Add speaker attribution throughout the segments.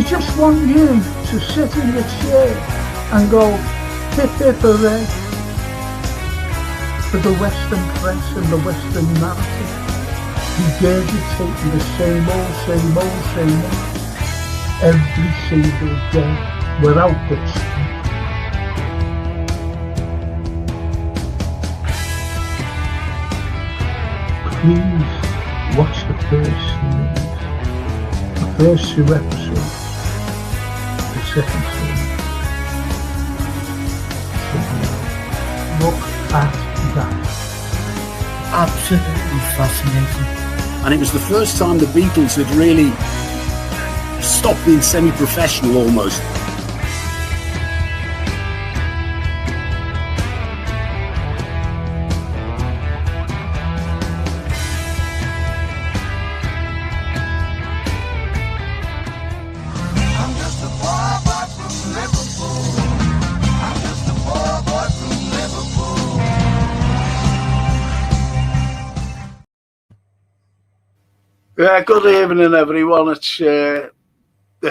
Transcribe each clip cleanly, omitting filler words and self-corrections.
Speaker 1: We just want you to sit in your chair and go hip hip hooray for the Western press and the Western narrative, regurgitating the same old every single day without this. Please watch the first two episodes, the second series. Look at that.
Speaker 2: Absolutely fascinating.
Speaker 3: And it was the first time the Beatles had really stopped being semi-professional almost.
Speaker 1: Yeah, good evening, everyone. It's the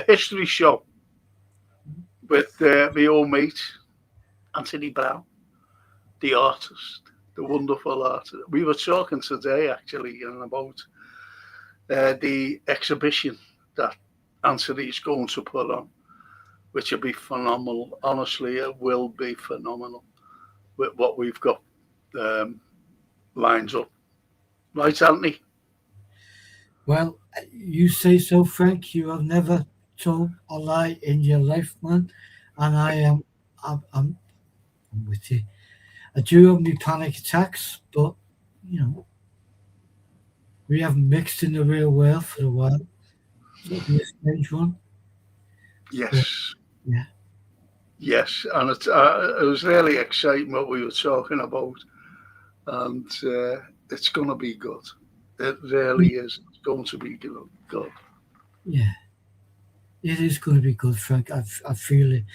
Speaker 1: History Show with my old mate, Anthony Brown, the artist, the wonderful artist. We were talking today, actually, about the exhibition that Anthony is going to put on, which will be phenomenal. Honestly, it will be phenomenal with what we've got lined up. Right, Anthony?
Speaker 2: Well, you say so, Frank. You have never told a lie in your life, man. And I'm with you. I do have my panic attacks, but we haven't mixed in the real world for a while. So it'll be a strange one.
Speaker 1: Yes.
Speaker 2: But, yeah.
Speaker 1: Yes, and it was really exciting what we were talking about, and it's going to be good. It really is. It's going to be good.
Speaker 2: Yeah. It is going to be good, Frank. I feel it.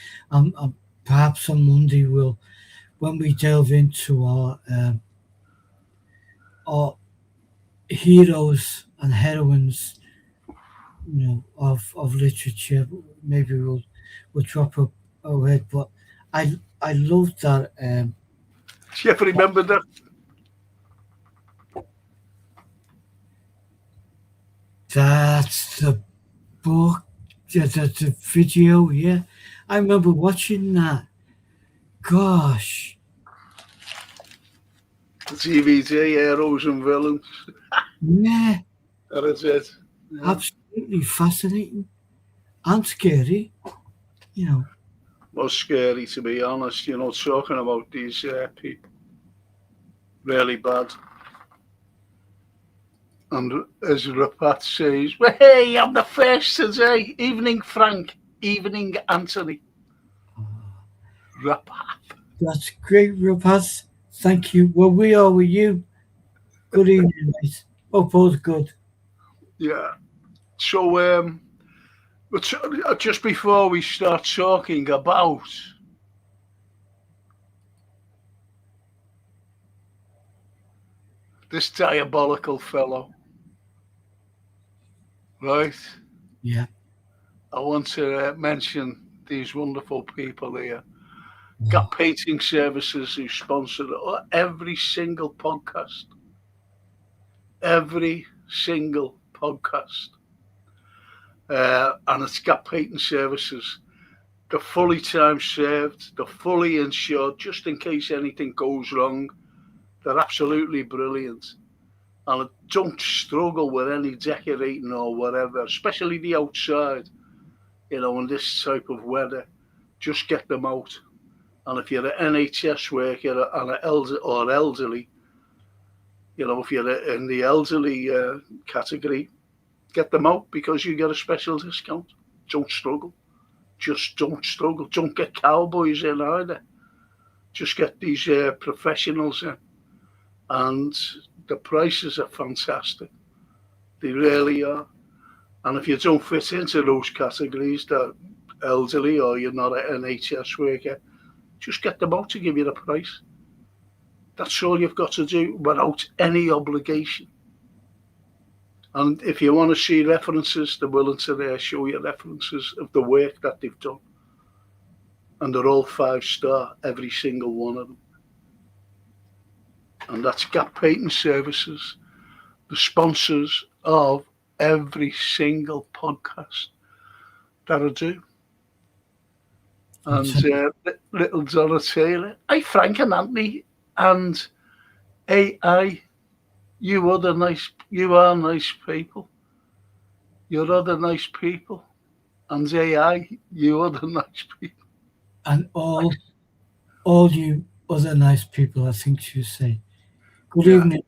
Speaker 2: Perhaps on Monday when we delve into our heroes and heroines, of literature, maybe we'll drop our head. But I love that.
Speaker 1: Do you ever remember that?
Speaker 2: That's the book. That's the video. Yeah, I remember watching that. Gosh.
Speaker 1: The DVD, Heroes and Villains.
Speaker 2: Yeah.
Speaker 1: That is it. Yeah.
Speaker 2: Absolutely fascinating and scary.
Speaker 1: Was scary, to be honest. Talking about these people. Really bad. And as Rapat says, well, hey, I'm the first today. Evening, Frank. Evening, Anthony. Rapat.
Speaker 2: That's great, Rapat. Thank you. Well, we are with you. Good evening, mate. Hope all's good.
Speaker 1: Yeah. So, just before we start talking about this diabolical fellow, right?
Speaker 2: Yeah.
Speaker 1: I want to mention these wonderful people here. Got Painting Services who sponsor every single podcast. Every single podcast. And it's got Painting Services. They're fully time served. They're fully insured just in case anything goes wrong. They're absolutely brilliant. And don't struggle with any decorating or whatever, especially the outside, in this type of weather. Just get them out. And if you're an NHS worker and elderly, if you're in the elderly category, get them out because you get a special discount. Don't struggle. Just don't struggle. Don't get cowboys in either. Just get these professionals in. And the prices are fantastic. They really are. And if you don't fit into those categories, that elderly or you're not an NHS worker, just get them out to give you the price. That's all you've got to do without any obligation. And if you want to see references, they're willing to show you references of the work that they've done. And they're all 5-star, every single one of them. And that's Gap Painting Services, the sponsors of every single podcast that I do. And little Donna Taylor, hey Frank and Anthony, and AI, you are nice people. You're other nice people. And AI, you are the nice people.
Speaker 2: And all you other nice people, I think she say. Good
Speaker 1: Yeah.
Speaker 2: evening.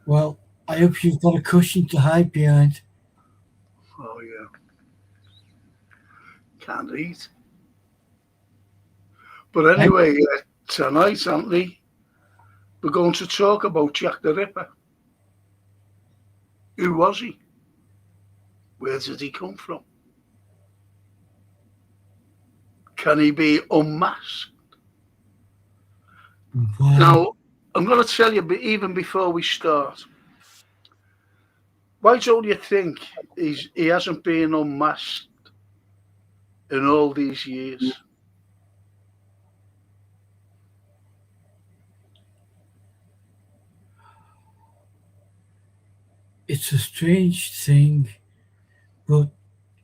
Speaker 2: Well, I hope you've got a cushion to hide behind.
Speaker 1: Oh, yeah. Can't eat. But anyway, tonight, Anthony, we're going to talk about Jack the Ripper. Who was he? Where did he come from? Can he be unmasked?
Speaker 2: Wow.
Speaker 1: Now, I'm going to tell you, even before we start, why don't you think he hasn't been unmasked in all these years?
Speaker 2: It's a strange thing, but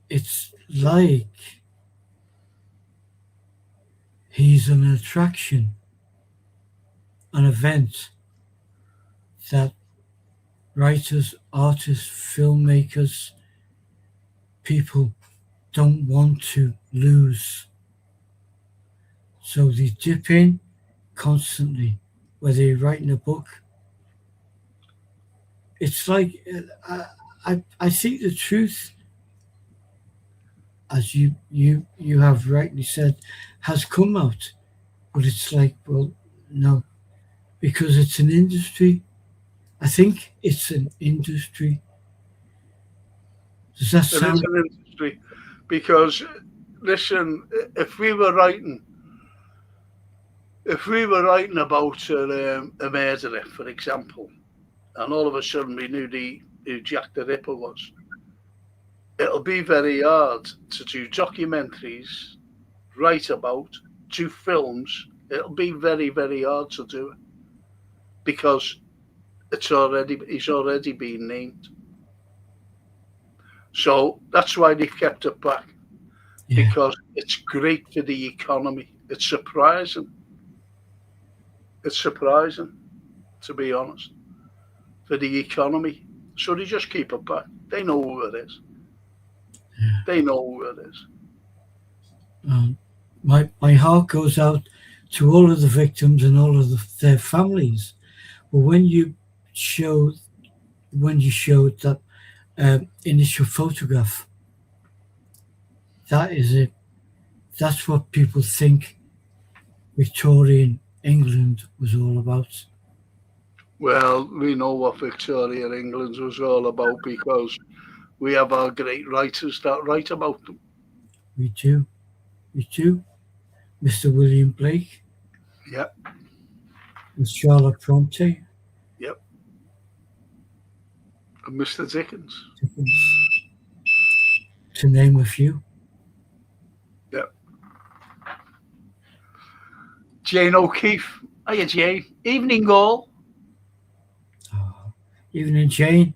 Speaker 2: it's like he's an attraction, an event that writers, artists, filmmakers, people don't want to lose. So they dip in constantly, whether you're writing a book. It's like, I think the truth, as you have rightly said, has come out. But it's like, well, no, because it's an industry. I think it's an industry. Does that sound?
Speaker 1: It is an industry. Because, listen, if we were writing about a murderer, for example, and all of a sudden we knew who Jack the Ripper was, it'll be very hard to do documentaries, write about, do films. It'll be very, very hard to do it because he's already been named. So that's why they've kept it back, because it's great for the economy. It's surprising. It's surprising, to be honest, for the economy. So they just keep it back. They know who it is.
Speaker 2: Yeah.
Speaker 1: They know who it is.
Speaker 2: My heart goes out to all of the victims and all of their families. But when you showed that initial photograph, that is it. That's what people think Victorian England was all about.
Speaker 1: Well, we know what Victorian England was all about because we have our great writers that write about them.
Speaker 2: We do. Mr. William Blake.
Speaker 1: Yep.
Speaker 2: And Charlotte Bronte.
Speaker 1: Yep. And Mr. Dickens.
Speaker 2: To name a few.
Speaker 1: Yep. Jane O'Keefe. Hiya, Jane. Evening, all.
Speaker 2: Oh, evening, Jane.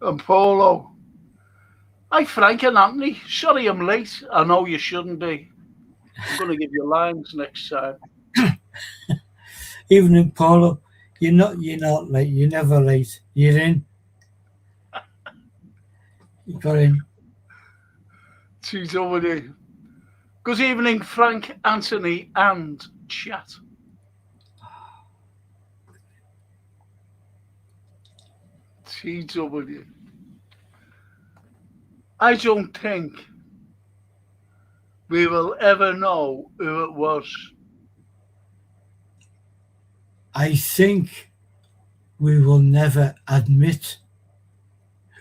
Speaker 1: And Paulo. Hi, Frank and Anthony. Sorry I'm late. I know you shouldn't be. I'm going to give you lines next time.
Speaker 2: Evening, Paulo. You're not late. You're never late. You're in. You got in.
Speaker 1: TW. Good evening, Frank, Anthony, and chat. TW. I don't think we will ever know who it was.
Speaker 2: I think we will never admit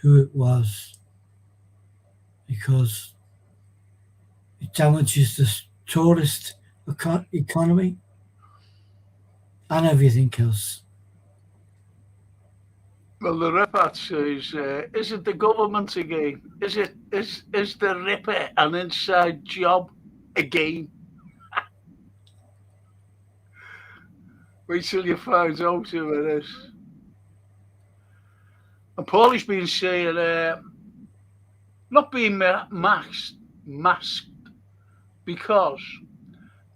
Speaker 2: who it was because it damages the tourist economy and everything else.
Speaker 1: Well, the Ripper says, is it the government again? Is the Ripper an inside job again? Wait till you find out who it is. And Paulie's been saying, not being masked, because,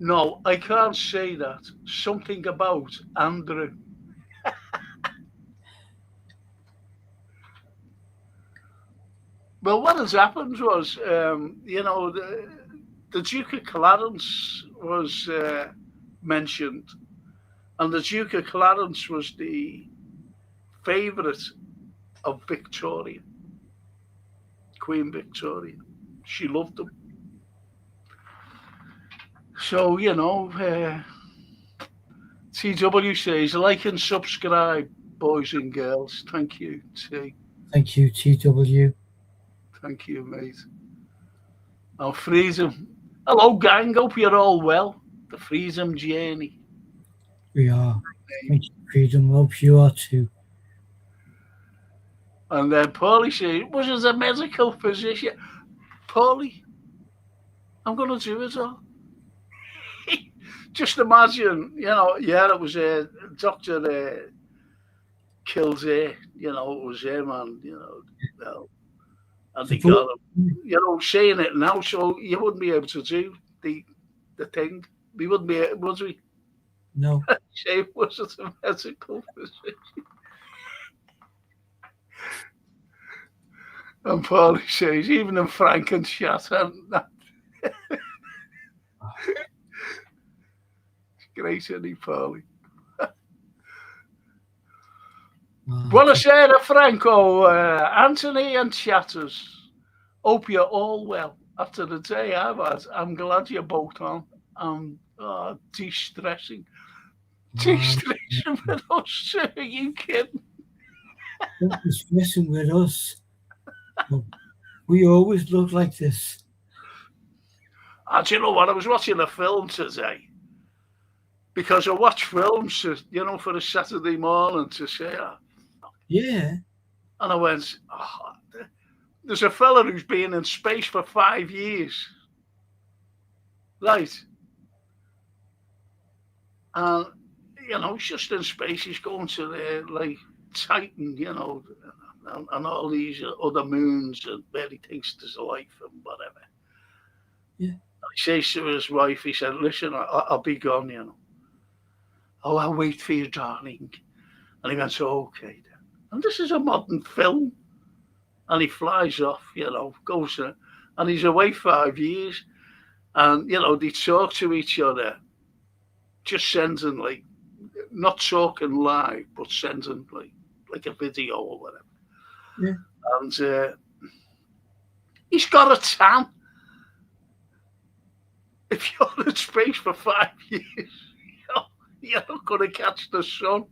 Speaker 1: no, I can't say that. Something about Andrew. Well, what has happened was, the Duke of Clarence was mentioned, and the Duke of Clarence was the favourite of Victoria, Queen Victoria. She loved him. So, TW says, like and subscribe, boys and girls. Thank you, T.
Speaker 2: Thank you, TW.
Speaker 1: Thank you, mate. Now, Freedom. Hello, gang. Hope you're all well. The Freedom Journey.
Speaker 2: We are. Thank you, Freedom. Hope you are too.
Speaker 1: And then Paulie says, was it a medical physician? Paulie, I'm going to do it all. Just imagine, it was a Dr. Kildare, it was him, and, and they got him, saying it now, so you wouldn't be able to do the thing. We wouldn't be able, would we?
Speaker 2: No.
Speaker 1: Say, was it a medical physician? And Paulie says, even in Frank and chat, great, isn't he, Paulie? Well, I said, Franco, Anthony and chatters, hope you're all well. After the day I've had, I'm glad you're both on. I'm de-stressing. De-stressing with us, are you kidding?
Speaker 2: Don't be stressing with us. We always look like this.
Speaker 1: Do you know what? I was watching a film today. Because I watch films, for a Saturday morning to say,
Speaker 2: yeah.
Speaker 1: And I went, there's a fella who's been in space for 5 years. Right. And, he's just in space. He's going to Titan, and all these other moons and where he thinks there's life and whatever.
Speaker 2: Yeah.
Speaker 1: And he says to his wife, he said, listen, I'll be gone, Oh, I'll wait for you, darling. And he went, okay then. And this is a modern film. And he flies off, goes and he's away 5 years. And, they talk to each other, just sending, not talking live, but sending, like a video or whatever.
Speaker 2: Yeah.
Speaker 1: And he's got a tan. If you're in space for 5 years, you're not going to catch the sun.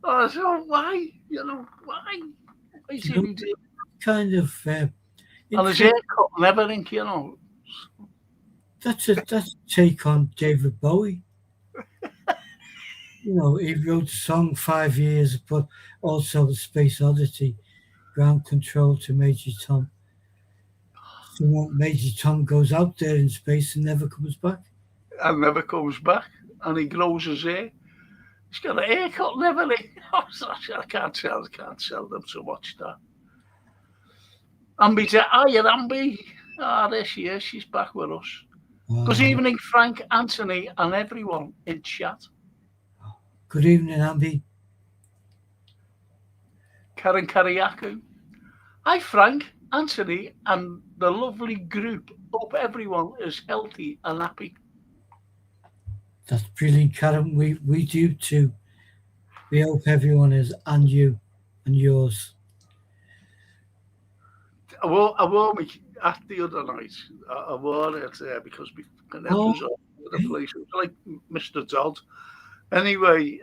Speaker 1: I said, why? Why? Why is he doing?
Speaker 2: Kind of.
Speaker 1: And his haircut and everything,
Speaker 2: That's a take on David Bowie. He wrote a song 5 years, but also the Space Oddity, Ground Control to Major Tom. So Major Tom goes out there in space and never comes back. And he grows his hair. He's got a haircut and everything. I can't tell them to watch that. Ambi said, hiya, Ambi. There she is. She's back with us. Good evening, Frank, Anthony, and everyone in chat. Good evening, Ambi.
Speaker 1: Karen Kariaku. Hi, Frank, Anthony, and the lovely group. Hope everyone is healthy and happy.
Speaker 2: That's brilliant, Karen. We do too. We hope everyone is, and you, and yours.
Speaker 1: I wore me at the other night. I wore it because my neck was all over the place. It was like Mr. Dodd. Anyway,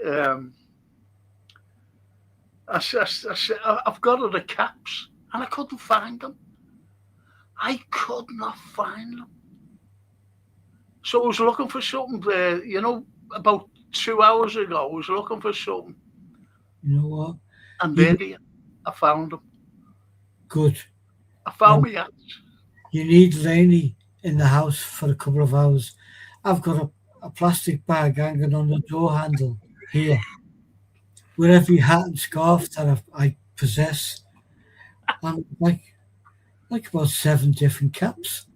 Speaker 1: I said, I've got the caps, and I couldn't find them. I could not find them. So I was looking for something, about 2 hours ago. I was looking for something.
Speaker 2: You know what?
Speaker 1: And
Speaker 2: You-
Speaker 1: there they are. I found them.
Speaker 2: Good.
Speaker 1: I found my hats.
Speaker 2: You need Laney in the house for a couple of hours. I've got a plastic bag hanging on the door handle here with every hat and scarf that I possess. And like about 7 different caps.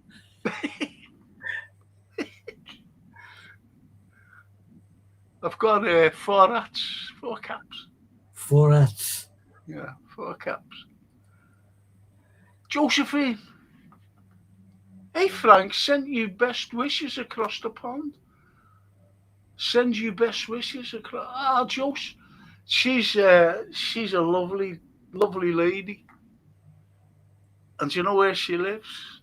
Speaker 1: I've got 4 hats, 4 caps.
Speaker 2: 4 hats.
Speaker 1: Yeah, 4 caps. Josephine. Hey, Frank, sent you best wishes across the pond. Send you best wishes across. Ah, Jose. She's a lovely, lovely lady. And do you know where she lives?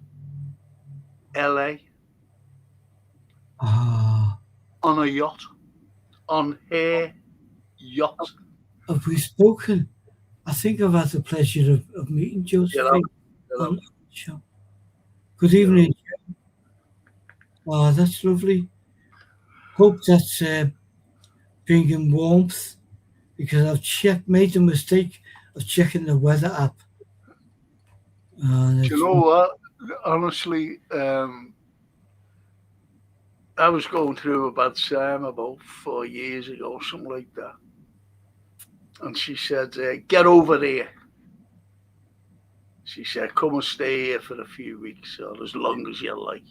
Speaker 1: LA.
Speaker 2: Ah,
Speaker 1: On a yacht. On her yacht.
Speaker 2: have we spoken? I think I've had the pleasure of meeting
Speaker 1: You know,
Speaker 2: Josephine
Speaker 1: you know,
Speaker 2: on the show. Good
Speaker 1: you know.
Speaker 2: evening. Oh, that's lovely. Hope that's bringing warmth because made the mistake of checking the weather app.
Speaker 1: Do
Speaker 2: And
Speaker 1: you know what? Honestly, I was going through a bad time about 4 years ago, something like that. And she said, get over here. She said, come and stay here for a few weeks or as long as you like.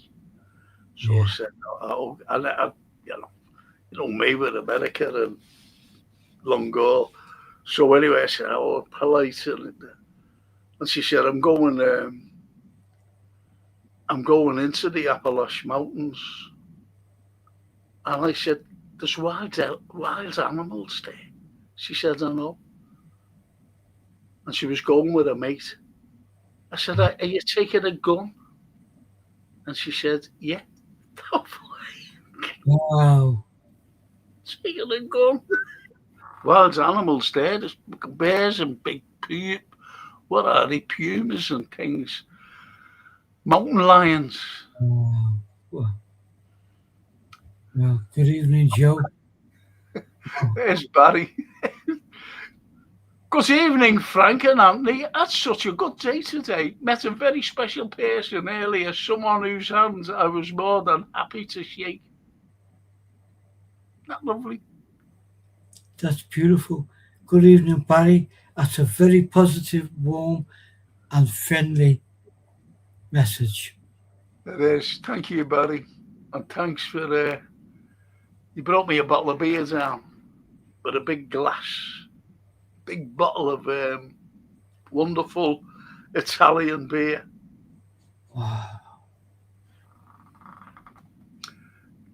Speaker 1: So I said, oh, and you know me with America and long ago. So anyway, I said, oh, polite. And she said, I'm going into the Appalachian Mountains. And I said, there's wild animals there. She said, I know. And she was going with a mate. I said, are you taking a gun? And she said, yeah.
Speaker 2: wow.
Speaker 1: Taking a gun. Wild animals there. There's bears and big what are they? Pumas and things. Mountain lions.
Speaker 2: Oh, well, good evening, Joe.
Speaker 1: There's Barry. Good evening, Frank and Anthony. That's such a good day today. Met a very special person earlier, someone whose hands I was more than happy to shake. Isn't that lovely?
Speaker 2: That's beautiful. Good evening, Barry. That's a very positive, warm, and friendly message.
Speaker 1: It is. Thank you, Barry. And thanks for, you brought me a bottle of beer down with a big bottle of wonderful Italian beer.
Speaker 2: Wow.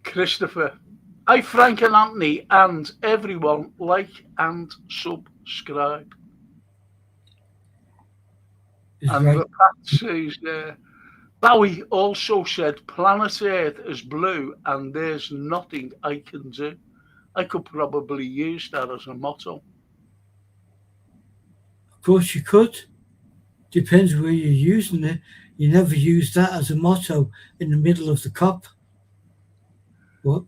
Speaker 1: Christopher. Hi, Frank and Anthony, and everyone, like and subscribe. And
Speaker 2: Right.
Speaker 1: the Pat says, Bowie also said, planet Earth is blue and there's nothing I can do. I could probably use that as a motto.
Speaker 2: Of course, you could. Depends where you're using it. You never use that as a motto in the middle of the cup. What?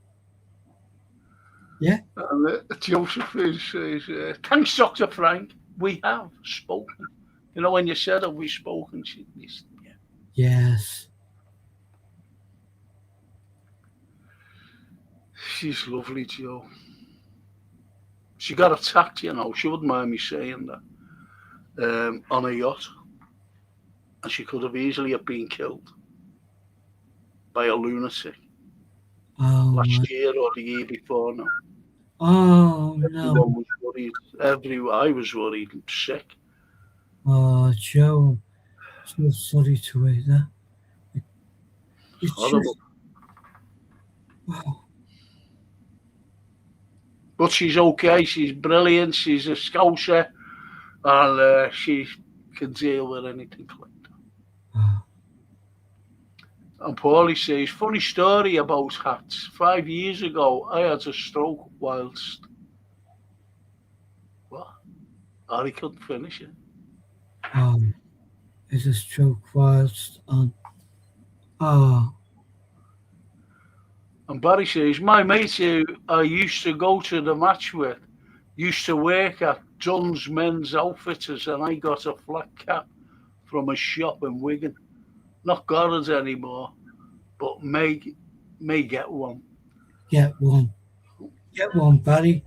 Speaker 2: Yeah.
Speaker 1: And Joseph says, thanks, Dr. Frank. We have spoken. You know, when you said, have we spoken? Yeah.
Speaker 2: Yes.
Speaker 1: She's lovely, Joe. She got attacked, you know. She wouldn't mind me saying that. On a yacht. And she could have easily have been killed by a lunatic.
Speaker 2: Oh,
Speaker 1: Last year or the year before now.
Speaker 2: Oh, no.
Speaker 1: Everyone was worried. I was worried and sick.
Speaker 2: Oh, Joe. So sorry to hear that. It's
Speaker 1: Horrible.
Speaker 2: Wow.
Speaker 1: But she's okay. She's brilliant. She's a scouser. And she can deal with anything like that.
Speaker 2: Wow.
Speaker 1: And Paulie says, funny story about hats. 5 years ago, I had a stroke whilst... What? Oh, he couldn't finish it.
Speaker 2: Is a stroke whilst on... Oh.
Speaker 1: And Barry says, my mate who I used to go to the match with used to work at Dunn's Men's Outfitters, and I got a flat cap from a shop in Wigan. Not got it anymore, but may get one.
Speaker 2: Get one. Get one, Barry.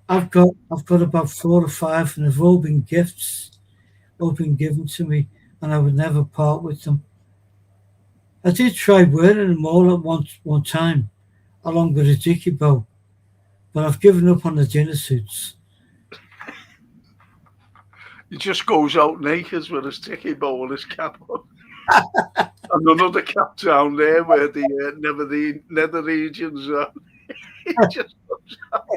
Speaker 2: I've got about 4 or 5, and they've all been gifts, all been given to me, and I would never part with them. I did try wearing them all at one time, along with a dicky bow, but I've given up on the dinner suits.
Speaker 1: He just goes out naked with his ticky bow and his cap on. And another cap down there where the nether regions are. He just goes out.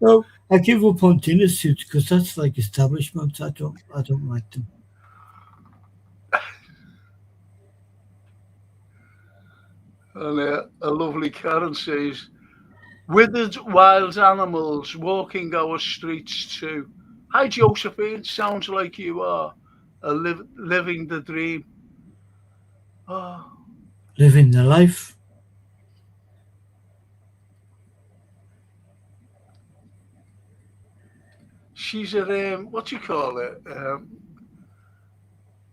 Speaker 2: No, I give up on dinner suits because that's like establishment. I don't like them.
Speaker 1: And a lovely Karen says, withered wild animals walking our streets too. Hi, Josephine. Sounds like you are living the dream. Oh.
Speaker 2: Living the life.
Speaker 1: She's a, what do you call it?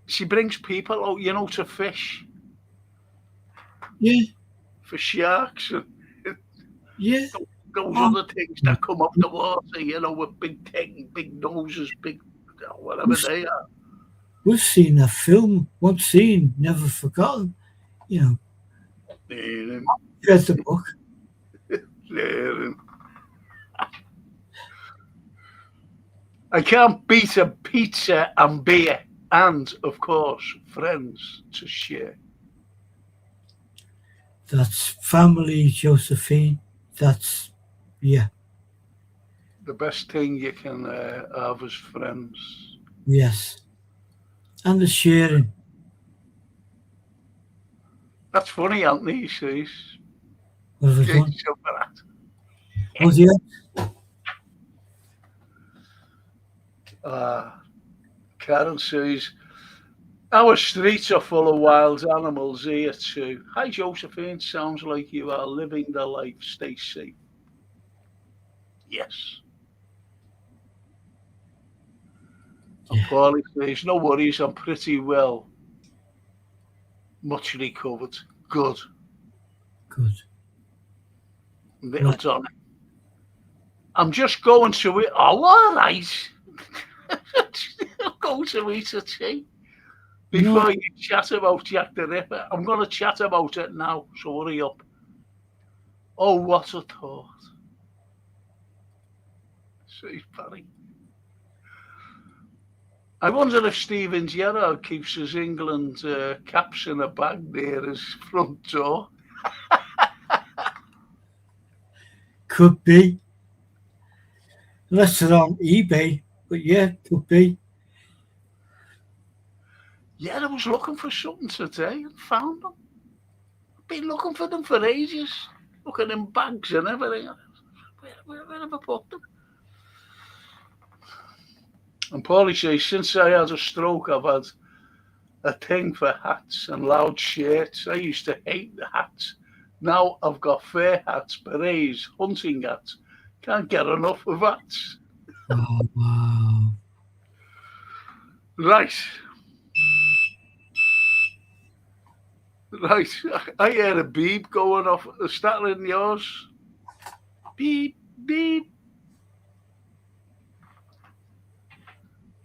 Speaker 1: She brings people out, to fish.
Speaker 2: Yeah.
Speaker 1: For sharks.
Speaker 2: Yeah.
Speaker 1: Those other things that come up the water, with big noses, whatever they are.
Speaker 2: We've seen a film, once seen, never forgotten. Read the book.
Speaker 1: I can't beat a pizza and beer, and of course, friends to share.
Speaker 2: That's family, Josephine. That's, yeah.
Speaker 1: The best thing you can have is friends.
Speaker 2: Yes. And the sharing.
Speaker 1: That's funny, Anthony, he says.
Speaker 2: What have I done? Oh, yeah.
Speaker 1: Karen says, our streets are full of wild animals here too. Hi, Josephine. Sounds like you are living the life. Stay safe. Yes. And Paulie says, no worries, I'm pretty well. Much recovered. Good.
Speaker 2: Good.
Speaker 1: Little Johnny. I'm just going to it. Oh, all right. Go to eat a tea. Before you chat about Jack the Ripper, I'm going to chat about it now, so hurry up. Oh, what a thought. See, Barry. I wonder if Steven Gerrard keeps his England caps in a bag near his front door.
Speaker 2: Could be. Unless they're on eBay, but yeah, could be.
Speaker 1: Yeah, I was looking for something today and found them. I've been looking for them for ages, looking in bags and everything. Where have I put them? And Paulie says, since I had a stroke, I've had a thing for hats and loud shirts. I used to hate the hats. Now I've got fair hats, berets, hunting hats. Can't get enough of hats.
Speaker 2: Oh, wow.
Speaker 1: Right. Right. I heard a beep going off. Is that in yours? Beep, beep.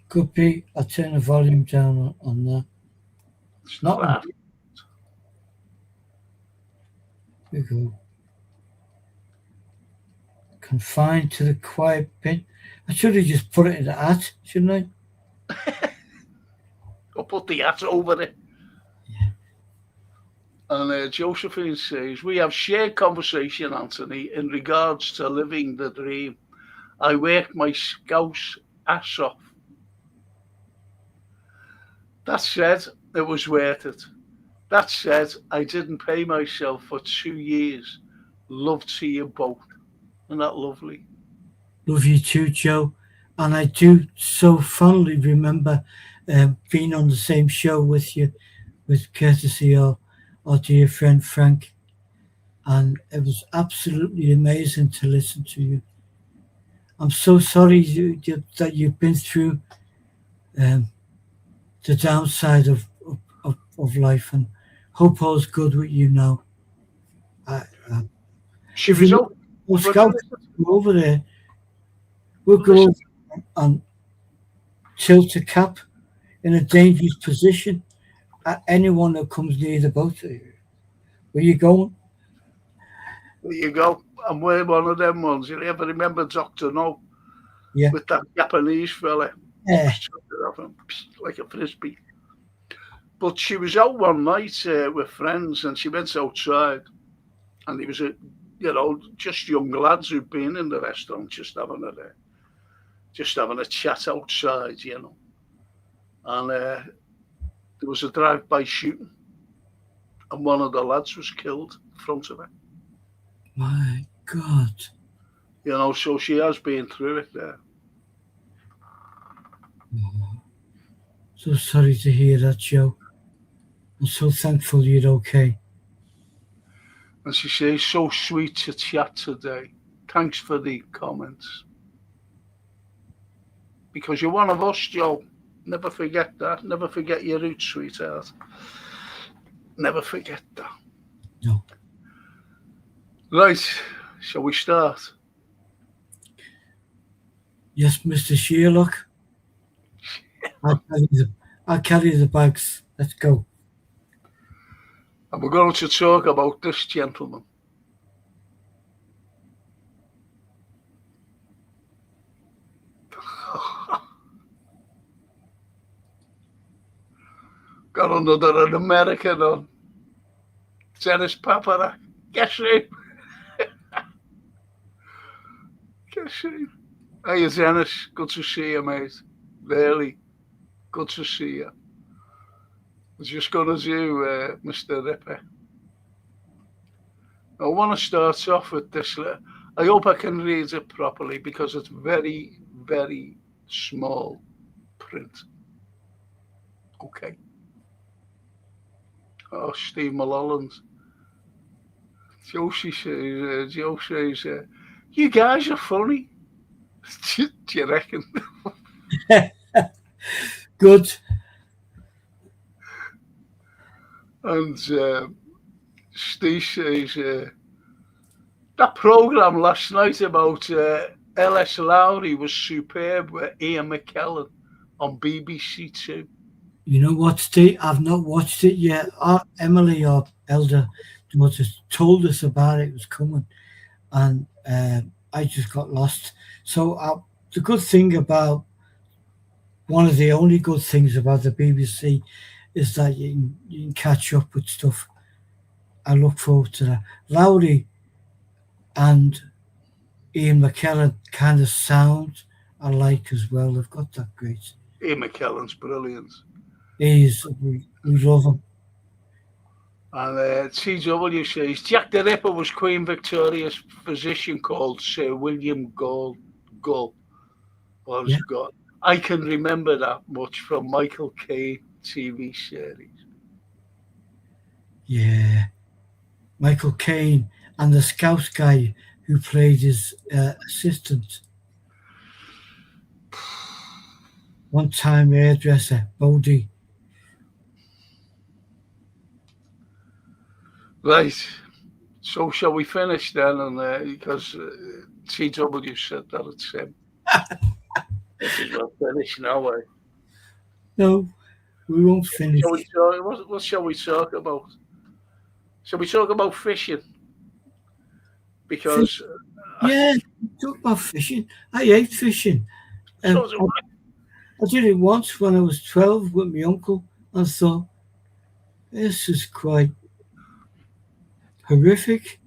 Speaker 2: Could be. I'll turn the volume down on that.
Speaker 1: It's not that.
Speaker 2: Here we go. Confined to the quiet bin. I should have just put it in the hat, shouldn't I?
Speaker 1: Or put the hat over it.
Speaker 2: Yeah.
Speaker 1: And Josephine says, we have shared conversation, Anthony, in regards to living the dream. I worked my scouse ass off. That said, it was worth it. That said, I didn't pay myself for 2 years. Love to you both. Isn't that lovely?
Speaker 2: Love you too, Joe. And I do so fondly remember being on the same show with you, with courtesy of our dear friend Frank. And it was absolutely amazing to listen to you. I'm so sorry that you've been through um, the downside of life, and hope all's good with you now. I, uh,
Speaker 1: She
Speaker 2: if
Speaker 1: was
Speaker 2: you
Speaker 1: out.
Speaker 2: go
Speaker 1: We're going
Speaker 2: scouting
Speaker 1: to
Speaker 2: over there, we'll go
Speaker 1: listen.
Speaker 2: over and tilt a cap in a dangerous position at anyone that comes near the boat. Where you going?
Speaker 1: There you go. And we're one of them ones. You ever remember Doctor No
Speaker 2: Yeah.
Speaker 1: with that Japanese fella?
Speaker 2: Eh,
Speaker 1: Just chucked it off him like a frisbee. But she was out one night with friends, and she went outside, and there was just young lads who'd been in the restaurant, just having a chat outside, And there was a drive-by shooting, and one of the lads was killed in front of her.
Speaker 2: my God.
Speaker 1: So she has been through it there.
Speaker 2: So sorry to hear that, Joe. I'm so thankful you're okay.
Speaker 1: And she says, so sweet to chat today. Thanks for the comments. Because you're one of us, Joe. Never forget that. Never forget your roots, sweetheart. Never forget that.
Speaker 2: No.
Speaker 1: Right, shall we start?
Speaker 2: Yes, Mr. Sherlock. I'll carry the bags. Let's go.
Speaker 1: And we're going to talk about this gentleman. Got another an American on. Dennis Papara. Guess who? Guess who? Hey, Dennis. Good to see you, mate. Really good to see you. I was just going to do Mr. Ripper. I want to start off with this. I hope I can read it properly because it's very, very small print. Okay. Oh, Steve Mulholland. Joe says, you guys are funny. Do you reckon?
Speaker 2: Good.
Speaker 1: And Steve says, that programme last night about L.S. Lowry was superb with Ian McKellen on BBC Two.
Speaker 2: You know what, Steve? I've not watched it yet. Emily, our elder daughter, told us about it. It was coming, and I just got lost. So the good thing about one of the only good things about the BBC is that you can catch up with stuff. I look forward to that. Lowry and Ian McKellen kind of sound alike as well. They've got that great.
Speaker 1: Ian McKellen's brilliant.
Speaker 2: We love him.
Speaker 1: And TW says, Jack the Ripper was Queen Victoria's physician called Sir William Gull.
Speaker 2: Yeah.
Speaker 1: God. I can remember that much from Michael Caine TV series.
Speaker 2: Yeah. Michael Caine and the Scout guy who played his assistant. One-time hairdresser, Bodie.
Speaker 1: Right. So shall we finish then? And because TW said that it's him. This is not finished now, eh?
Speaker 2: No, we won't finish.
Speaker 1: What shall we talk about? Shall we talk about fishing? Because
Speaker 2: talk about fishing. I hate fishing. I did it once when I was 12 with my uncle. I thought, this is quite horrific.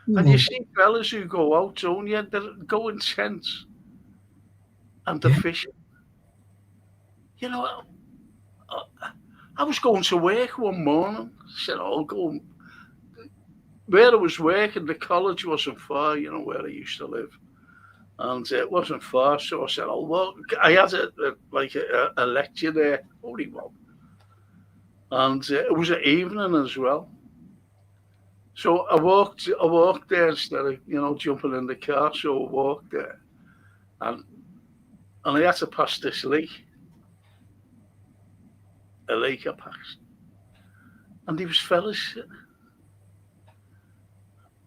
Speaker 1: And you see fellas who go out, don't you? They go intense. And the fishing. I was going to work one morning. I said, I'll go. Where I was working, the college wasn't far, where I used to live. And it wasn't far, so I said, I had a lecture there, only one. And it was an evening as well. So I walked there instead of, jumping in the car. So I walked there, and I had to pass this lake, a lake I passed, and there was fellas,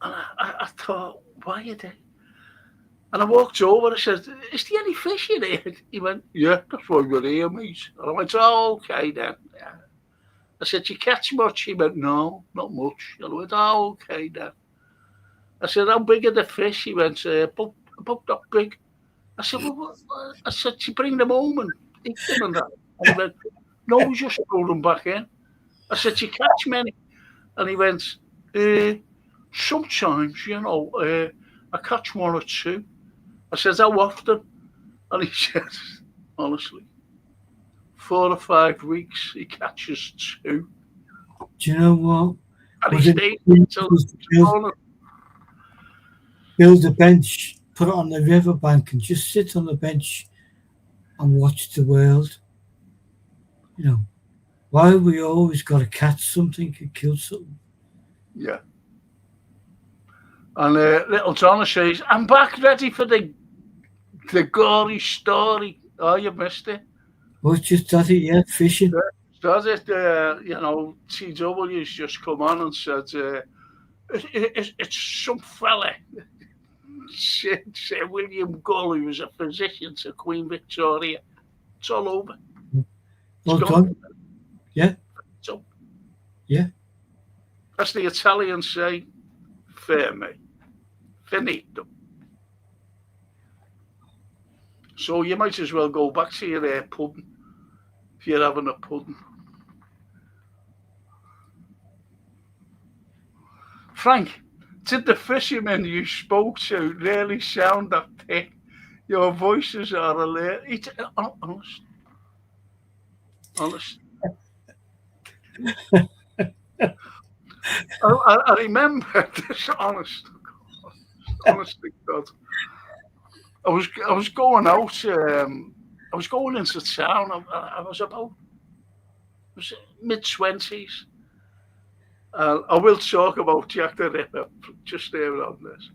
Speaker 1: and I thought, why are they? And I walked over. I said, "Is there any fish in here?" He went, "Yeah, that's why we're here, mate." And I went, "Oh, okay then." Yeah. I said, "You catch much?" He went, "No, not much." And I went, "Oh, okay then." I said, "How big are the fish?" He went, about that big." I said, "Well, I said, you bring them home and eat them and that." And he went, "No, we just throw them back in." I said, "You catch many?" And he went, "Sometimes, I catch one or two." I said, "How often?" And he said, "Honestly, 4 or 5 weeks, he catches two."
Speaker 2: Do you know what?
Speaker 1: And he
Speaker 2: Was it
Speaker 1: stayed until
Speaker 2: build, build a bench, put it on the riverbank, and just sit on the bench and watch the world? You know, why have we always got to catch something and kill something?
Speaker 1: yeah. And little Donna says, "I'm back ready for the gory story." Oh, you missed it.
Speaker 2: Well, it's just that, yeah, fishing.
Speaker 1: Does it? TW's just come on and said, it's some fella, Sir William Gull, who was a physician to Queen Victoria. It's all over.
Speaker 2: Well
Speaker 1: It's gone.
Speaker 2: done. Yeah,
Speaker 1: So,
Speaker 2: yeah.
Speaker 1: as the Italians say, ferme, finito. So you might as well go back to your pudding if you're having a pudding. Frank, did the fishermen you spoke to really sound that thick? Your voices are hilarious. Honest, honest. I remember this. Honestly, God. I was going out. I was going into town. I was about mid-20s. I will talk about Jack the Ripper just there on this.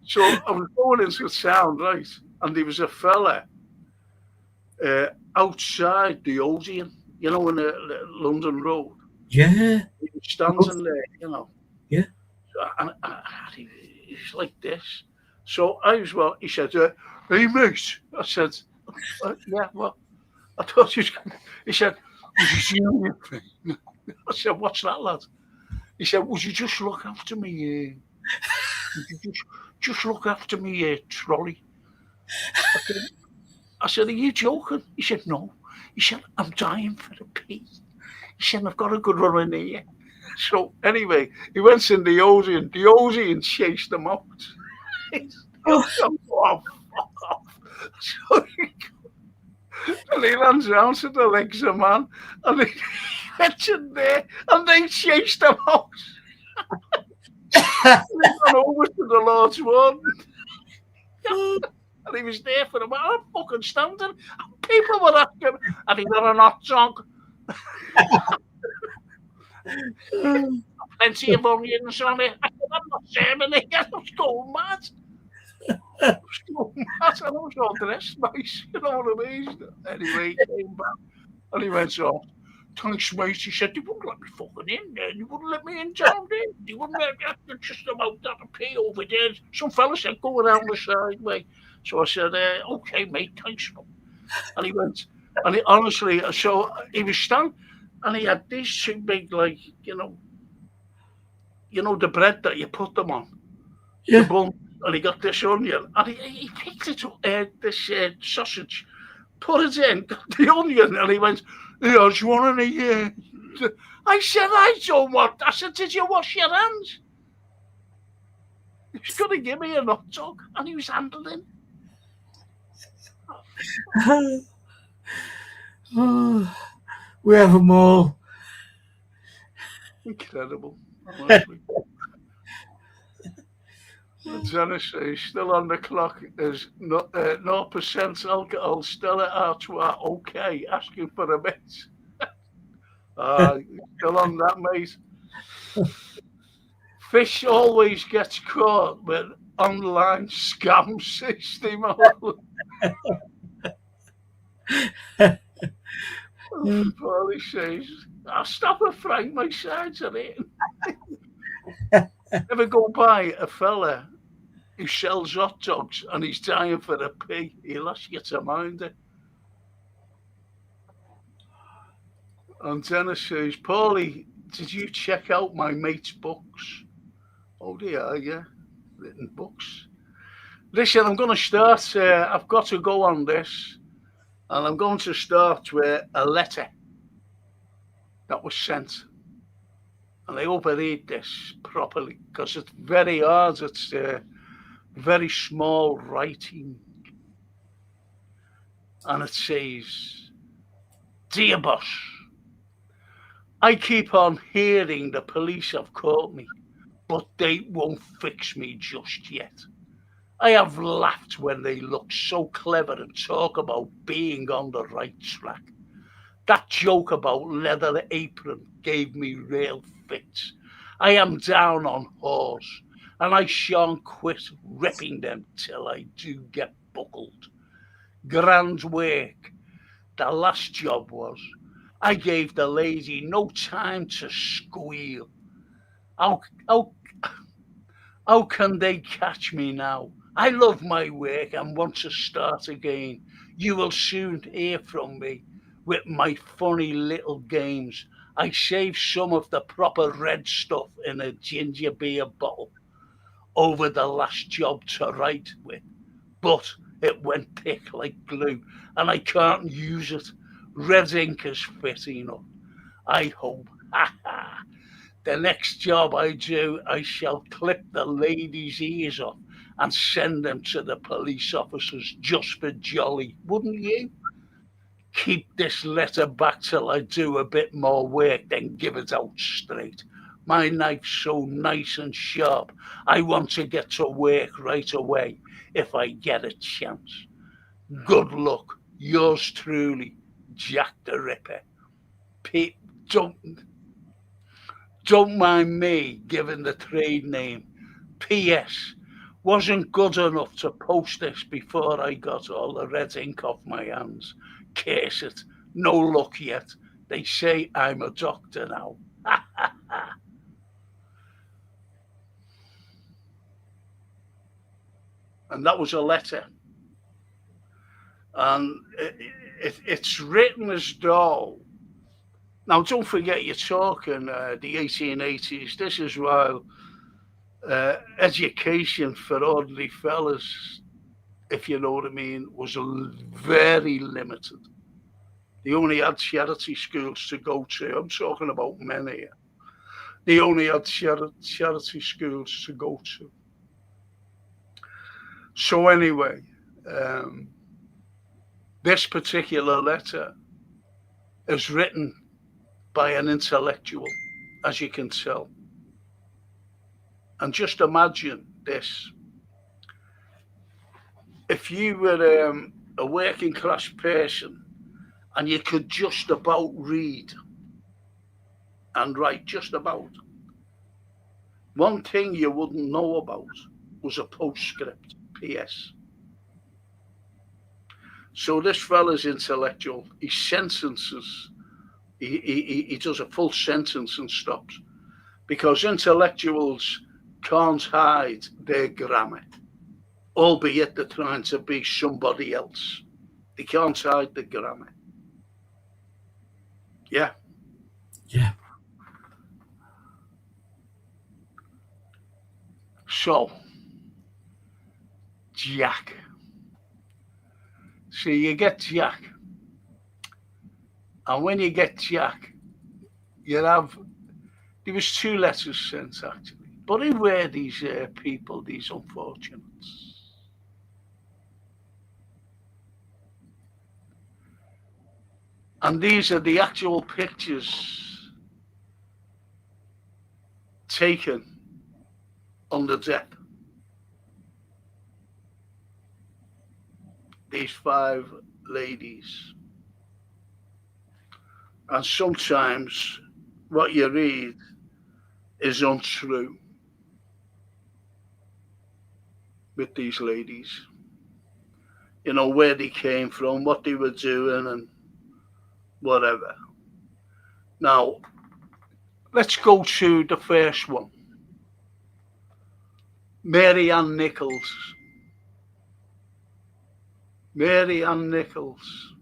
Speaker 1: So I was going into town, right, and there was a fella outside the Odeon, in the London Road.
Speaker 2: Yeah.
Speaker 1: He was standing there.
Speaker 2: Yeah.
Speaker 1: And he was like this. So he said, "Hey, mate." I said, "Yeah, well," I thought he was going to, he said, "Would you see anything?" I said, "What's that, lad?" He said, "Would you just look after me? Would you just look after me trolley?" I said, "Are you joking?" He said, "No." He said, "I'm dying for a pee." He said, "I've got a good run in here." So anyway, he went in the Odeon. The Odeon chased him out. Oh, fuck off. So and he runs around to the legs of man, and he went in there, and they chased him out. He ran over to the Lord's Warden. And he was there for a while, fucking standing. People were asking, "Have you got a hot dog?" "Plenty of onions on it." I said, "I'm not serving it." I was going mad. I was all dressed nice, you know what I mean? Anyway, he came back and he went off. "Thanks, mate." He said, "They wouldn't let me fucking in there. They wouldn't let me in down there. They wouldn't let me just about that to pay over there." Some fella said, "Go around the side way." So I said, "Okay, mate, thanks." And he went, and he honestly, so he was standing, and he had these two big, like, the bread that you put them on, the bun, and he got this onion, and he picked it up, this sausage, put it in, got the onion, and he went, "Yeah, do you want any?" I said, "I don't want." I said, "Did you wash your hands?" He was going to give me a hot dog, and he was handling.
Speaker 2: Oh, we have them all.
Speaker 1: Incredible, honestly. Dennis is still on the clock. Is 0% alcohol. Stella Artois, okay, asking for a bit. Still on that, mate. Fish always gets caught with online scam system. Paulie says, "I'll stop it, Frank. My sides are in." Ever go by a fella who sells hot dogs and he's dying for a pee? He'll ask you to mind it. And Dennis says, "Paulie, did you check out my mate's books?" Oh dear, yeah, written books. Listen, I'm going to start. I've got to go on this, and I'm going to start with a letter that was sent. And I hope I read this properly because it's very hard. It's very small writing. And it says, "Dear boss, I keep on hearing the police have caught me, but they won't fix me just yet. I have laughed when they look so clever and talk about being on the right track. That joke about leather apron gave me real fits. I am down on whores, and I shan't quit ripping them till I do get buckled. Grand work. The last job was. I gave the lady no time to squeal. How, how, how can they catch me now? I love my work and want to start again. You will soon hear from me with my funny little games. I saved some of the proper red stuff in a ginger beer bottle over the last job to write with, but it went thick like glue and I can't use it. Red ink is fit enough. I hope. Ha ha. The next job I do, I shall clip the ladies' ears off and send them to the police officers just for jolly, wouldn't you? Keep this letter back till I do a bit more work, then give it out straight. My knife's so nice and sharp, I want to get to work right away if I get a chance. Good luck, yours truly, Jack the Ripper. Pete, don't mind me giving the trade name. P.S. Wasn't good enough to post this before I got all the red ink off my hands. Curse it. No luck yet. They say I'm a doctor now. And that was a letter. And it's written as though. Now, don't forget, you're talking the 1880s. This is while education for ordinary fellas, if you know what I mean, was very limited. They only had charity schools to go to. I'm talking about men here. They only had charity schools to go to. So anyway, this particular letter is written by an intellectual, as you can tell. And just imagine this. If you were a working class person and you could just about read and write, just about, one thing you wouldn't know about was a postscript, P.S. So this fella's intellectual. He sentences, he does a full sentence and stops because intellectuals can't hide their grammar, albeit they're trying to be somebody else. They can't hide the grammar. Yeah.
Speaker 2: Yeah.
Speaker 1: So, Jack. So you get Jack. And when you get Jack, you have, there was 2 letters sent actually. But who were these people, these unfortunates? And these are the actual pictures taken on the deck. These 5 ladies. And sometimes what you read is untrue. with these ladies. You know, where they came from, what they were doing, and whatever. Now, let's go to the first one. Mary Ann Nichols. Mary Ann Nichols.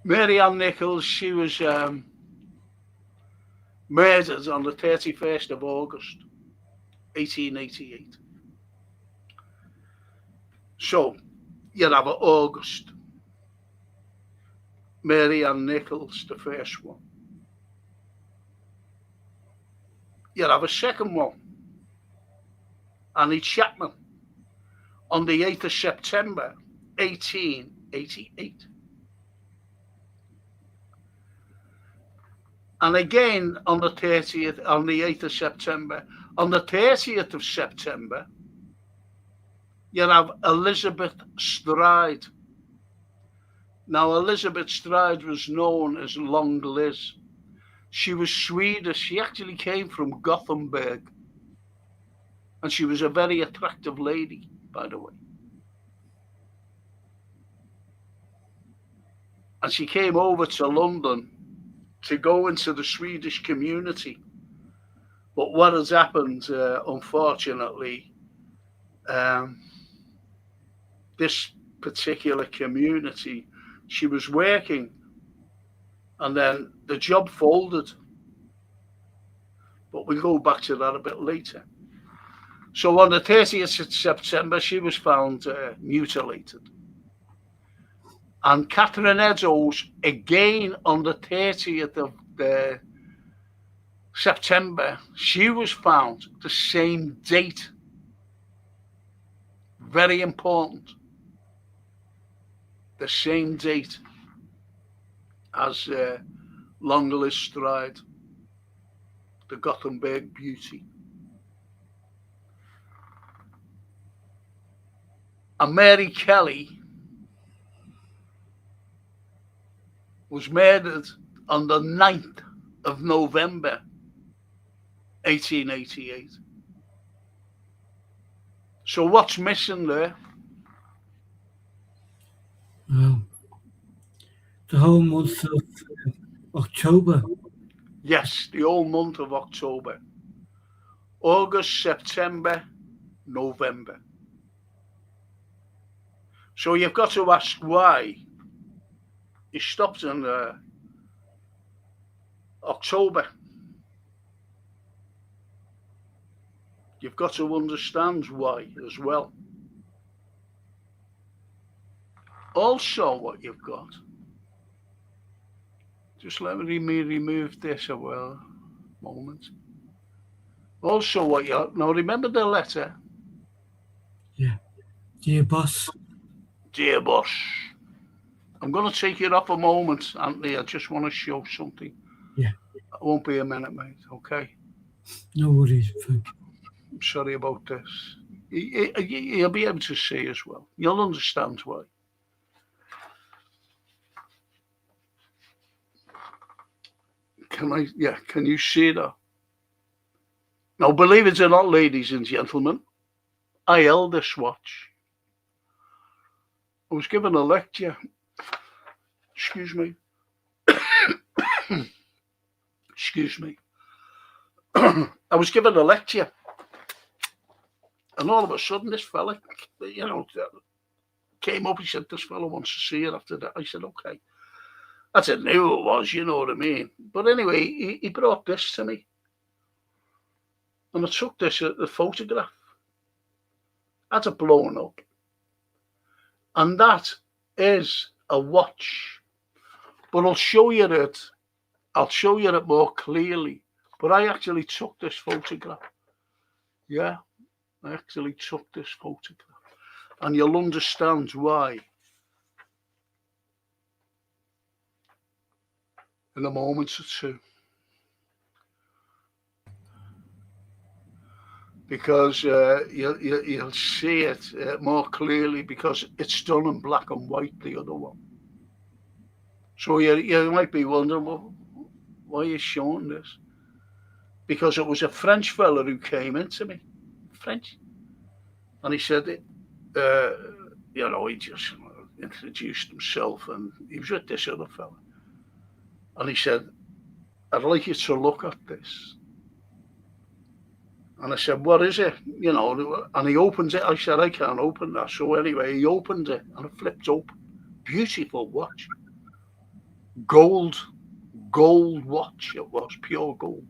Speaker 1: Mary Ann Nichols, she was murdered on the 31st of August, 1888. So, you have August. Mary Ann Nichols, the first one. You have a second one. Annie Chapman, on the 8th of September, 1888. And again on the 30th, on the 8th of September. On the 30th of September, you have Elizabeth Stride. Now, Elizabeth Stride was known as Long Liz. She was Swedish. She actually came from Gothenburg. And she was a very attractive lady, by the way. And she came over to London to go into the Swedish community. But what has happened, unfortunately, this particular community, she was working and then the job folded. But we'll go back to that a bit later. So on the 30th of September, she was found mutilated. And Catherine Eddowes, again on the 30th of September, she was found the same date. Very important. The same date as Long Liz Stride, the Gothenburg beauty. And Mary Kelly was murdered on the 9th of November, 1888. So what's missing there?
Speaker 2: Well, the whole month of October.
Speaker 1: Yes, the whole month of October. August, September, November. So you've got to ask why he stopped in October. You've got to understand why as well. Also, what you've got, just let me remove this a moment. Also, what you now remember the letter.
Speaker 2: Yeah, dear boss.
Speaker 1: Dear boss. I'm going to take it off a moment, Anthony. I just want to show something.
Speaker 2: Yeah.
Speaker 1: It won't be a minute, mate. Okay.
Speaker 2: No worries, Frank.
Speaker 1: I'm sorry about this. You'll be able to see as well. You'll understand why. Can you see that? Now, believe it or not, ladies and gentlemen, I held this watch. I was given a lecture. Excuse me. Excuse me. I was given a lecture. And all of a sudden, this fella, came up. He said, this fella wants to see it after that. I said, okay. I didn't know who it was, you know what I mean? But anyway, he brought this to me. And I took this at the photograph. Had it blown up. And that is a watch. But I'll show you it more clearly. But I actually took this photograph. Yeah, I actually took this photograph. And you'll understand why in a moment or two. Because you'll see it more clearly because it's done in black and white, the other one. So you might be wondering, well, why are you showing this? Because it was a French fella who came into me French? And he said, he just introduced himself, and he was with this other fella. And he said, I'd like you to look at this. And I said, what is it? And he opens it. I said, I can't open that. So anyway, he opened it, and it flipped open. Beautiful watch. Gold watch it was, pure gold.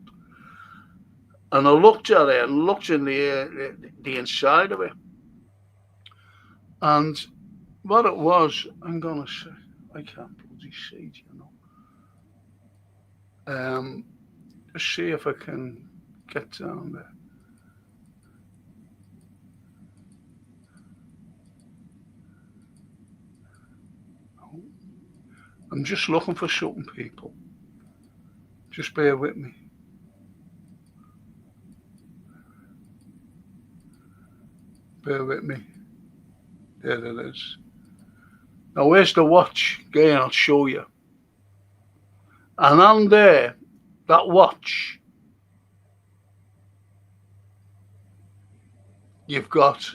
Speaker 1: And I looked at it and looked in the inside of it. And what it was, I'm going to say, I can't bloody see, Just see if I can get down there. I'm just looking for something, people. Just bear with me. Bear with me. There it is. Now, where's the watch? Again, I'll show you. And on there, that watch, you've got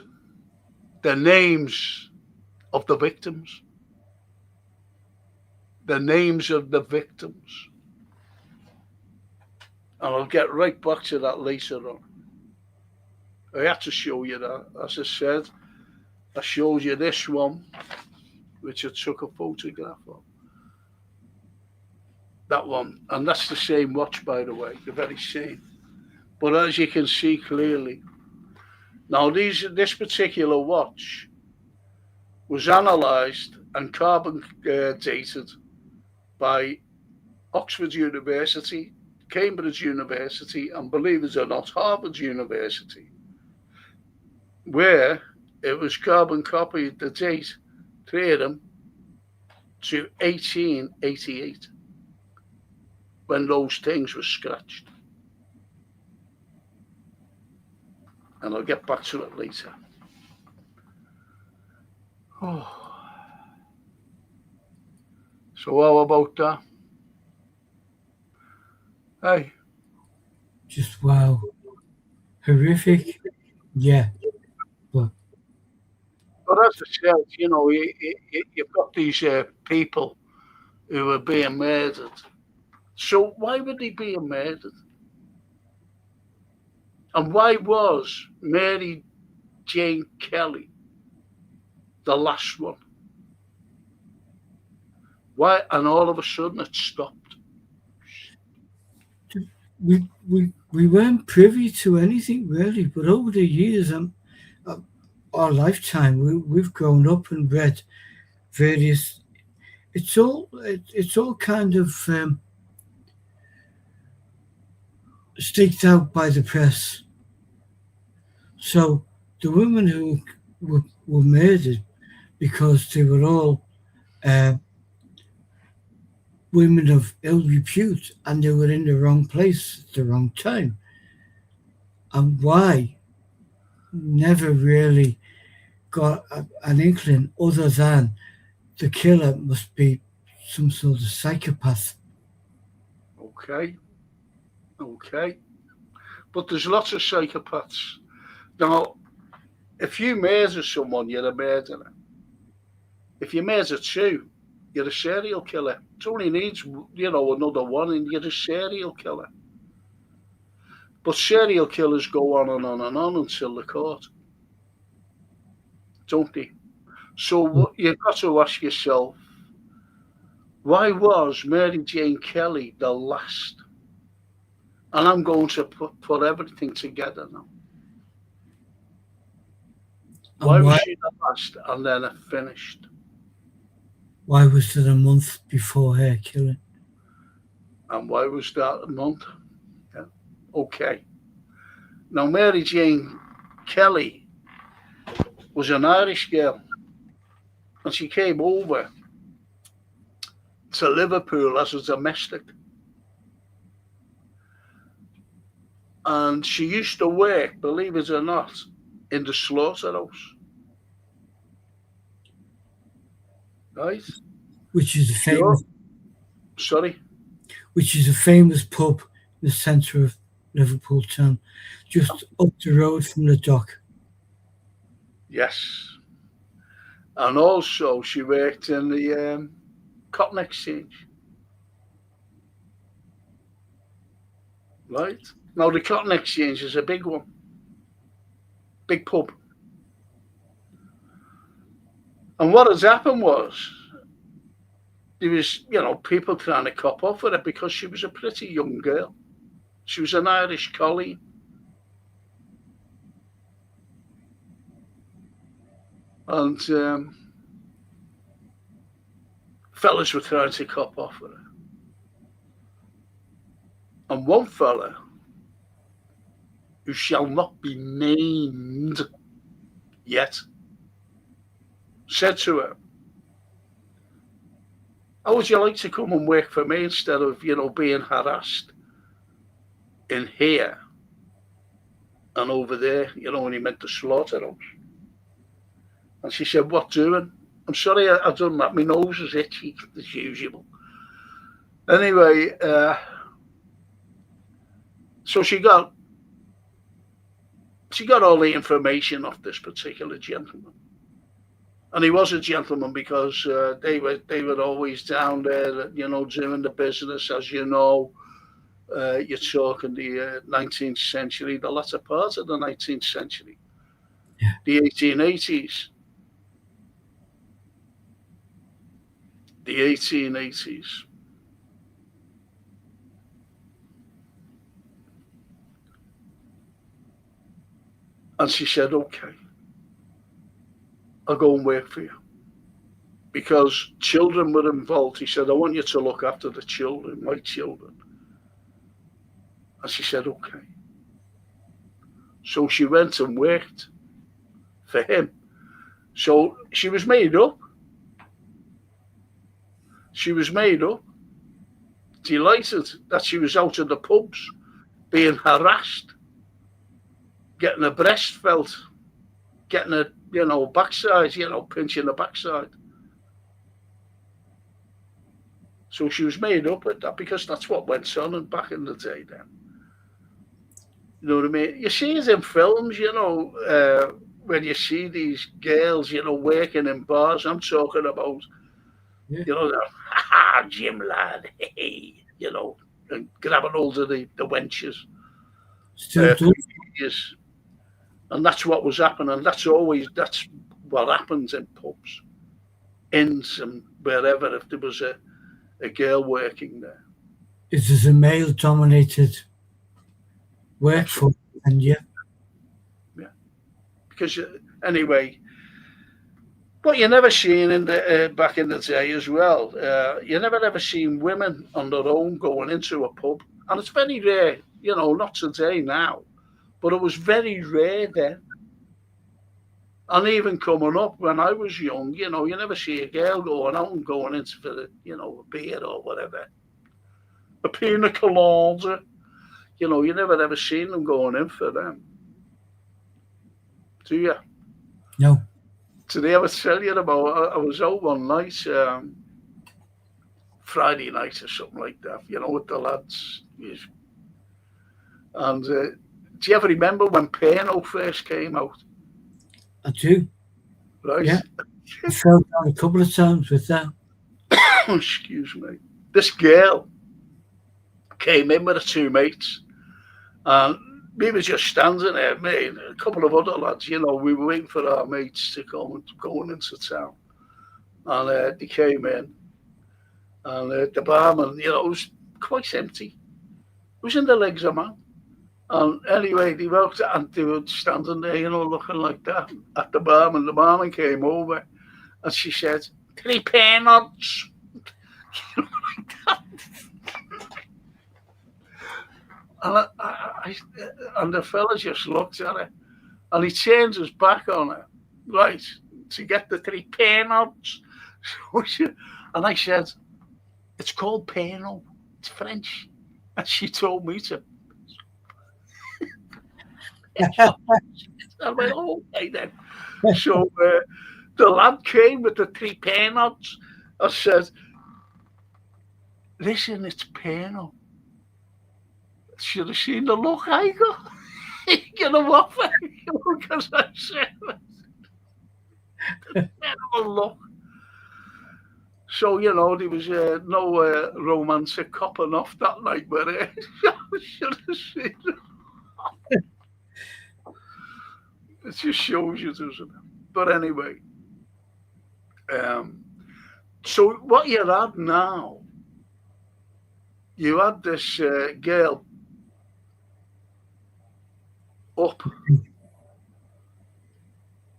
Speaker 1: the names of the victims. The names of the victims. And I'll get right back to that later on. I had to show you that. As I said, I showed you this one, which I took a photograph of. That one. And that's the same watch, by the way, the very same. But as you can see clearly, now this particular watch was analysed and carbon dated by Oxford University, Cambridge University, and believe it or not, Harvard University, where it was carbon copied the date, three of them, to 1888, when those things were scratched. And I'll get back to it later. Oh. So how about that? Hey.
Speaker 2: Just wow. Horrific. Yeah.
Speaker 1: But as I said, you've got these people who are being murdered. So why were they being murdered? And why was Mary Jane Kelly the last one? Why? And all of a sudden it stopped.
Speaker 2: We weren't privy to anything really, but over the years, our lifetime, we've grown up and read various. It's all kind of staked out by the press. So the women who were murdered because they were all women of ill repute and they were in the wrong place at the wrong time. And why? Never really got an inkling other than the killer must be some sort of psychopath.
Speaker 1: Okay. But there's lots of psychopaths. Now, if you murder someone, you're a murderer. If you murder two, you're a serial killer. It only needs, another one, and you're a serial killer. But serial killers go on and on and on until the court, don't they? So you've got to ask yourself, why was Mary Jane Kelly the last? And I'm going to put everything together now. Why was she the last and then it finished?
Speaker 2: Why was it a month before her killing?
Speaker 1: And why was that a month? Yeah. Okay. Now, Mary Jane Kelly was an Irish girl, and she came over to Liverpool as a domestic. And she used to work, believe it or not, in the slaughterhouse. Right?
Speaker 2: Which is a famous.
Speaker 1: Sorry?
Speaker 2: Which is a famous pub in the centre of Liverpool town, just up the road from the dock.
Speaker 1: Yes. And also she worked in the cotton exchange. Right? Now the cotton exchange is a big one. Big pub. And what has happened was there was, people trying to cop off with her because she was a pretty young girl. She was an Irish colleen. And fellas were trying to cop off with her. And one fella, who shall not be named yet, said to her, how would you like to come and work for me instead of, being harassed in here and over there, when he meant the slaughterhouse? And she said, what doing? I'm sorry I've done that. My nose is itchy as usual. Anyway, so she got all the information off this particular gentleman. And he was a gentleman because they were always down there, doing the business, as you know. You're talking the 19th century, the latter part of the 19th century, the 1880s. The 1880s. And she said, okay, I'll go and work for you. Because children were involved. He said, I want you to look after the children, my children. And she said, okay. So she went and worked for him. So she was made up. She was made up, delighted that she was out of the pubs, being harassed, getting her breast felt, getting her, backside, pinching the backside. So she was made up at that because that's what went on and back in the day then. You know what I mean? You see it in films, when you see these girls, working in bars. I'm talking about, Jim lad, hey, and grabbing hold of the wenches. And that's what was happening. That's what happens in pubs, inns and wherever, if there was a girl working there.
Speaker 2: It is a male-dominated workforce, and yeah.
Speaker 1: Because anyway, what you never seen in the back in the day as well. You never ever seen women on their own going into a pub, and it's very rare. Not today now, but it was very rare then. And even coming up when I was young, you never see a girl going out and going into for a beer or whatever, a pina colada. You never ever seen them going in for them. Do you?
Speaker 2: No.
Speaker 1: Did I ever tell you about? I was out one night, Friday night or something like that. With the lads. And do you ever remember when Pano first came out?
Speaker 2: I do.
Speaker 1: Right.
Speaker 2: Yeah. I fell down a couple of times with that.
Speaker 1: Excuse me. This girl came in with her two mates, and we were just standing there, me and a couple of other lads, we were waiting for our mates to come going into town. And they came in, and the barman, it was quite empty. It was in the legs of man. And anyway, they walked and they were standing there, looking like that at the barman. The barman came over and she said, 3 peanuts. Like that. And the fella just looked at her and he turns his back on her, right, to get the 3 peanuts. And I said, it's called Pano. It's French. And she told me to. I went, okay then. So the lad came with the 3 peanuts. I said, listen, it's Pano. should have seen the look I got. You know what? Because I said it. Terrible look. So, you know, there was no romantic copping off that night, but I should have seen it. It just shows you, doesn't it? But anyway, so what you had now, you had this girl up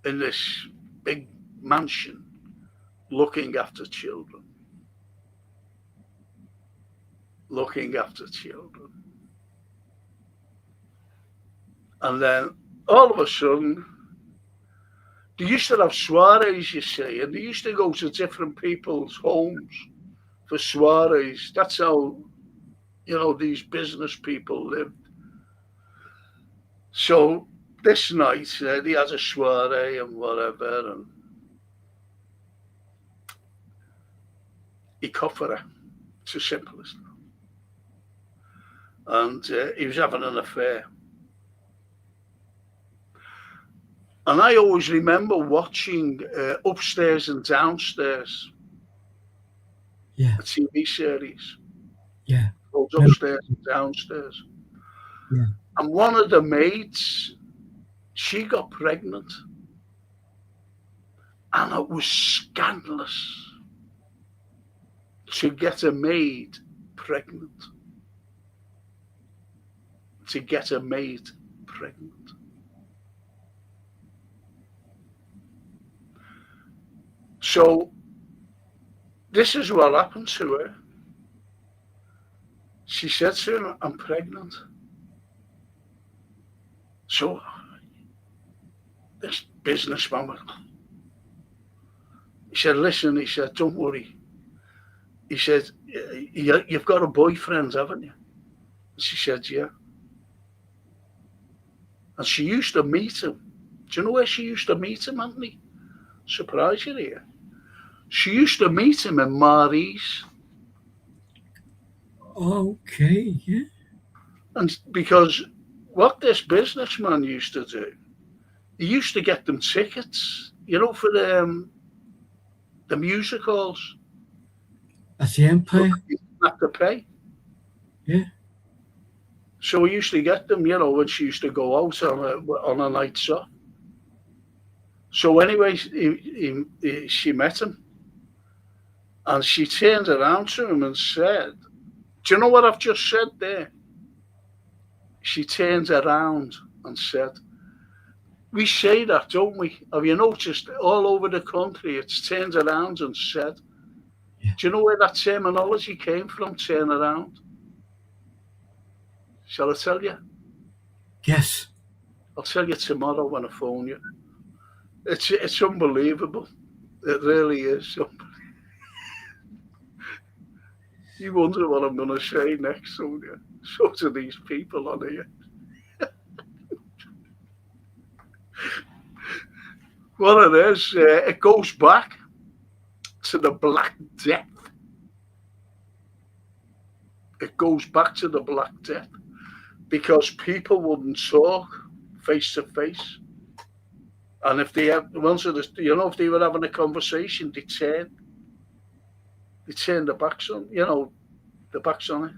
Speaker 1: in this big mansion looking after children. And then all of a sudden, they used to have soirees, you see, and they used to go to different people's homes for soirees. That's how, you know, these business people lived. So this night, they had a soiree and whatever, and he cut for her. It's as simple as that. And he was having an affair. And I always remember watching Upstairs and Downstairs,
Speaker 2: Yeah.
Speaker 1: a TV series
Speaker 2: Yeah.
Speaker 1: called Upstairs and Downstairs.
Speaker 2: Yeah.
Speaker 1: And one of the maids, she got pregnant. And it was scandalous to get a maid pregnant. So this is what happened to her. She said to him, I'm pregnant. So this businessman went, he said, listen, he said, don't worry. He said, you've got a boyfriend, haven't you? And she said, yeah. And she used to meet him. Do you know where she used to meet him, Anthony? Surprise you here. She used to meet him in Mary's.
Speaker 2: Okay, yeah.
Speaker 1: And because what this businessman used to do, he used to get them tickets, you know, for the music halls.
Speaker 2: That's the Empire.
Speaker 1: You didn't have to pay.
Speaker 2: Yeah.
Speaker 1: So he used to get them, you know, when she used to go out on a night off. So anyway, she met him. And she turned around to him and said, do you know what I've just said there? She turned around and said, we say that, don't we? Have you noticed all over the country, it's turned around and said.
Speaker 2: Yeah.
Speaker 1: Do you know where that terminology came from, turn around? Shall I tell you?
Speaker 2: Yes.
Speaker 1: I'll tell you tomorrow when I phone you. It's unbelievable. It really is. You wonder what I'm going to say next, don't you? So to these people on here. What it is, it goes back to the Black Death. It goes back to the Black Death because people wouldn't talk face to face. And if they had, if they were having a conversation, they turn the backs on, the backs on it,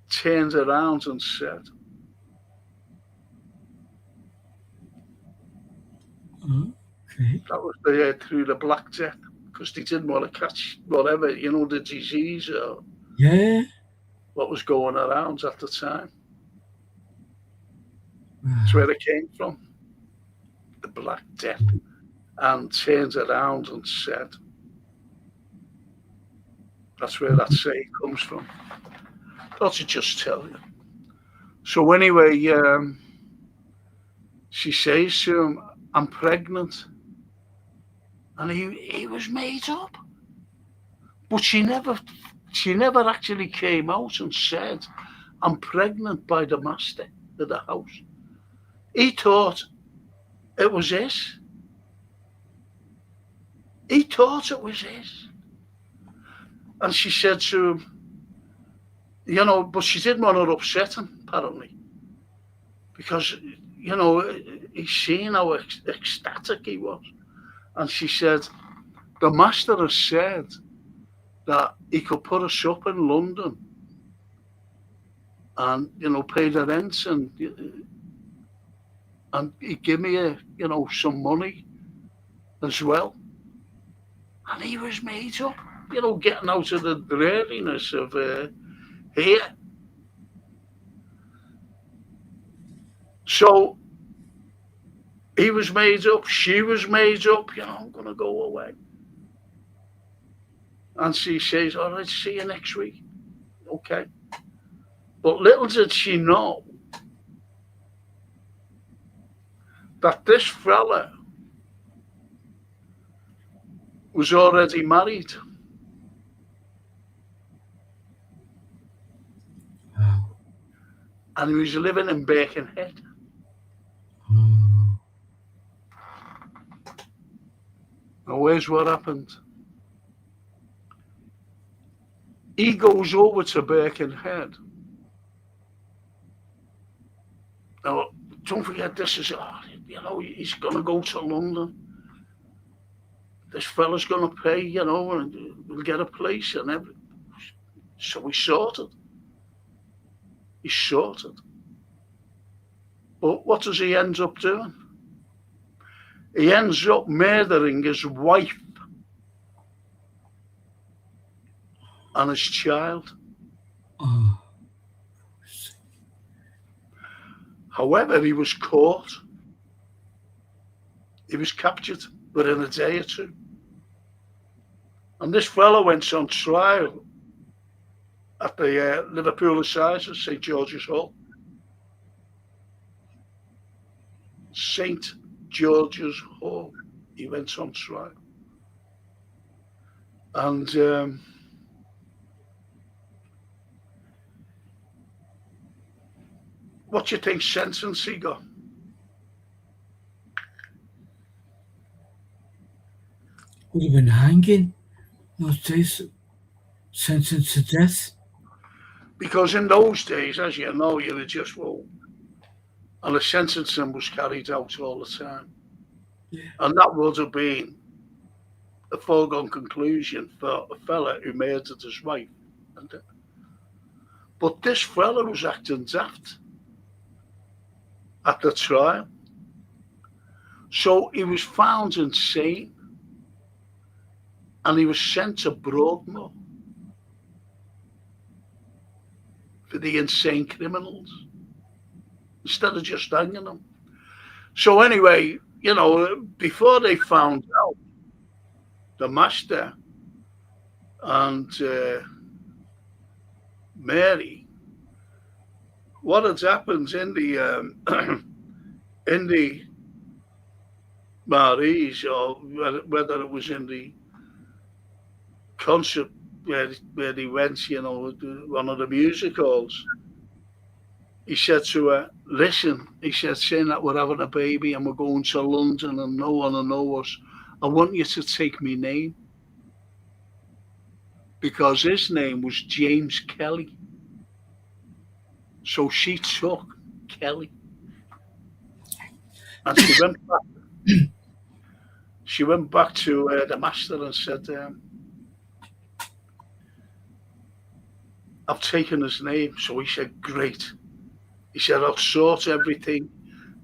Speaker 1: turned around and said,
Speaker 2: okay.
Speaker 1: That was through the Black Death, because they didn't want to catch whatever, the disease or what was going around at the time. That's where it came from, the Black Death, and turned around and said. That's where that saying comes from. Thought to just tell you. So anyway, she says to him, I'm pregnant. And he was made up. But she never actually came out and said, I'm pregnant by the master of the house. He thought it was his. He thought it was his. And she said to him, but she didn't want to upset him, apparently, because, you know, he's seen how ecstatic he was. And she said, the master has said that he could put us up in London and, you know, pay the rent, and he'd give me you know, some money as well. And he was made up, you know, getting out of the dreariness of here. So he was made up, she was made up, you know, I'm going to go away. And she says, all right, see you next week. Okay. But little did she know that this fella was already married.
Speaker 2: Wow.
Speaker 1: And he was living in Birkenhead.
Speaker 2: Oh.
Speaker 1: Now, where's what happened? He goes over to Birkenhead. Now, don't forget, this is, you know, he's going to go to London. This fella's going to pay, you know, and we'll get a place and everything. So he's sorted. He's sorted. But what does he end up doing? He ends up murdering his wife and his child.
Speaker 2: Oh.
Speaker 1: However, he was caught. He was captured within a day or two. And this fellow went on trial at the Liverpool Assizes, St. George's Hall. St. George's Hall. He went on trial. And what do you think sentence he got?
Speaker 2: Would have been hanging. Those days, sentenced to death.
Speaker 1: Because in those days, as you know, you were just, well, and the sentencing was carried out all the time.
Speaker 2: Yeah.
Speaker 1: And that would have been a foregone conclusion for a fella who murdered his wife. But this fella was acting daft at the trial. So he was found insane and he was sent to Broadmoor for the insane criminals instead of just hanging them. So anyway, you know, before they found out, the master and Mary, what had happened in the in the Maries, or whether it was in the concert where they went, you know, one of the music halls, he said to her, listen, he said, saying that we're having a baby and we're going to London and no one will know us, I want you to take my name. Because his name was James Kelly. So she took Kelly. And she went back to the master and said, I've taken his name. So he said, great. He said, I'll sort everything.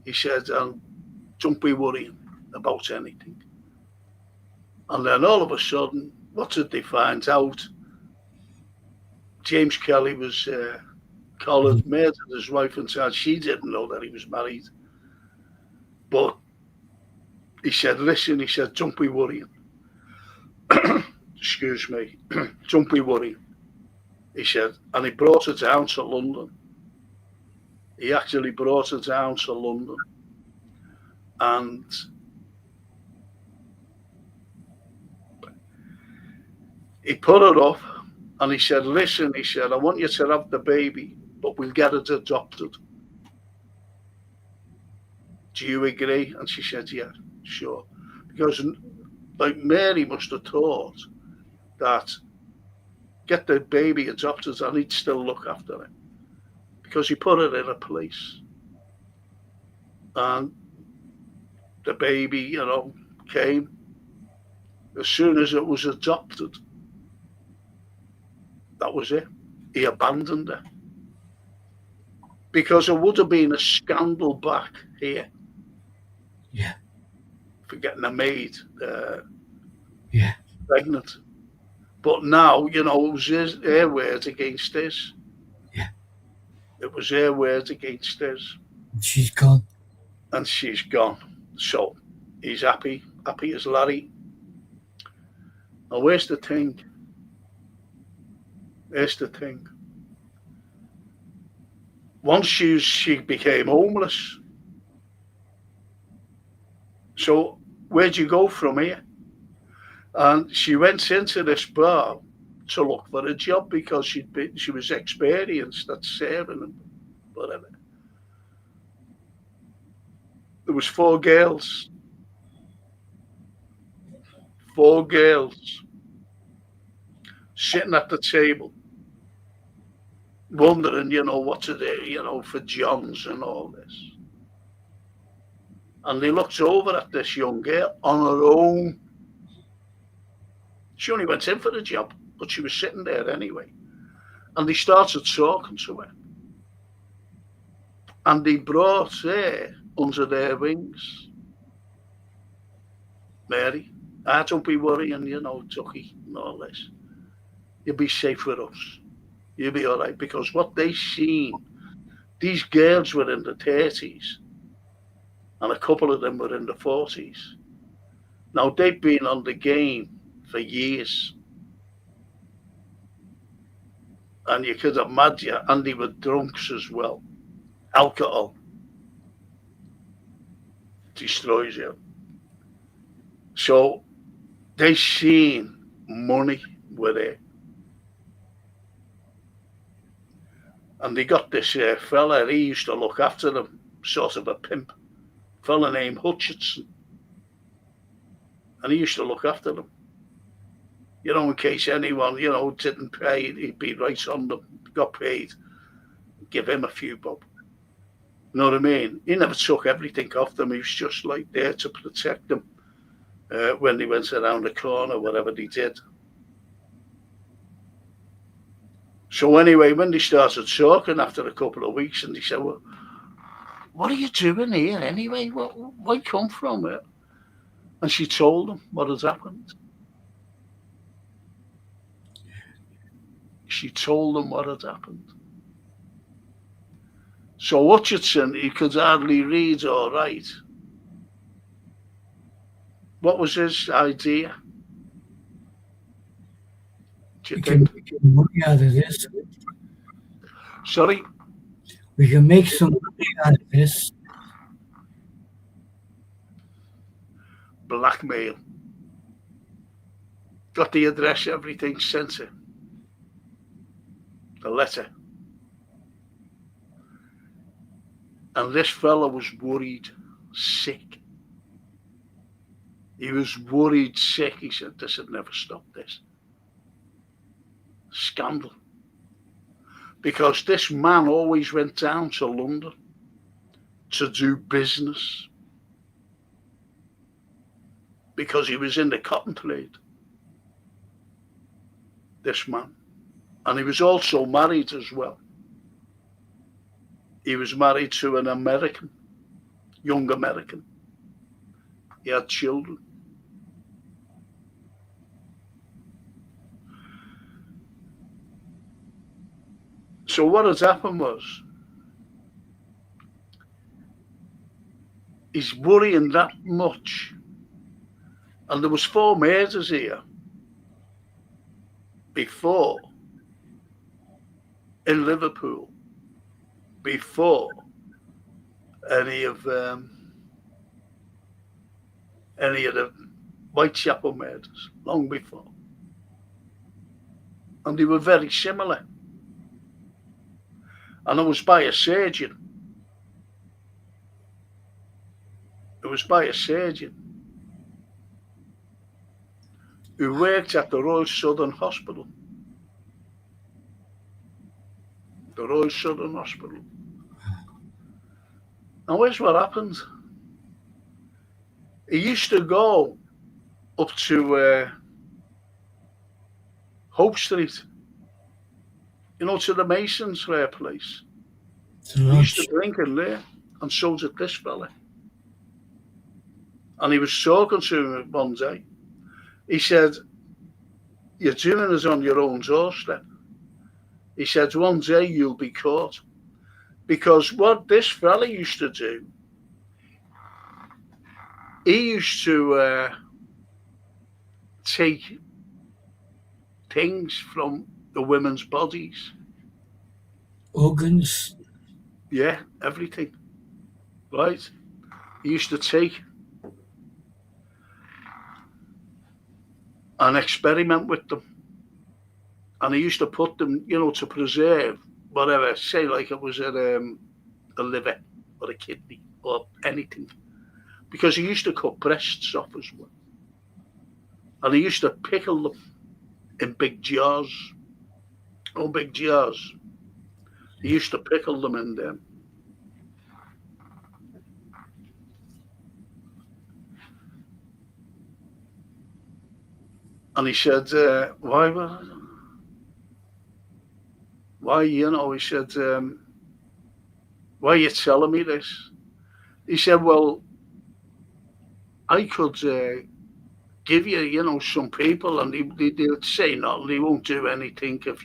Speaker 1: He said, don't be worrying about anything. And then all of a sudden, what did they find out? James Kelly was collared, murdered his wife and child. She didn't know that he was married. But he said, listen, he said, don't be worrying. Excuse me. Don't be worrying. He said, and he brought her down to London. He actually brought her down to London. And he put her up and he said, listen, he said, I want you to have the baby, but we'll get it adopted. Do you agree? And she said, yeah, sure. Because like Mary must have thought that get the baby adopted and he'd still look after it. because he put her in a place. And the baby, came. As soon as it was adopted, that was it. He abandoned her. Because it would have been a scandal back here.
Speaker 2: Yeah.
Speaker 1: For getting a maid
Speaker 2: Yeah.
Speaker 1: pregnant. But now, it was her words against his.
Speaker 2: Yeah.
Speaker 1: It was her words against his.
Speaker 2: She's gone.
Speaker 1: And she's gone. So he's happy as Larry. Now, where's the thing? Once she became homeless. So where'd you go from here? And she went into this bar to look for a job because she was experienced at serving and whatever. There was 4 girls. 4 girls sitting at the table, wondering, what to do, for Johns and all this. And they looked over at this young girl on her own. She only went in for the job, but she was sitting there anyway. And they started talking to her. And they brought her under their wings. Mary, don't be worrying, Tucky and all this. You'll be safe with us. You'll be all right. Because what they seen, these girls were in the 30s. And a couple of them were in the 40s. Now, they've been on the game for years. And you could imagine, and they were drunks as well. Alcohol destroys you. So they seen money with it. And they got this fella, he used to look after them, sort of a pimp, fella named Hutchinson. And he used to look after them. In case anyone, didn't pay, he'd be right on them, got paid, give him a few bob. You know what I mean? He never took everything off them. He was just like there to protect them when they went around the corner, whatever they did. So anyway, when they started talking after a couple of weeks, and they said, well, what are you doing here anyway? Why come from it? And she told them what had happened. She told them what had happened. So Hutchinson, he could hardly read or write. What was his idea? Do you think?
Speaker 2: We can make money out of this.
Speaker 1: Sorry?
Speaker 2: We can make some money out of this.
Speaker 1: Blackmail. Got the address, everything, sent it. The letter. And this fella was worried, sick. He was worried, sick. He said, this had never stopped this. Scandal. Because this man always went down to London to do business. Because he was in the cotton trade. This man. And he was also married as well. He was married to an American, young American. He had children. So what had happened was, he's worrying that much. And there was 4 murders here before in Liverpool, before any of the Whitechapel murders, long before. And they were very similar. And it was by a surgeon. It was by a surgeon who worked at the Royal Southern Hospital. the Royal Southern Hospital. Now, here's what happened. He used to go up to Hope Street, to the Masons' place. He used to drink in there, and so did this fella. And he was talking to him one day. He said, "You're doing it on your own doorstep." He said, "One day you'll be caught." Because what this fella used to do, he used to take things from the women's bodies.
Speaker 2: Organs.
Speaker 1: Yeah, everything. Right? He used to take and experiment with them. And he used to put them, to preserve whatever, say like it was a liver or a kidney or anything. Because he used to cut breasts off as well. And he used to pickle them in big jars. Oh, big jars. He used to pickle them in them. And he said, why, he said, why are you telling me this? He said, well, I could give you, some people, and they'd say no, they won't do anything if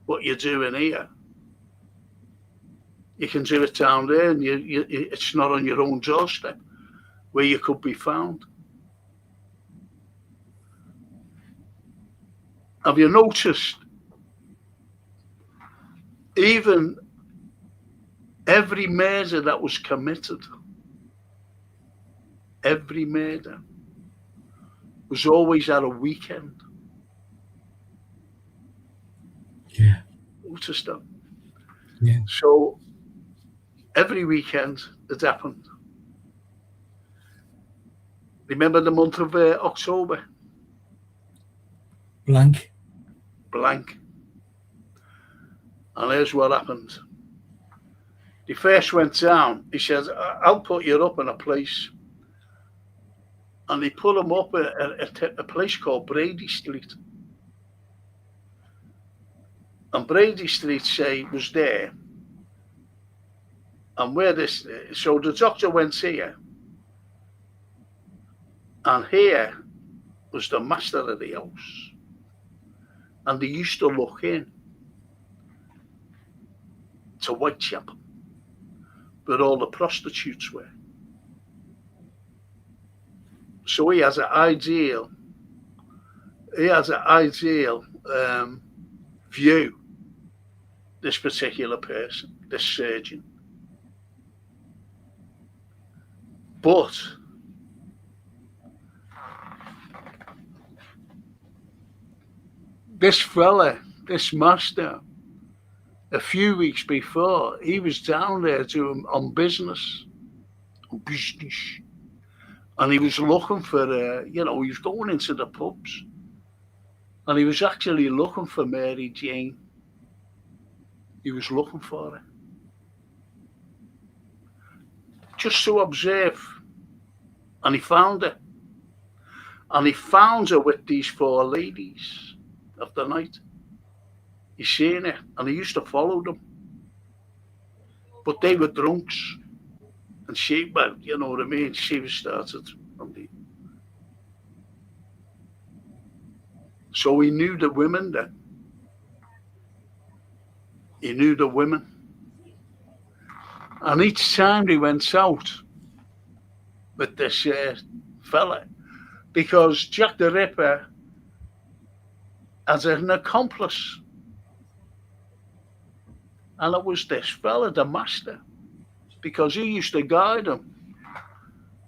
Speaker 1: what you're doing here. You can do it down there, and it's not on your own doorstep where you could be found. Have you noticed? Even every murder that was committed, every murder was always at a weekend.
Speaker 2: Yeah.
Speaker 1: Noticed that?
Speaker 2: Yeah.
Speaker 1: So every weekend it happened. Remember the month of October?
Speaker 2: Blank.
Speaker 1: And here's what happened. He first went down. He said, I'll put you up in a place. And he put him up at a place called Brady Street. And Brady Street, say, was there. And so the doctor went here. And here was the master of the house. And they used to look in to Whitechapel, where all the prostitutes were. So he has an ideal view, this particular person, this surgeon. But this fella, this master, a few weeks before, he was down there on business. And he was looking for, he was going into the pubs. And he was actually looking for Mary Jane. He was looking for her. Just to observe. And he found her. And he found her with these 4 ladies of the night. He seen her, and he used to follow them. But they were drunks. And she, well, you know what I mean? She was started from the... So he knew the women then. He knew the women. And each time he went out with this fella, because Jack the Ripper as an accomplice. And it was this fella, the master, because he used to guide him.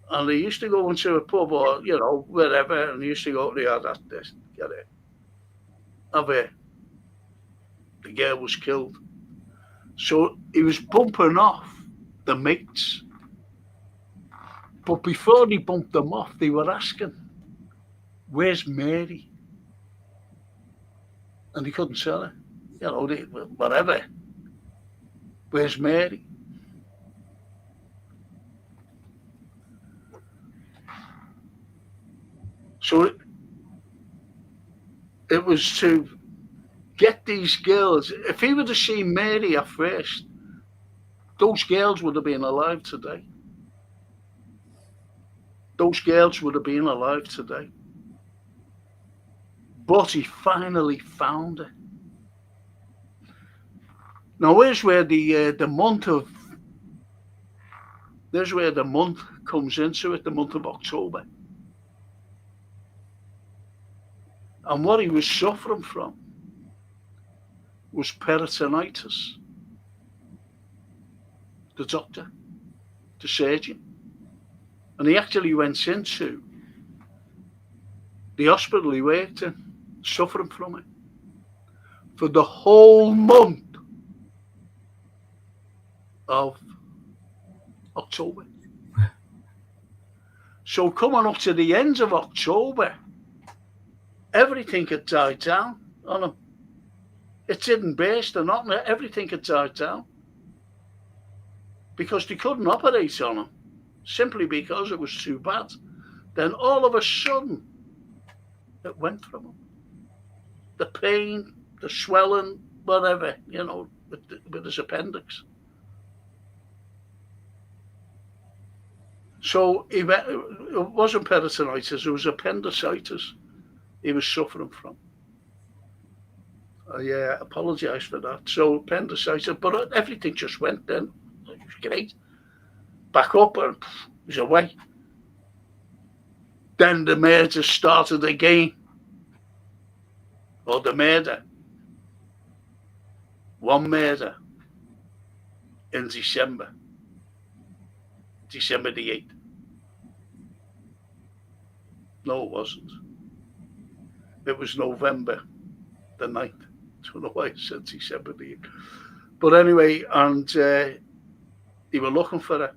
Speaker 1: And he used to go into a pub or, wherever, and he used to go, yeah, that's this, get it. Have it. The girl was killed. So he was bumping off the mates. But before he bumped them off, they were asking, where's Mary? And he couldn't tell her. Whatever. Where's Mary? So it was to get these girls. If he would have seen Mary at first, those girls would have been alive today. Those girls would have been alive today. But he finally found her. Now here's where the month comes into it, the month of October. And what he was suffering from was peritonitis. The doctor, the surgeon. And he actually went into the hospital he worked in, suffering from it, for the whole month of October. So coming up to the end of October, everything had died down on him. It didn't burst or nothing. Everything had died down because they couldn't operate on him, simply because it was too bad. Then all of a sudden, it went from him. The pain, the swelling, whatever, with his appendix. So it wasn't peritonitis, it was appendicitis he was suffering from. I apologise for that. So appendicitis, but everything just went then. It was great. Back up and it was away. Then the murder started again. Or the murder. One murder in December the 8th. No, it wasn't. It was November the 9th. I don't know why I said December the 8th. But anyway, and they were looking for her.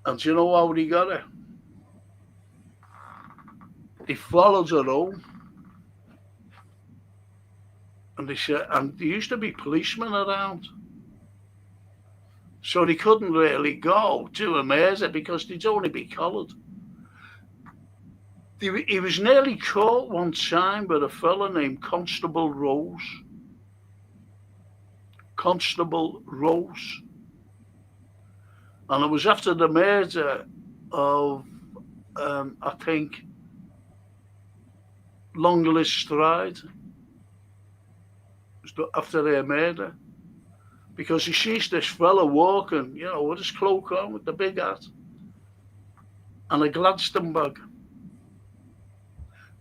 Speaker 1: And do you know how he got her? He followed her home. And they said, and there used to be policemen around. So they couldn't really go to a murder because they'd only be collared. He was nearly caught one time with a fella named Constable Rose. Constable Rose. And it was after the murder of, I think, Longley Stride. After their murder. Because he sees this fella walking, with his cloak on, with the big hat, and a Gladstone bag.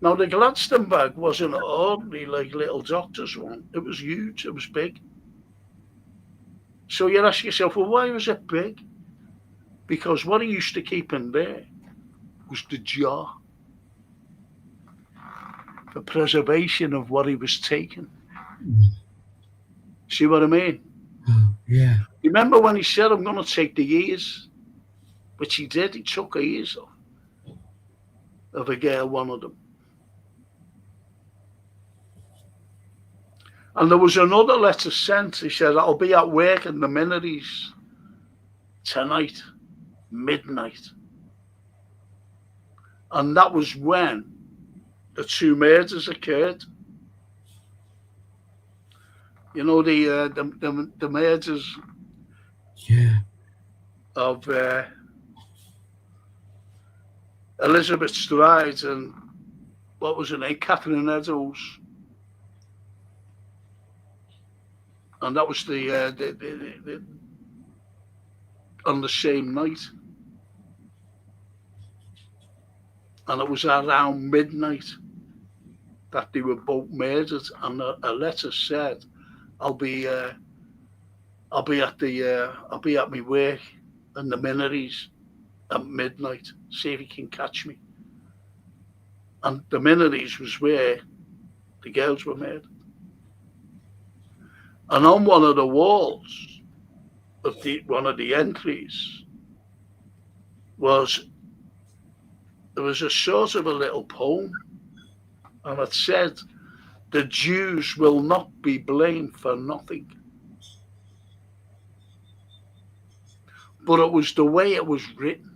Speaker 1: Now, the Gladstone bag wasn't ordinary, like little doctor's one. It was huge, it was big. So you ask yourself, well, why was it big? Because what he used to keep in there was the jar. The preservation of what he was taking. See what I mean?
Speaker 2: Yeah.
Speaker 1: Remember when he said, I'm going to take the ears? Which he did. He took the ears off of a girl, one of them. And there was another letter sent. He said, I'll be at work in the Minories tonight, midnight. And that was when the two murders occurred. The murders of Elizabeth Stride and what was her name, Catherine Eddowes, and that was the on the same night, and it was around midnight that they were both murdered. And a letter said, I'll be at my work in the Minories at midnight. See if he can catch me. And the Minories was where the girls were murdered. And on one of the walls of one of the entries there was a sort of a little poem, and it said, the Jews will not be blamed for nothing. but it was the way it was written.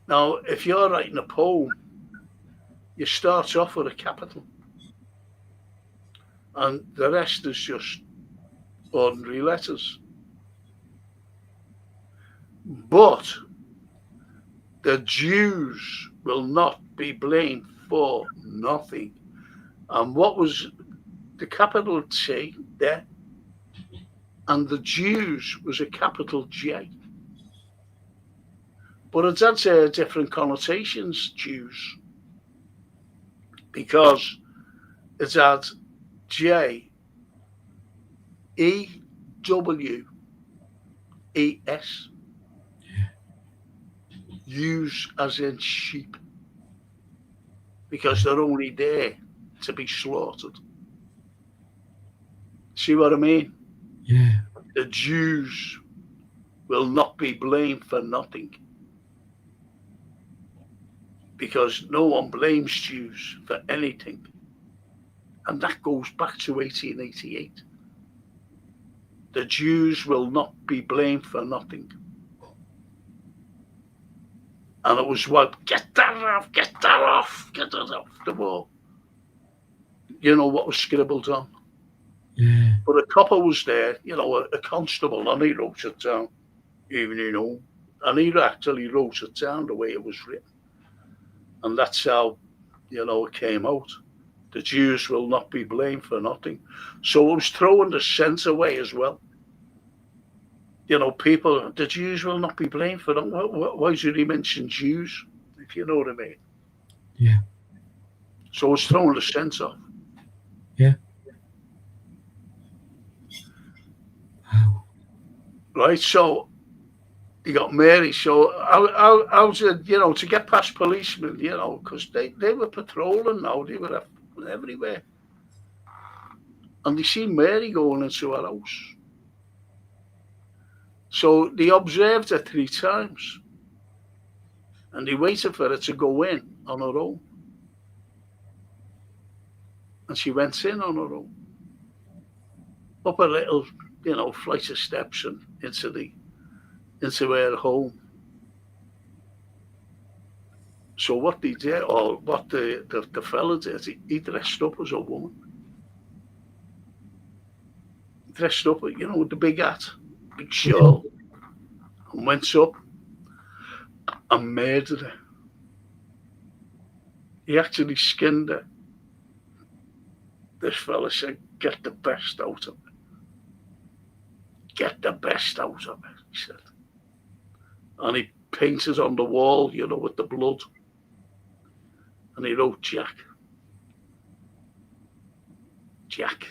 Speaker 1: Now, if you're writing a poem, you start off with a capital, and the rest is just ordinary letters. But the Jews will not be blamed for nothing. And what was the capital T there? And the Jews was a capital J. But it had different connotations, Jews, because it had J, E, W, E, S. Use as in sheep, because they're only there to be slaughtered. See what I mean?
Speaker 2: Yeah.
Speaker 1: The Jews will not be blamed for nothing, because no one blames Jews for anything. And that goes back to 1888. The Jews will not be blamed for nothing. And it was what, get that off the wall. You know what was scribbled on.
Speaker 2: Yeah.
Speaker 1: But a copper was there, a constable, and he wrote it down, even, and he actually wrote it down the way it was written. And that's how, it came out. The Jews will not be blamed for nothing. So it was throwing the sense away as well. People, the Jews will not be blamed for them. Why should he mention Jews, if you know what I mean?
Speaker 2: Yeah.
Speaker 1: So it's throwing the sense off.
Speaker 2: Yeah. Wow.
Speaker 1: Right, so you got Mary. So how's it, to get past policemen, because they were patrolling now. They were everywhere. And they seen Mary going into her house. So they observed her 3 times, and they waited for her to go in on her own. And she went in on her own, up a little, flight of steps and into her home. So what they did, or what the fella did, he dressed up as a woman. Dressed up, with the big hat, big shawl, and went up and murdered her. He actually skinned her. This fella said, get the best out of it. Get the best out of it, he said. And he painted on the wall, with the blood. And he wrote, Jack. Jack.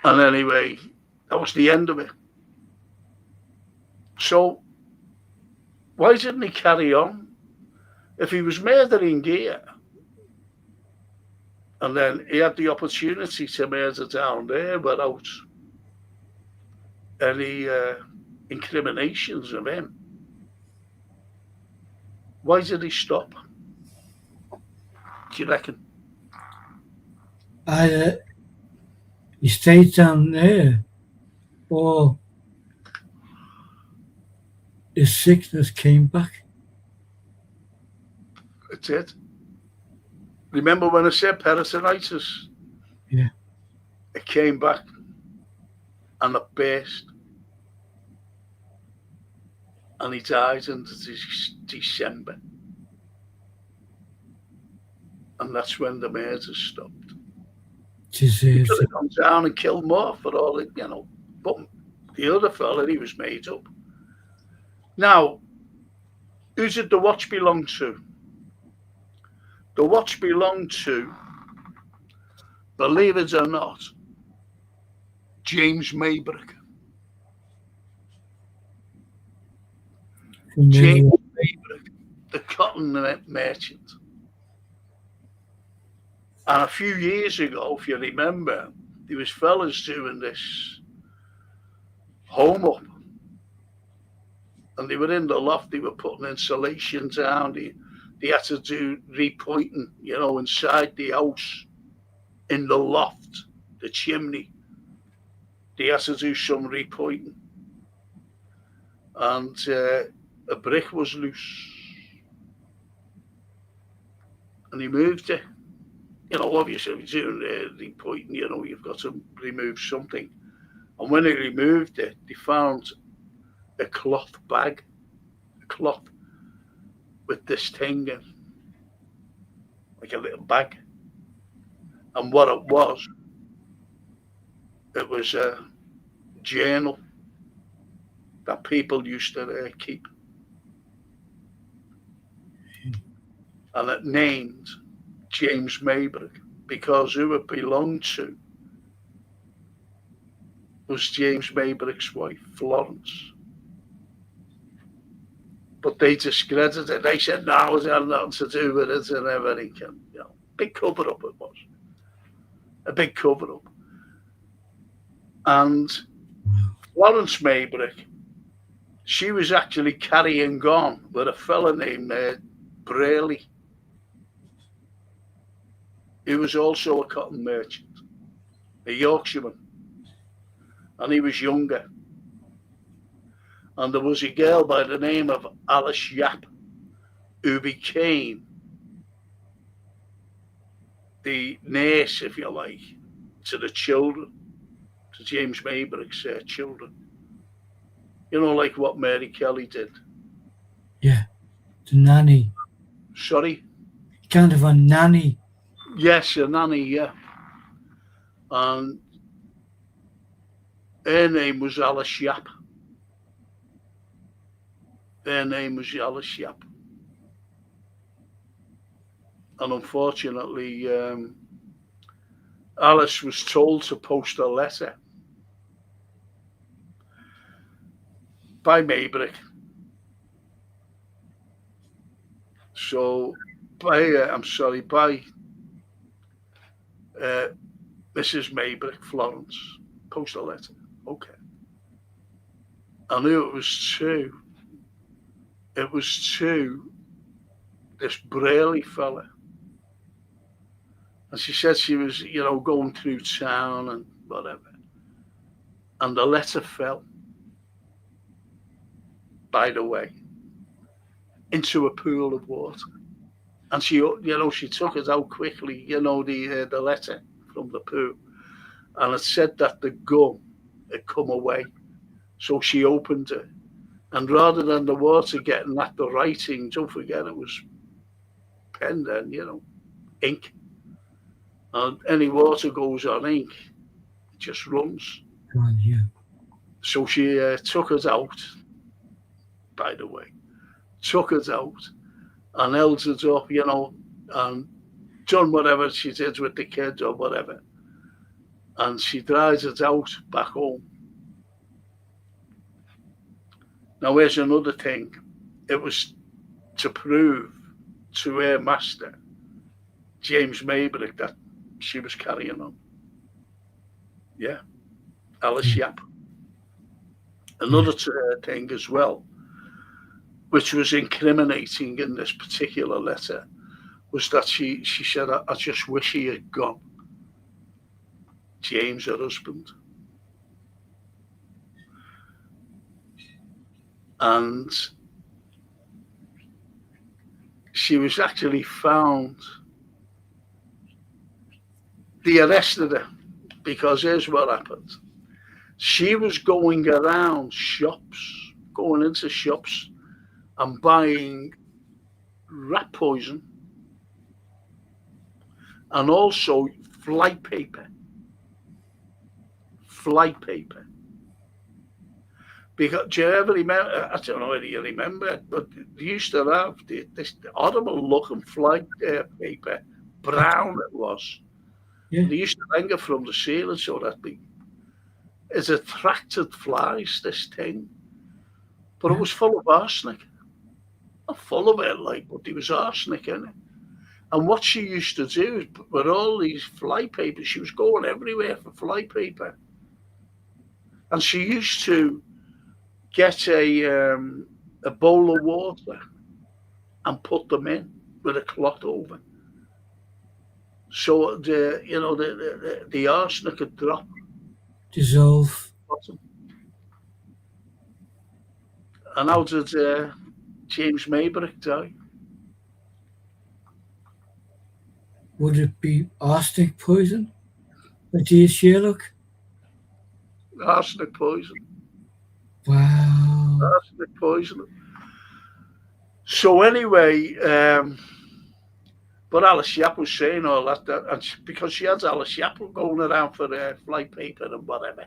Speaker 1: And anyway, that was the end of it. So, why didn't he carry on? If he was murdering gear, and then he had the opportunity to murder down there without any incriminations of him, why did he stop? Do you reckon?
Speaker 2: He stayed down there, or his sickness came back.
Speaker 1: That's it. Remember when I said peritonitis?
Speaker 2: Yeah.
Speaker 1: It came back and it burst. And he died in December. And that's when the murders stopped. He could have gone down and killed more for all it, but the other fella, he was made up. Now, who did the watch belong to? The watch belonged to, believe it or not, James Maybrick. James Maybrick, the cotton merchant. And a few years ago, if you remember, there was fellas doing this home up. And they were in the loft, they were putting insulation down. They had to do repointing, inside the house, in the loft. the chimney. They had to do some repointing, and a brick was loose, and he moved it. Obviously, if you're doing repointing, you've got to remove something. And when he removed it, they found a cloth bag, with this thing in, like a little bag. And what it was a journal that people used to keep. And it named James Maybrick because who it belonged to was James Maybrick's wife, Florence. But they discredited it. They said, no, it had nothing to do with it and everything. Big cover-up it was. A big cover-up. And Florence Maybrick, she was actually carrying on with a fella named Braley. He was also a cotton merchant, a Yorkshireman. And he was younger. And there was a girl by the name of Alice Yap who became the nurse, if you like, to the children, to James Maybrick's children. Like what Mary Kelly did.
Speaker 2: Yeah, the nanny.
Speaker 1: Sorry?
Speaker 2: Kind of a nanny.
Speaker 1: Yes, a nanny, yeah. And her name was Alice Yap. And unfortunately, Alice was told to post a letter by Maybrick. So, by Mrs. Maybrick, Florence, post a letter. Okay. I knew it was to. It was to this Braley fella. And she said she was, going through town and whatever. And the letter fell, by the way, into a pool of water. And she took it out quickly, the letter from the pool. And it said that the gum had come away. So she opened it. And rather than the water getting at the writing, don't forget it was pen then, ink. And any water goes on ink, it just runs.
Speaker 2: Yeah.
Speaker 1: So she took it out, by the way, and held it up, and done whatever she did with the kids or whatever. And she drives it out back home. Now, here's another thing. It was to prove to her master, James Maybrick, that she was carrying on. Yeah. Alice Yap. Another thing as well, which was incriminating in this particular letter, was that she said, I just wish he had gone. James, her husband. And she was actually found. They arrested her because here's what happened. She was going around going into shops and buying rat poison and also fly paper. Because do you ever remember? I don't know whether you remember it, but they used to have this horrible looking fly paper, brown it was.
Speaker 2: Yeah.
Speaker 1: They used to hang it from the ceiling so that it attracted flies, this thing. But it was full of arsenic. Not full of it, but there was arsenic in it. And what she used to do with all these fly papers, she was going everywhere for fly paper. And she used to get a bowl of water and put them in with a cloth over. so the arsenic could drop
Speaker 2: Dissolve.
Speaker 1: bottom. And how did James Maybrick die?
Speaker 2: Would it be arsenic poison? Or do you, Sherlock?
Speaker 1: Arsenic poison.
Speaker 2: Wow.
Speaker 1: Arsenic poison. So anyway, but Alice Yap was saying all that and because she had Alice Yap going around for fly paper and whatever.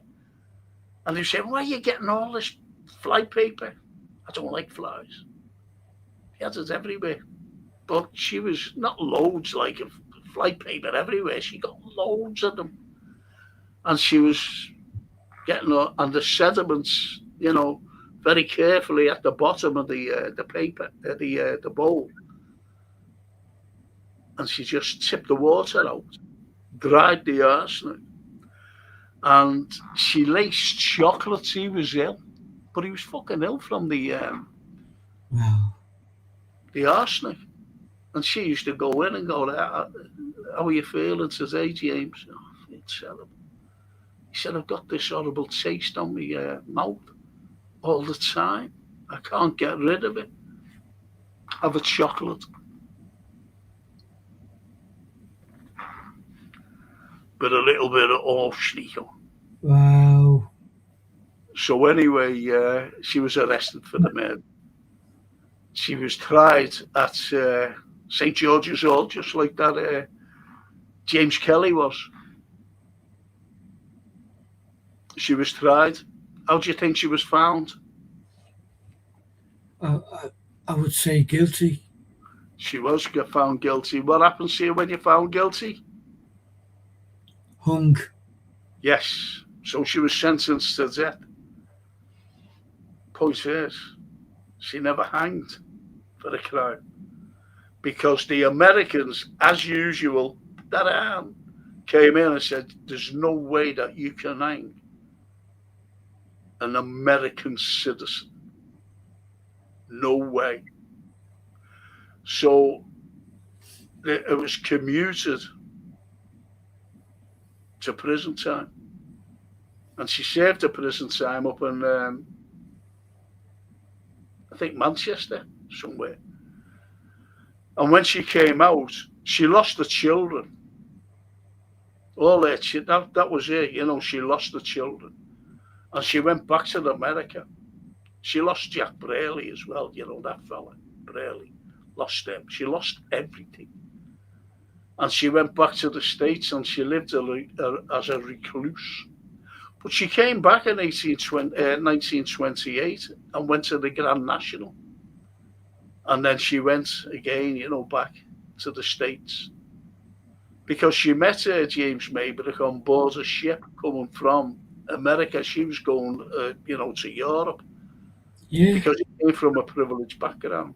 Speaker 1: And they said, why are you getting all this fly paper? I don't like flies. He had it everywhere. But she was not loads like fly paper everywhere. She got loads of them. And she was getting and the sediments, very carefully at the bottom of the paper, the bowl. And she just tipped the water out, dried the arsenic. And she laced chocolates. He was ill, but he was fucking ill from the
Speaker 2: Wow.
Speaker 1: arsenic. And she used to go in and go, how are you feeling today, James? Oh, I feel terrible. He said, I've got this horrible taste on my mouth all the time. I can't get rid of it. Have a chocolate. But a little bit of arsenic.
Speaker 2: Wow.
Speaker 1: So anyway, she was arrested for the murder. She was tried at St. George's Hall, just like that James Kelly was. She was tried. How do you think she was found?
Speaker 2: I would say guilty.
Speaker 1: She was found guilty. What happens to you when you're found guilty?
Speaker 2: Hung.
Speaker 1: Yes. So she was sentenced to death. Point is, she never hanged for the crime. Because the Americans, as usual, came in and said, there's no way that you can hang an American citizen. No way. So it was commuted to prison time. And she served the prison time up in, I think, Manchester, somewhere. And when she came out, she lost the children. All that was it, she lost the children. And she went back to America. She lost Jack Braley as well, that fella, Braley. Lost him. She lost everything. And she went back to the States and she lived as a recluse. But she came back in 1928 and went to the Grand National. And then she went again, back to the States. Because she met James Maybrick on board a ship coming from America. She was going, to Europe.
Speaker 2: Yeah.
Speaker 1: Because he came from a privileged background.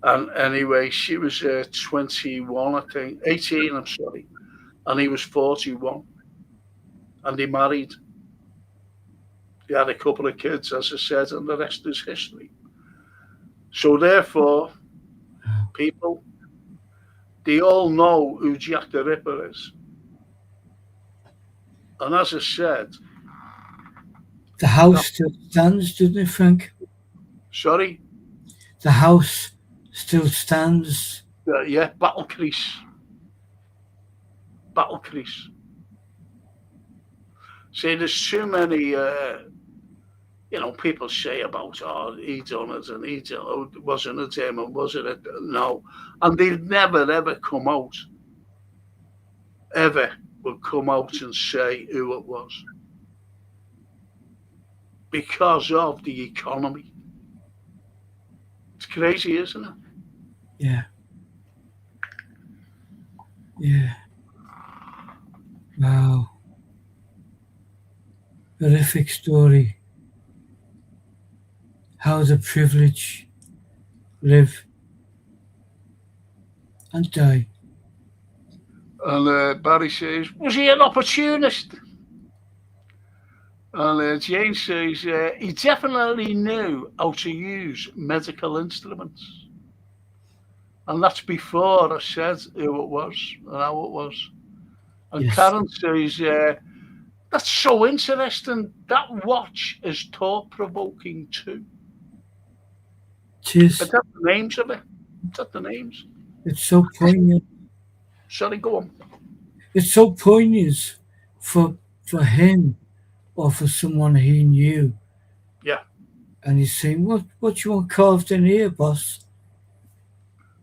Speaker 1: And anyway, she was 21, I think, 18, I'm sorry. And he was 41. And they married. They had a couple of kids, as I said, and the rest is history. So therefore, people, they all know who Jack the Ripper is. And as I said...
Speaker 2: The house still stands, doesn't it, Frank?
Speaker 1: Sorry?
Speaker 2: The house still stands.
Speaker 1: Yeah, Battle Crease. Battle Crease. See, there's too many, people say about, he done it and he done it. Wasn't it him and wasn't it? No. And they'll never, ever come out. Ever will come out and say who it was. Because of the economy. It's crazy, isn't it?
Speaker 2: Yeah. Yeah. Wow. Horrific story. How the privilege live and die.
Speaker 1: And Barry says, was he an opportunist? And James says, he definitely knew how to use medical instruments. And that's before I said who it was and how it was. And
Speaker 2: Yes.
Speaker 1: Karen says, that's so interesting. That watch is thought-provoking too.
Speaker 2: It is.
Speaker 1: Is that the names of it? Is that the names?
Speaker 2: It's so poignant.
Speaker 1: Sorry, go on.
Speaker 2: It's so poignant for him or for someone he knew.
Speaker 1: Yeah.
Speaker 2: And he's saying, what you want carved in here, boss?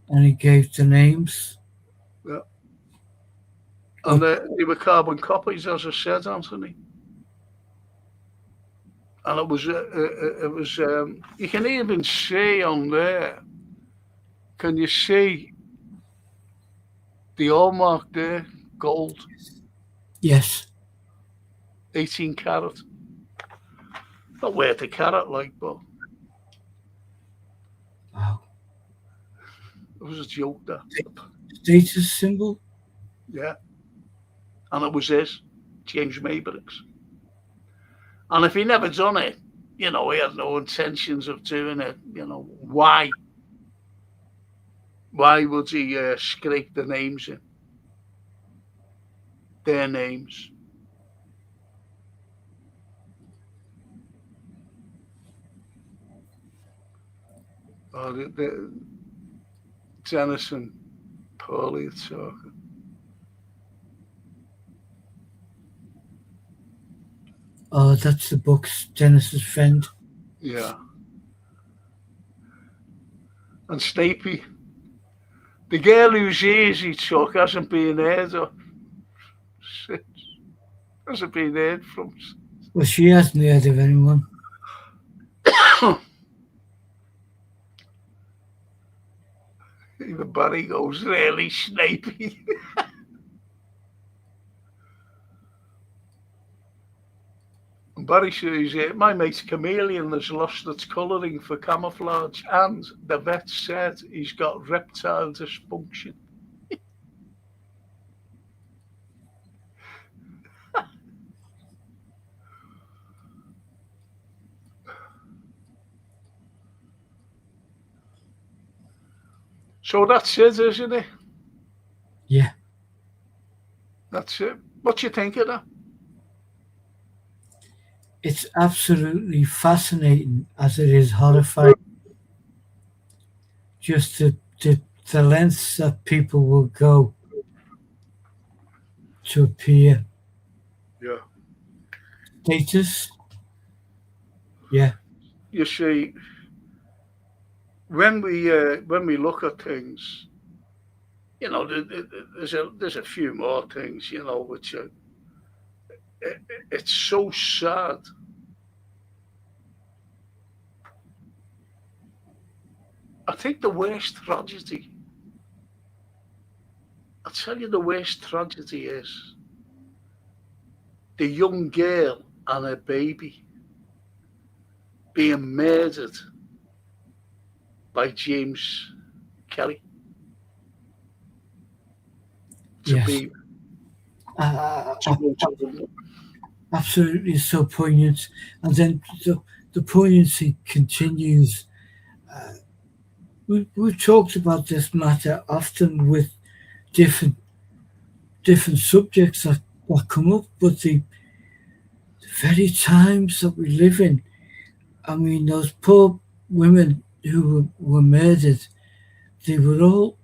Speaker 2: And he gave the names.
Speaker 1: Yeah. And they were carbon copies, as I said, Anthony. And it was you can even see on there, can you see the hallmark there, gold,
Speaker 2: Yes.
Speaker 1: 18 carat. Not worth a carat, like, but
Speaker 2: Wow.
Speaker 1: it was a joke, that.
Speaker 2: Status symbol.
Speaker 1: Yeah. And it was his, James Maybrick's. And if he never done it, he had no intentions of doing it. Why? Why would he scrape the names in? Their names. Oh, the Dennis and Paulie are talking.
Speaker 2: Oh, that's the book's Dennis's friend.
Speaker 1: Yeah. And Snapey, the girl whose ears he took hasn't been heard of. Hasn't been heard from.
Speaker 2: Well, she hasn't heard of anyone.
Speaker 1: Even Barry goes, really, Snapey? And Barry says, my mate's chameleon has lost its colouring for camouflage, and the vet said he's got reptile dysfunction. So that's it, isn't it?
Speaker 2: Yeah.
Speaker 1: That's it. What do you think of that?
Speaker 2: It's absolutely fascinating as it is horrifying. Just the lengths that people will go to appear.
Speaker 1: Yeah.
Speaker 2: Status. Yeah.
Speaker 1: You see, when we look at things, there's a few more things, which are, it's so sad. I think the worst tragedy, I'll tell you the worst tragedy is the young girl and her baby being murdered by James Kelly.
Speaker 2: Yes.
Speaker 1: Be
Speaker 2: absolutely so poignant. And then the poignancy continues. We've talked about this matter often with different subjects that come up, but the very times that we live in, I mean, those poor women who were murdered, they were all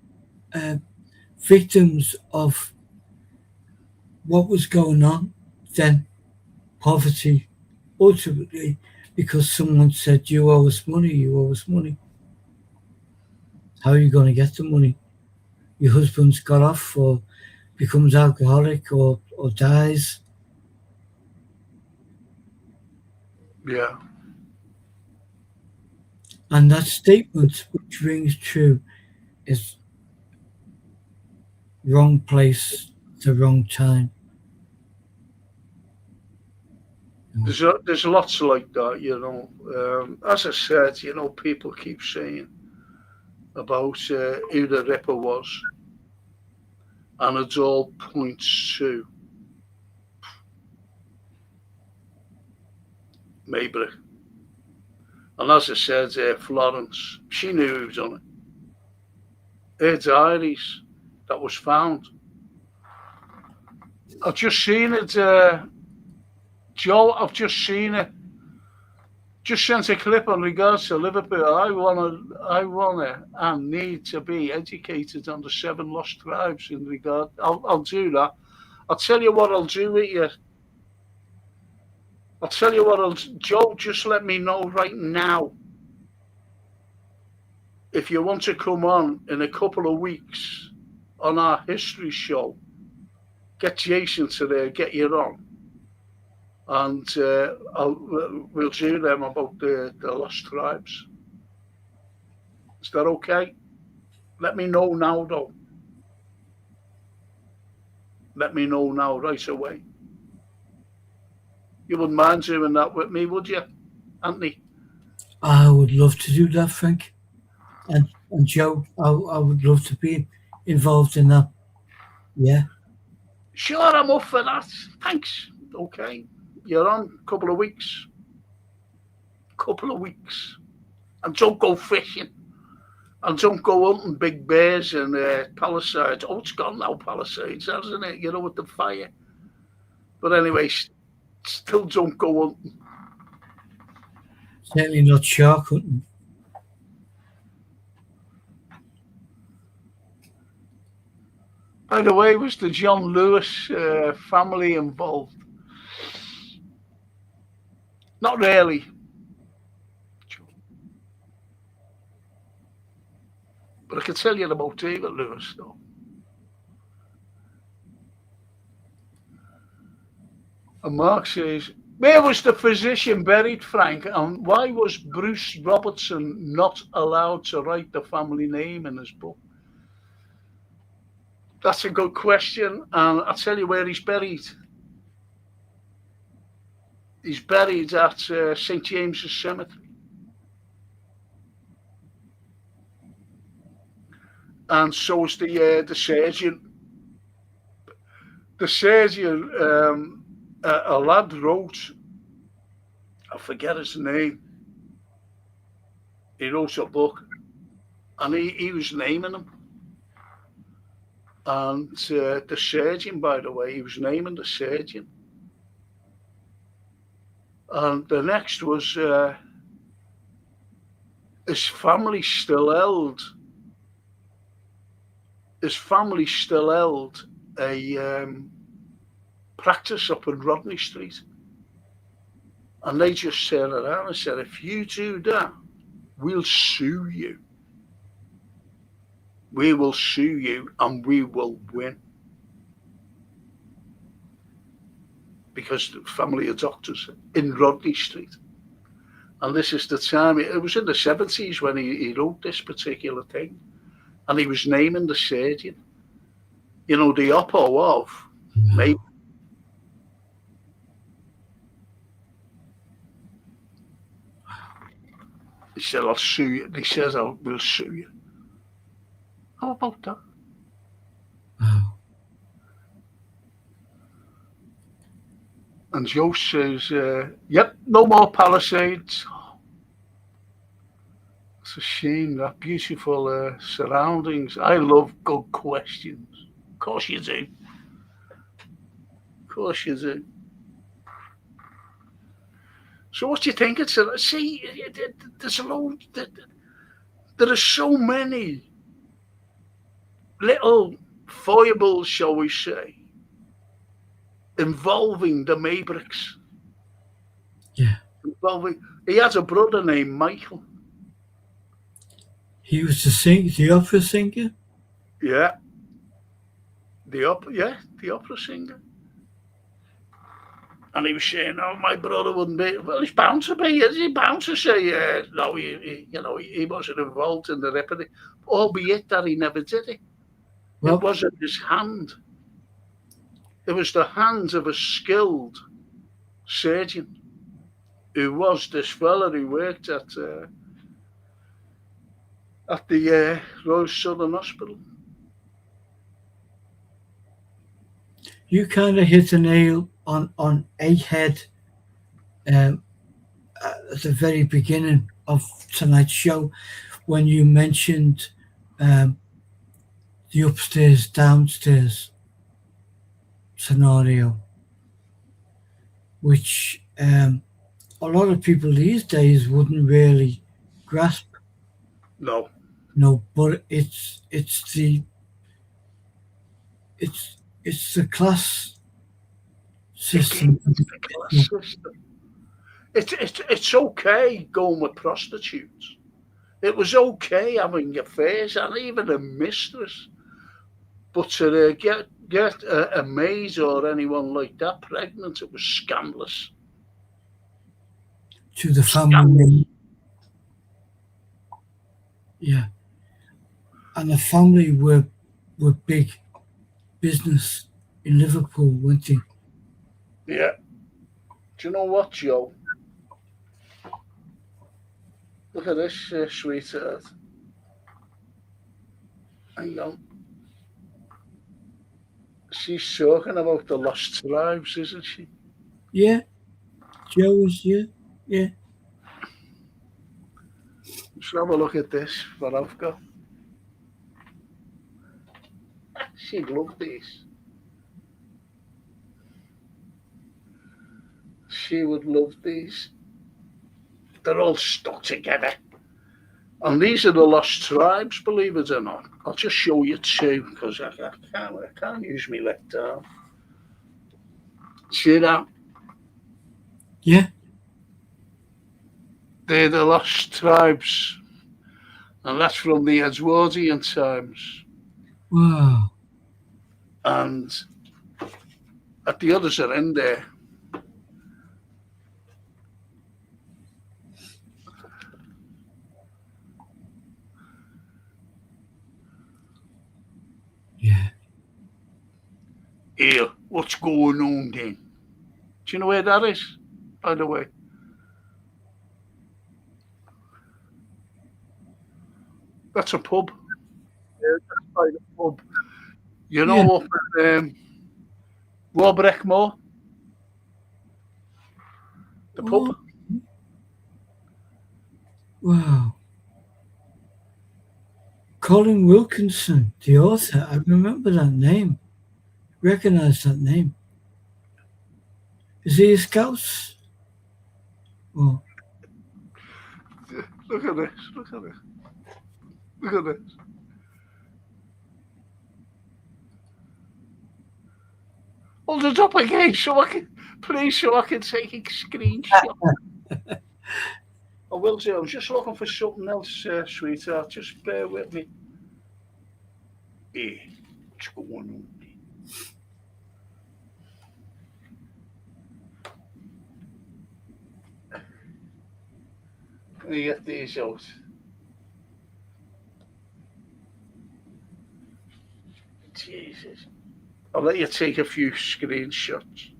Speaker 2: victims of what was going on then, poverty, ultimately, because someone said, you owe us money, you owe us money. How are you going to get the money? Your husband's got off or becomes alcoholic or dies.
Speaker 1: Yeah.
Speaker 2: And that statement, which rings true, is wrong place, the wrong time.
Speaker 1: There's lots like that, as I said, people keep saying about who the Ripper was, and it all points to Maybrick. And as I said, Florence, she knew who was on her diaries that was found. I've just seen it, Joe. I've just seen it. Just sent a clip on regards to Liverpool. I wanna, and need to be educated on the 7 lost tribes in regard. I'll do that. I'll tell you what I'll do with you. I'll tell you what Joe, just let me know right now. If you want to come on in a couple of weeks on our history show, get Jason to there, get you on. And we'll do them about the lost tribes. Is that okay? Let me know now, though. Let me know now, right away. You wouldn't mind doing that with me, would you, Anthony?
Speaker 2: I would love to do that, Frank. And Joe, I would love to be involved in that. Yeah.
Speaker 1: Sure, I'm up for that. Thanks. Okay. You're on a couple of weeks. And don't go fishing. And don't go hunting big bears and Palisades. Oh, it's gone now, Palisades, hasn't it? You know, with the fire. But anyway, still don't go hunting.
Speaker 2: Certainly not shark hunting.
Speaker 1: By the way, was the John Lewis family involved? Not really. But I can tell you about David Lewis, though. And Mark says, where was the physician buried, Frank? And why was Bruce Robertson not allowed to write the family name in his book? That's a good question. And I'll tell you where he's buried. He's buried at St. James's Cemetery. And so is the surgeon. The surgeon, a lad wrote, I forget his name. He wrote a book, and he was naming them. And the surgeon, by the way, he was naming the surgeon. And the next was his family still held. His family still held a practice up in Rodney Street. And they just turned around and said, if you do that, we'll sue you. We will sue you and we will win. Because the family of doctors in Rodney Street. And this is the time, it was in the 70s when he wrote this particular thing. And he was naming the surgeon. You know, the oppo of maybe. He said, I'll sue you. He says, we'll sue you. How about that?
Speaker 2: Wow.
Speaker 1: And Joe says, yep, no more Palisades. It's a shame, that beautiful surroundings. I love good questions. Of course you do. Of course you do. So what do you think? See, there's a load. There are so many little foibles, shall we say, involving the Mabricks.
Speaker 2: Yeah.
Speaker 1: He has a brother named Michael.
Speaker 2: He was the opera singer?
Speaker 1: Yeah. The opera singer. And he was saying, "Oh, my brother wouldn't be." Well, he's bound to be. Is he bound to say, "No, he wasn't involved in the ripper," albeit that he never did it. Well, it wasn't his hand. It was the hands of a skilled surgeon, who was this fella who worked at the Royal Southern Hospital.
Speaker 2: You kind of hit the nail on a head at the very beginning of tonight's show when you mentioned the upstairs, downstairs scenario, which a lot of people these days wouldn't really grasp.
Speaker 1: No,
Speaker 2: No, but it's the class
Speaker 1: again,
Speaker 2: system.
Speaker 1: it's the class system. It's okay going with prostitutes. It was okay having affairs and even a mistress, but to get a maid or anyone like that pregnant, it was scandalous.
Speaker 2: To the
Speaker 1: Scandalous.
Speaker 2: family. Yeah, and the family were big business in Liverpool, weren't they?
Speaker 1: Yeah. Do you know what, Joe? Look at this, sweetheart. Hang on. She's talking about the lost tribes, isn't she?
Speaker 2: Yeah, Joe was here. Yeah.
Speaker 1: Let's have a look at this, what I've got. She'd love these. She would love these. They're all stuck together. And these are the lost tribes, believe it or not. I'll just show you two because I can't use my left arm. See that?
Speaker 2: Yeah.
Speaker 1: They're the lost tribes. And that's from the Edwardian times.
Speaker 2: Wow.
Speaker 1: And at the others are in there.
Speaker 2: Yeah.
Speaker 1: Here, what's going on then? Do you know where that is, by the way? That's a pub. Yeah, that's by the pub. You know,
Speaker 2: Yeah.
Speaker 1: up at Warbrickmore, the pub.
Speaker 2: Oh, wow. Colin Wilkinson, the author. I remember that name. Recognize that name. Is he a Scouse? Oh,
Speaker 1: Look at this. Look at this. Look at this. Hold it up again so I can, please, so I can take a screenshot. I will do. I'm just looking for something else, sweetheart. Just bear with me. Hey, what's going on? Let me get these out. Jesus. I'll let you take a few screenshots.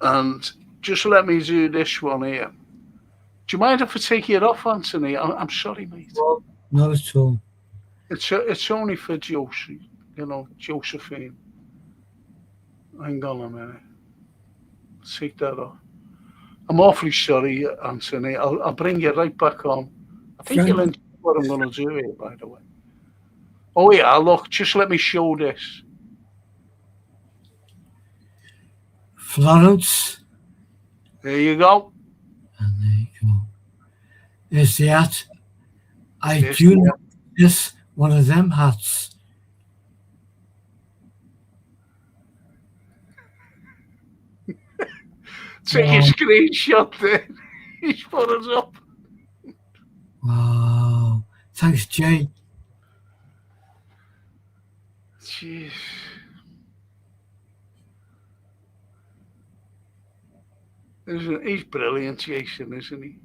Speaker 1: And just let me do this one here. Do you mind if I take it off, Anthony? I'm sorry, mate.
Speaker 2: not at all.
Speaker 1: It's only for Josie, Josephine. Hang on a minute. Take that off. I'm awfully sorry, Anthony. I'll bring you right back on. I think you'll enjoy what I'm going to do here, by the way. Oh, yeah, look, just let me show this.
Speaker 2: Florence.
Speaker 1: There you go.
Speaker 2: And there you go. There's the hat. I
Speaker 1: There's
Speaker 2: do
Speaker 1: the
Speaker 2: know this one of them hats.
Speaker 1: Take a screenshot there. He's put us up.
Speaker 2: Wow. Thanks, Jay.
Speaker 1: Jeez. He's brilliant, Jason, isn't he?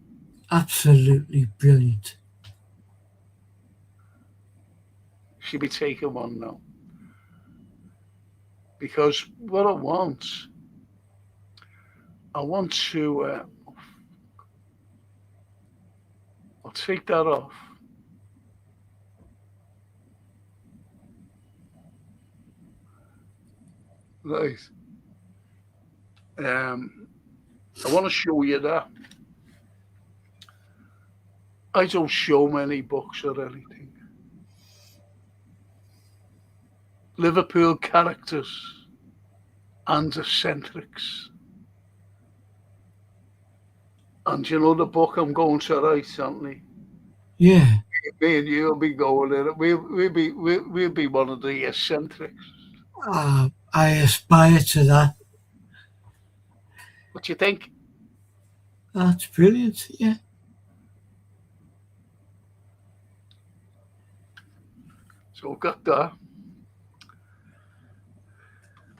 Speaker 2: Absolutely brilliant.
Speaker 1: Should be taking one now. Because what I want to, I'll take that off. Right. I want to show you that. I don't show many books or anything. Liverpool characters and eccentrics. And you know the book I'm going to write, Anthony?
Speaker 2: Yeah.
Speaker 1: Me and you'll be going in it. We'll be one of the eccentrics.
Speaker 2: I aspire to that.
Speaker 1: What do you think?
Speaker 2: That's brilliant. Yeah.
Speaker 1: So we've got that.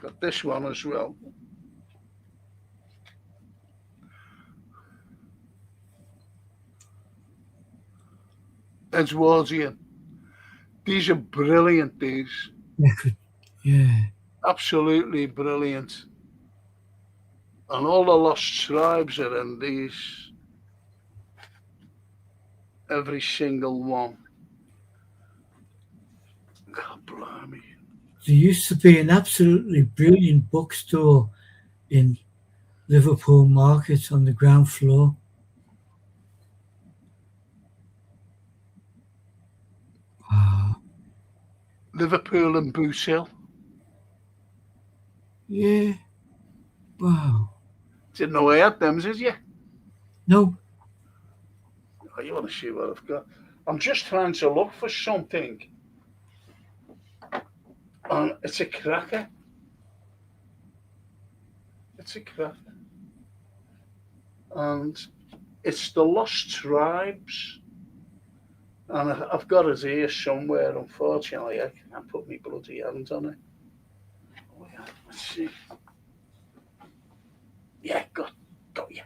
Speaker 1: Got this one as well. Edgewardian. These are brilliant, these.
Speaker 2: Yeah.
Speaker 1: Absolutely brilliant. And all the lost tribes are in these. Every single one. God blimey.
Speaker 2: There used to be an absolutely brilliant bookstore in Liverpool Market on the ground floor. Wow.
Speaker 1: Liverpool and Boot Hill.
Speaker 2: Yeah. Wow.
Speaker 1: Didn't know I had them, did you?
Speaker 2: No.
Speaker 1: Oh, you want to see what I've got? I'm just trying to look for something. And it's a cracker. It's a cracker. And it's the Lost Tribes. And I've got it here somewhere. Unfortunately, I can't put my bloody hand on it. Oh, yeah. Let's see. Yeah, got you.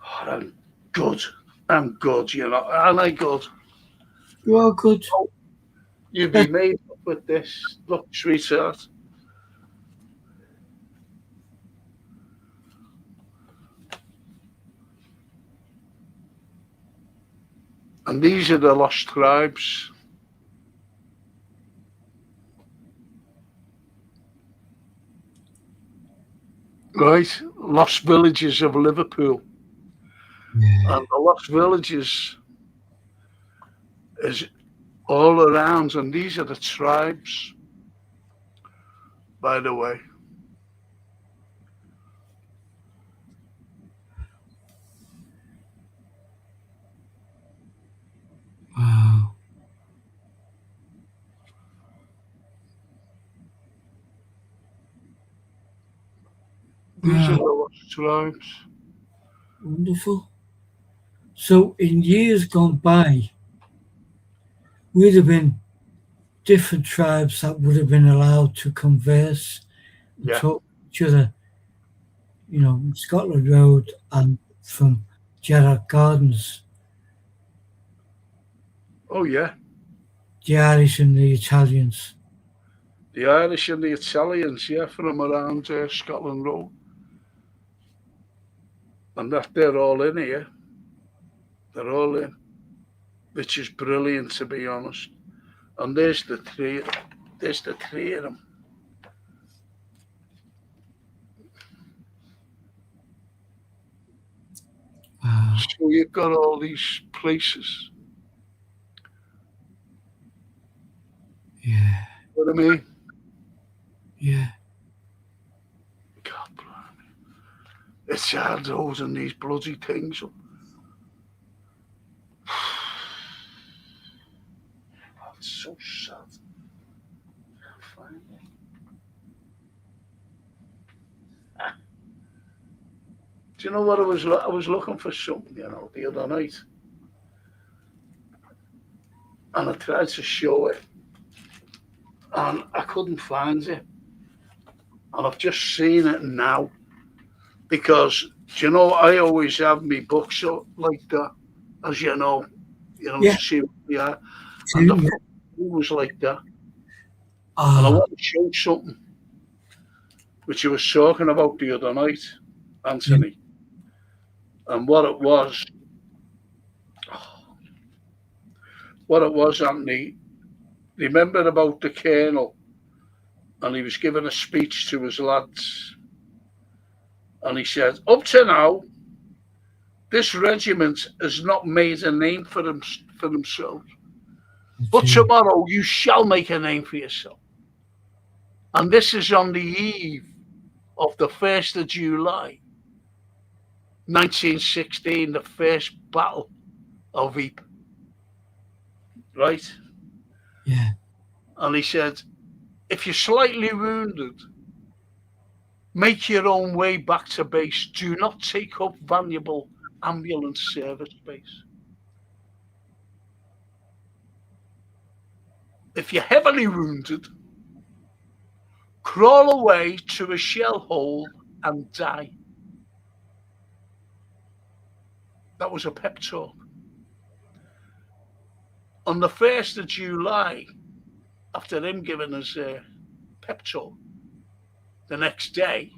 Speaker 1: Oh, I'm good. I'm good, you know. Aren't I good?
Speaker 2: You are good.
Speaker 1: You'd be made up with this. Look, sweetheart. And these are the Lost Tribes. Right? Lost Villages of Liverpool.
Speaker 2: Yeah.
Speaker 1: And the Lost Villages is all around. And these are the tribes, by the way.
Speaker 2: Wow.
Speaker 1: These are the Lost Tribes.
Speaker 2: Wonderful. So in years gone by, would have been different tribes that would have been allowed to converse and
Speaker 1: Yeah.
Speaker 2: talk to each other, you know, Scotland Road and from Gerard Gardens,
Speaker 1: Oh, yeah.
Speaker 2: the Irish and the Italians.
Speaker 1: The Irish and the Italians, yeah, from around Scotland Road. And that they're all in here. They're all in. Which is brilliant, to be honest. And there's the three of them.
Speaker 2: Wow.
Speaker 1: So you've got all these places.
Speaker 2: Yeah.
Speaker 1: You know what I mean?
Speaker 2: Yeah.
Speaker 1: God blimey. It's hard holding these bloody things up. Oh, it's so sad. Can't find it. Do you know what I was looking for something, you know, the other night. And I tried to show it. And I couldn't find it. And I've just seen it now. Because, do you know, I always have my books up like that, as you know,
Speaker 2: Yeah.
Speaker 1: to see what they are. And the book was like that. And I
Speaker 2: Ah,
Speaker 1: want to show something, which I was talking about the other night, Anthony. And what it was, Anthony, remember about the colonel, and he was giving a speech to his lads, and he said, up to now, this regiment has not made a name for themselves, but tomorrow you shall make a name for yourself. And this is on the eve of the 1st of July, 1916, the first battle of Ypres. Right?
Speaker 2: Yeah.
Speaker 1: And he said, if you're slightly wounded, make your own way back to base. Do not take up valuable ambulance service space. If you're heavily wounded, crawl away to a shell hole and die. That was a pep talk. On the 1st of July, after him giving us a pep talk, the next day,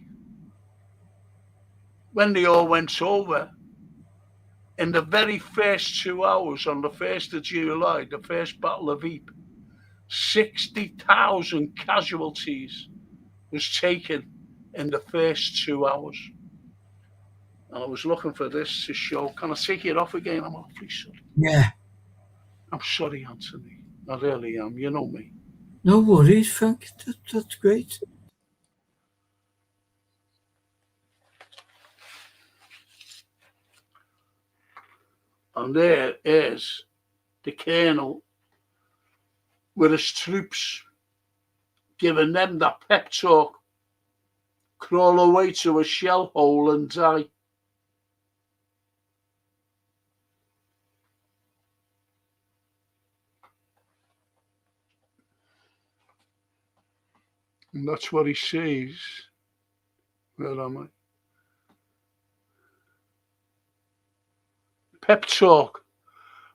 Speaker 1: when they all went over, in the very first 2 hours on the 1st of July, the first Battle of Ypres, 60,000 casualties was taken in the first 2 hours. And I was looking for this to show. Can I take it off again? I'm awfully sorry.
Speaker 2: Yeah.
Speaker 1: I'm sorry, Anthony. I really am. You know me.
Speaker 2: No worries, Frank. That's great.
Speaker 1: And there is the colonel with his troops, giving them that pep talk. Crawl away to a shell hole and die. And that's what he says. Where am I? Pep talk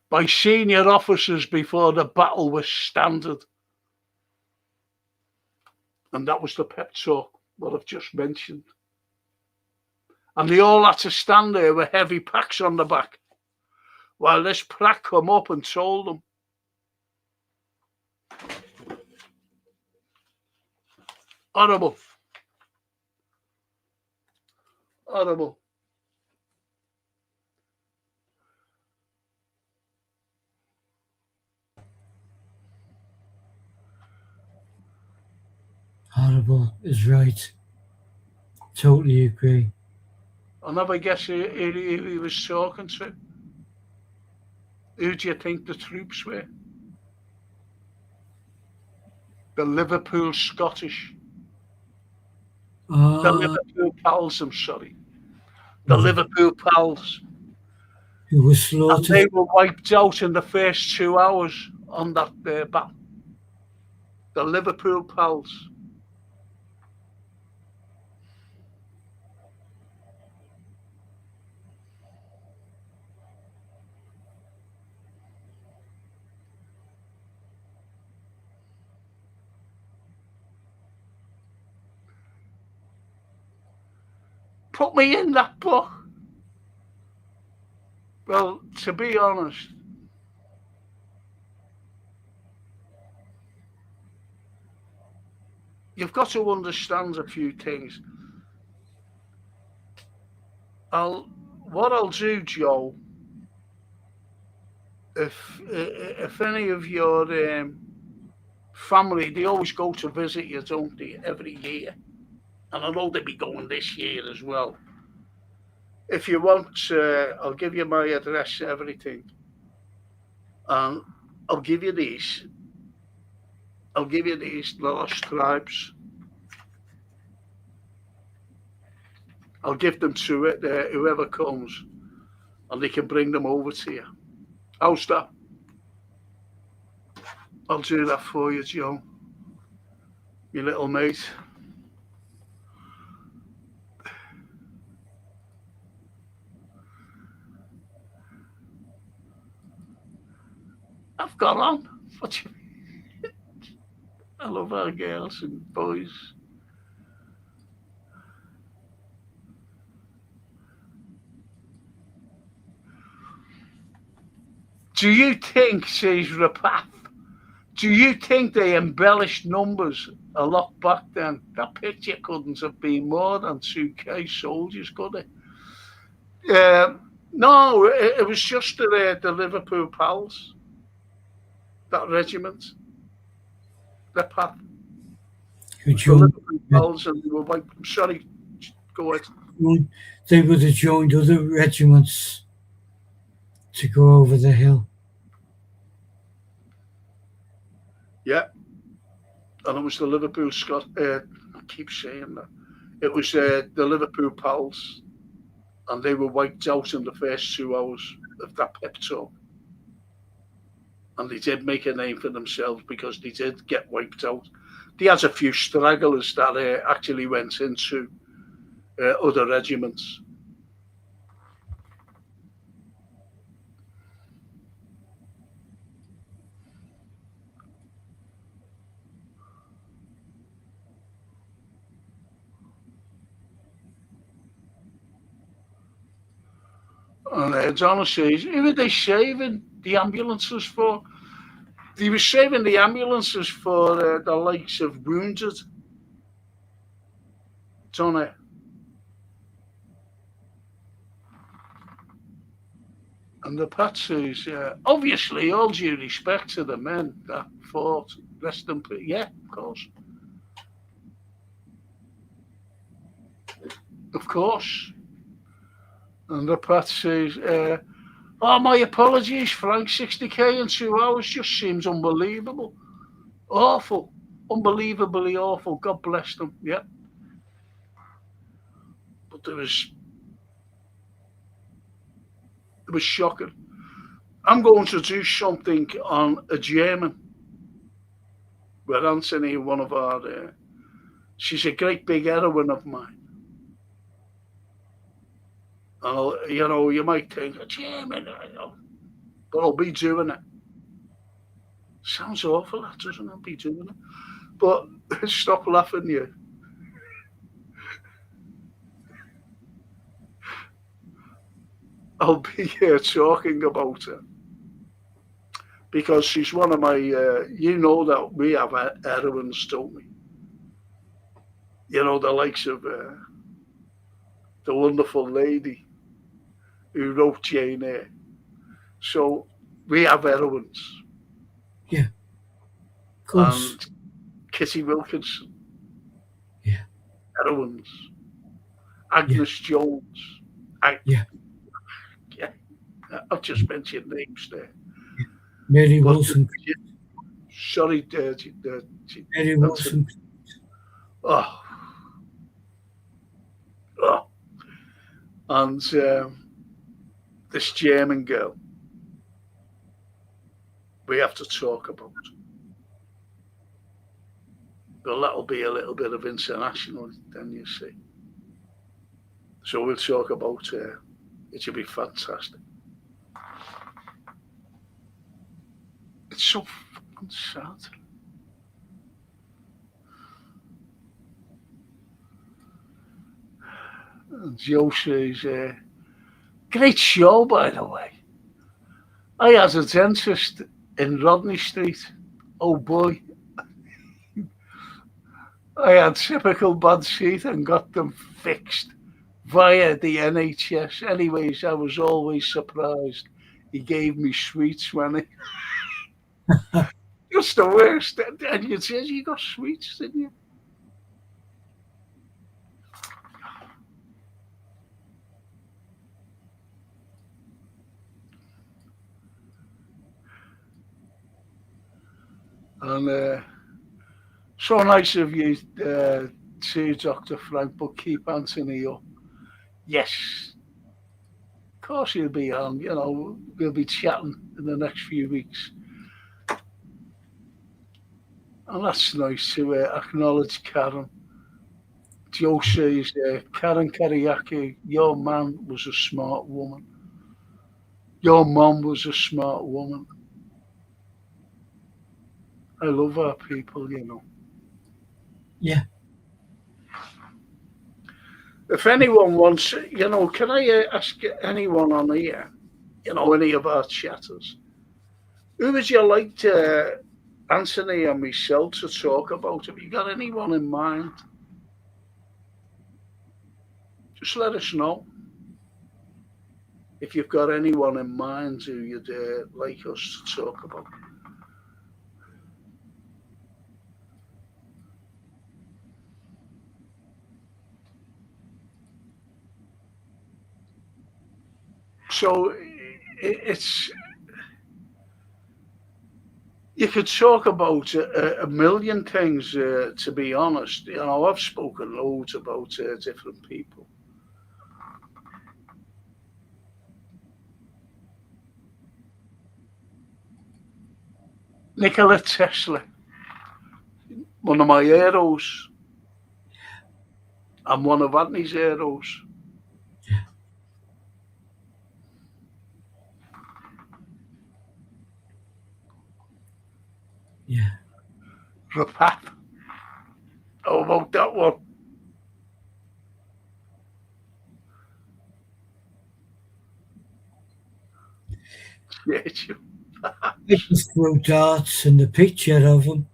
Speaker 1: by senior officers before the battle was standard. And that was the pep talk, what I've just mentioned. And they all had to stand there with heavy packs on the back while this prac come up and told them. Horrible. Horrible.
Speaker 2: Horrible is right. Totally agree.
Speaker 1: I'll never guess who he was talking to. Who do you think the troops were? The Liverpool Scottish. The Liverpool Pals, I'm sorry. The Liverpool Pals.
Speaker 2: Who was slaughtered.
Speaker 1: And they were wiped out in the first 2 hours on that battle. The Liverpool Pals. Put me in that book. Well, to be honest, you've got to understand a few things. What I'll do, Joe, if any of your family, they always go to visit you, don't they, every year? And I know they'll be going this year as well. If you want, I'll give you my address, everything. And I'll give you these. I'll give you these Lost Tribes. I'll give them to it, whoever comes, and they can bring them over to you. How's that? I'll do that for you, Joe. Your little mate. I've got on. What you mean? I love our girls and boys. Do you think, says Rapath, do you think they embellished numbers a lot back then? That picture couldn't have been more than 2K soldiers, could it? No, it was just the Liverpool Pals, that regiment, Rapath.
Speaker 2: who
Speaker 1: The
Speaker 2: joined.
Speaker 1: Liverpool Pals, and they were white. I'm sorry, go ahead.
Speaker 2: They would have joined other regiments to go over the hill.
Speaker 1: Yeah, and it was the Liverpool Scot. I keep saying that. It was the Liverpool Pals, and they were wiped out in the first 2 hours of that pep talk. And they did make a name for themselves because they did get wiped out. They had a few stragglers that actually went into other regiments. And Donna says, who were they saving the ambulances for? They were saving the ambulances for the likes of wounded. Donna. And the Patsies, obviously, all due respect to the men that fought, rest in peace. Yeah, of course. Of course. And the Patsies, oh, my apologies, Frank, 60k in 2 hours just seems unbelievable. Awful. Unbelievably awful. God bless them. Yeah. But it was shocking. I'm going to do something on a German with Anthony, one of our. She's a great big heroine of mine. And you might think a German, but I'll be doing it. Sounds awful, that doesn't it? I'll be doing it. But stop laughing, you. I'll be here talking about her. Because she's one of my, you know that we have heroines, don't we? You know, the likes of the wonderful lady who wrote Jane Eyre. So we have heroines.
Speaker 2: Yeah, of course.
Speaker 1: And Kitty Wilkinson.
Speaker 2: Yeah.
Speaker 1: Heroines. Agnes Jones.
Speaker 2: Yeah.
Speaker 1: I've just mentioned names there.
Speaker 2: Mary Wilson.
Speaker 1: Sorry,
Speaker 2: Mary Wilson.
Speaker 1: Oh. And this German girl, we have to talk about. Well, that'll be a little bit of international, then you see. So we'll talk about her. It should be fantastic. It's so fucking sad. And Joe says, great show, by the way. I had a dentist in Rodney Street. Oh boy. I had typical bad teeth and got them fixed via the NHS. Anyways, I was always surprised. He gave me sweets when he... Just the worst. And you said you got sweets, didn't you? And so nice of you too, Dr. Frank, but keep Anthony up. Yes. Of course he'll be on, we'll be chatting in the next few weeks. And that's nice to acknowledge Karen. Joe says, Karen Kariaki, your man was a smart woman. Your mom was a smart woman. I love our people,
Speaker 2: Yeah.
Speaker 1: If anyone wants, can I ask anyone on here, any of our chatters, who would you like to, Anthony and myself, to talk about? Have you got anyone in mind? Just let us know. If you've got anyone in mind who you'd like us to talk about. So it's, you could talk about a million things, to be honest. I've spoken loads about different people. Nikola Tesla, one of my heroes, and one of Anthony's heroes.
Speaker 2: Yeah.
Speaker 1: Rapat. How about that one? Yeah,
Speaker 2: I just throw darts and the picture of him.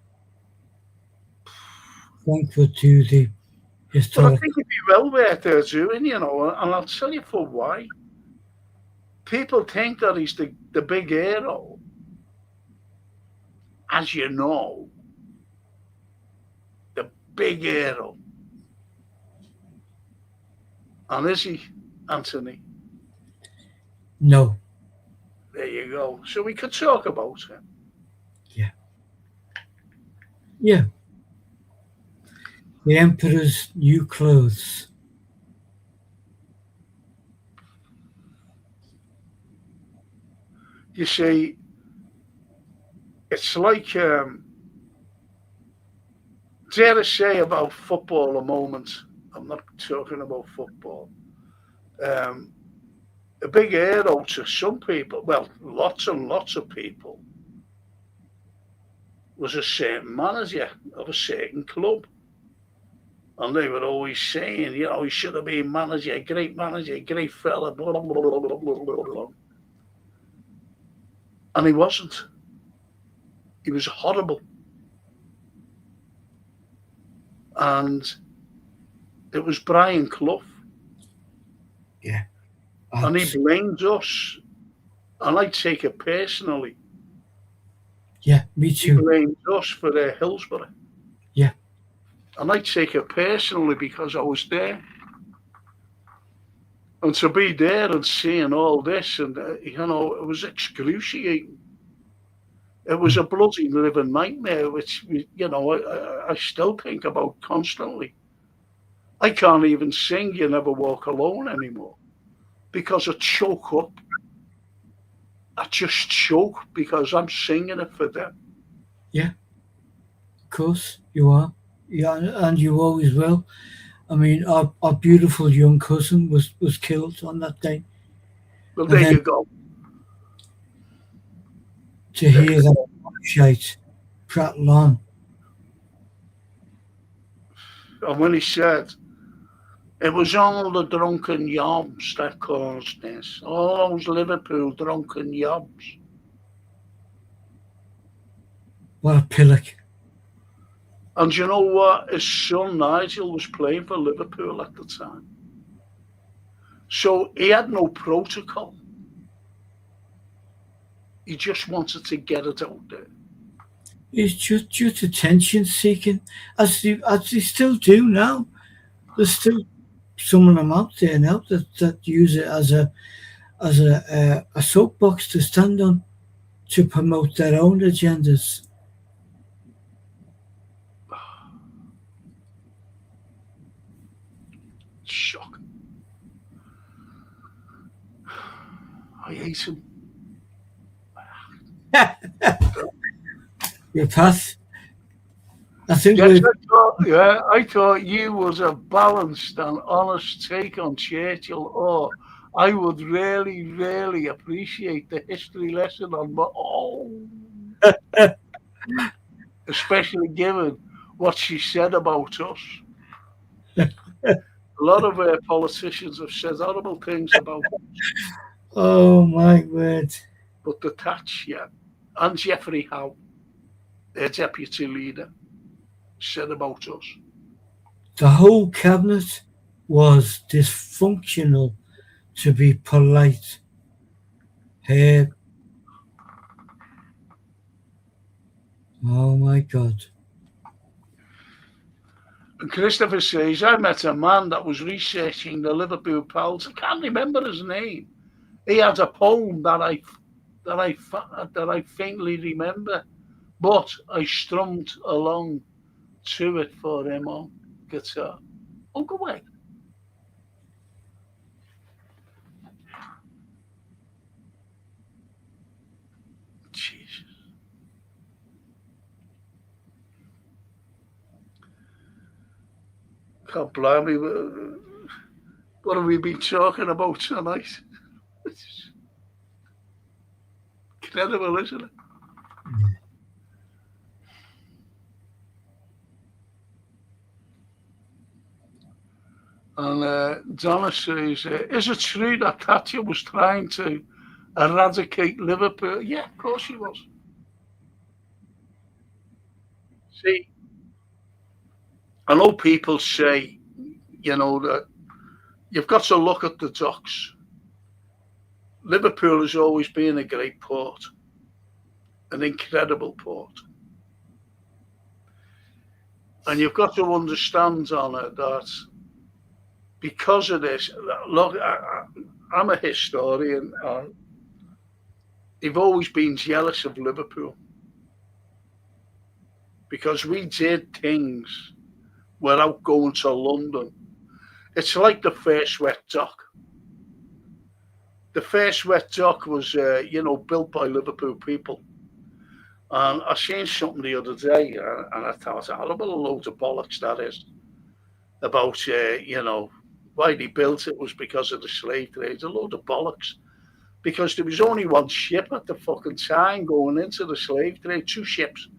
Speaker 2: Frank would do the
Speaker 1: But I
Speaker 2: historical.
Speaker 1: think it'd be well worth their doing, and I'll tell you for why. People think that he's the big hero. As you know, the big hero. And is he, Anthony?
Speaker 2: No.
Speaker 1: There you go. So we could talk about him.
Speaker 2: Yeah. Yeah. The Emperor's new clothes.
Speaker 1: You see, it's like, dare I say about football a moment. I'm not talking about football. A big hero to some people, well, lots and lots of people, was a certain manager of a certain club. And they were always saying, he should have been manager, great fella, blah, blah, blah, blah, blah, blah, blah. And he wasn't. He was horrible. And it was Brian Clough.
Speaker 2: Yeah.
Speaker 1: And he blamed us. And I take it personally.
Speaker 2: Yeah, me
Speaker 1: He
Speaker 2: too.
Speaker 1: blamed us for Hillsborough.
Speaker 2: Yeah.
Speaker 1: And I take it personally because I was there. And to be there and seeing all this, and, it was excruciating. It was a bloody living nightmare, which, I still think about constantly. I can't even sing You Never Walk Alone anymore because I choke up. I just choke because I'm singing it for them.
Speaker 2: Yeah. Of course, you are. Yeah, and you always will. I mean, our beautiful young cousin was killed on that day.
Speaker 1: Well,
Speaker 2: And
Speaker 1: there
Speaker 2: then
Speaker 1: you go.
Speaker 2: to hear that shite prattle on.
Speaker 1: And when he said, it was all the drunken yobs that caused this, all those Liverpool drunken yobs.
Speaker 2: What a pillock.
Speaker 1: And you know what? His son Nigel was playing for Liverpool at the time. So he had no protocol. He just wanted to get it out there.
Speaker 2: It's just attention seeking, as they still do now. There's still some of them out there now that use it as a soapbox to stand on to promote their own agendas.
Speaker 1: Shocking. I hate him.
Speaker 2: Your path. I think
Speaker 1: Yes, I thought you was a balanced and honest take on Churchill. Oh, I would really, really appreciate the history lesson especially given what she said about us. A lot of politicians have said horrible things about us.
Speaker 2: Oh my word.
Speaker 1: But the Thatch, yeah, and Geoffrey Howe, their deputy leader, said about us.
Speaker 2: The whole cabinet was dysfunctional, to be polite. Hey. Oh my God.
Speaker 1: And Christopher says, I met a man that was researching the Liverpool Pals. I can't remember his name. He had a poem that I faintly remember, but I strummed along to it for him on guitar. Oh, go away. Jesus. Can't blame me. What have we been talking about tonight? It's incredible, isn't it? And Donna says, is it true that Thatcher was trying to eradicate Liverpool? Yeah, of course she was. See, I know people say, that you've got to look at the docks. Liverpool has always been a great port, an incredible port. And you've got to understand, Donna, that because of this, look, I'm a historian. They've always been jealous of Liverpool because we did things without going to London. It's like the first wet dock. The first wet dock was, built by Liverpool people. And I seen something the other day, and I thought, what a load of bollocks that is. About, why they built it was because of the slave trade. A load of bollocks. Because there was only one ship at the fucking time going into the slave trade, 2 ships.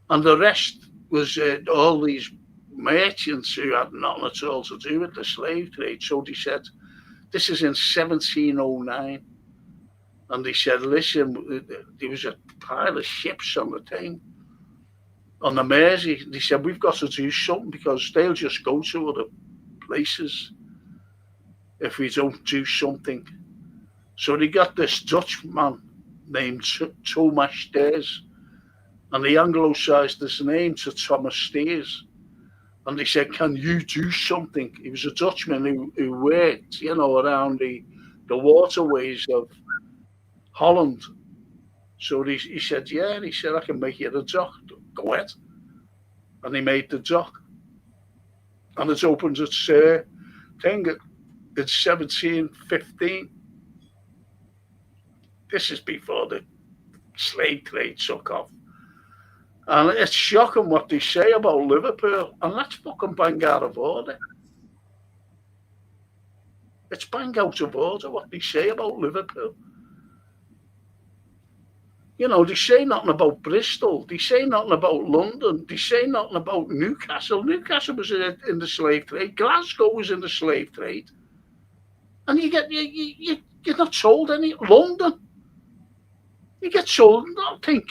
Speaker 1: And the rest was all these merchants who had nothing at all to do with the slave trade. So they said, this is in 1709. And they said, listen, there was a pile of ships on the thing, on the Mersey. They said, we've got to do something because they'll just go to other places if we don't do something. So they got this Dutch man named Thomas Steers, and they anglicised his name to Thomas Steers. And they said, can you do something? He was a Dutchman who worked, around the waterways of Holland. So he said, yeah, and he said, I can make you the dock. Go ahead. And he made the dock. And it opened its thing in 1715. This is before the slave trade took off. And it's shocking what they say about Liverpool. And that's fucking bang out of order. It's bang out of order what they say about Liverpool. They say nothing about Bristol. They say nothing about London. They say nothing about Newcastle. Newcastle was in the slave trade. Glasgow was in the slave trade. And you're not told any. London, you get told nothing.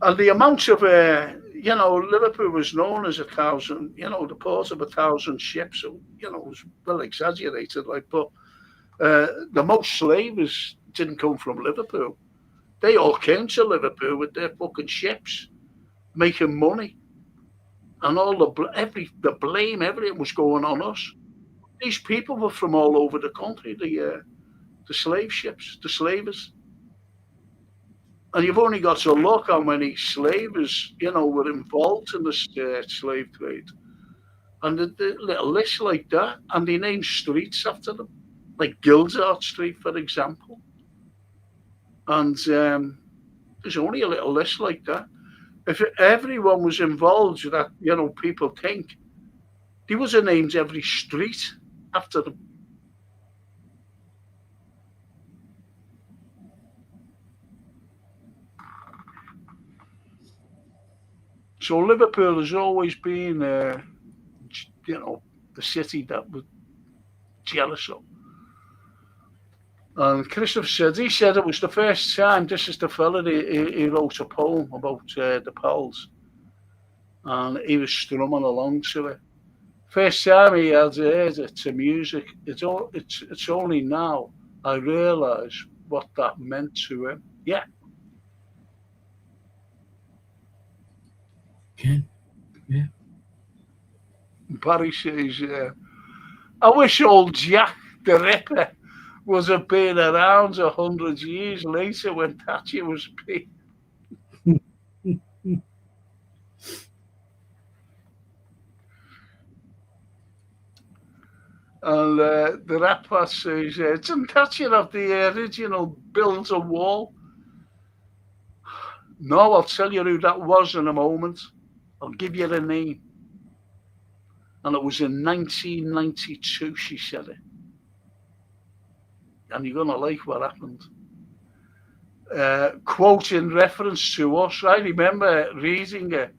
Speaker 1: And the amount of, Liverpool was known as 1,000, the port of 1,000 ships. So, it was well exaggerated, but the most slaves didn't come from Liverpool. They all came to Liverpool with their fucking ships, making money. And all the blame, everything was going on us. These people were from all over the country, the slave ships, the slavers. And you've only got to look how many slavers, were involved in the slave trade. And the little list like that, and they named streets after them, like Gildart Street, for example. And there's only a little list like that. If everyone was involved that, people think, they would have named every street after them. So Liverpool has always been, the city that was jealous of. And Christopher said it was the first time. This is the fella he wrote a poem about the Pals, and he was strumming along to it. First time he had heard it to music. It's only now I realise what that meant to him. Yeah.
Speaker 2: Okay. Yeah.
Speaker 1: Barry says, I wish old Jack the Ripper was a been around 100 years later when Thatcher was big. And the rapper says, didn't Thatcher have the original build a wall? No, I'll tell you who that was in a moment. I'll give you the name. And it was in 1992 she said it. And you're going to like what happened. Quote in reference to us. I remember reading it,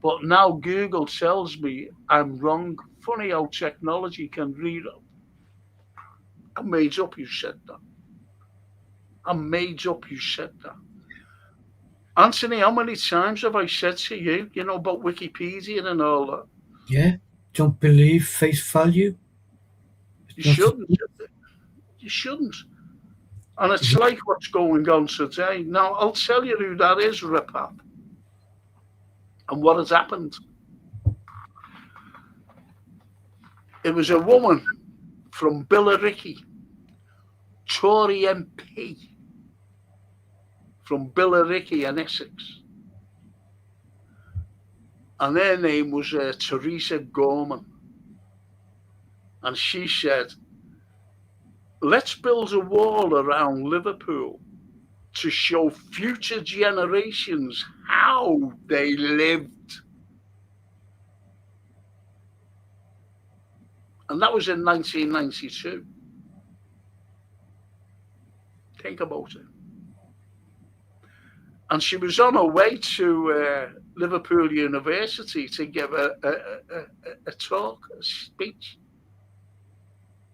Speaker 1: but now Google tells me I'm wrong. Funny how technology can read up. I made up you said that. I made up you said that. Anthony, how many times have I said to you, about Wikipedia and all that?
Speaker 2: Yeah. Don't believe face value.
Speaker 1: You shouldn't. You shouldn't. And it's like what's going on today. Now, I'll tell you who that is, Ripap, and what has happened. It was a woman from Billericay, Tory MP from Billericay in Essex. And her name was Theresa Gorman. And she said, let's build a wall around Liverpool to show future generations how they lived. And that was in 1992. Think about it. And she was on her way to Liverpool University to give a talk, a speech.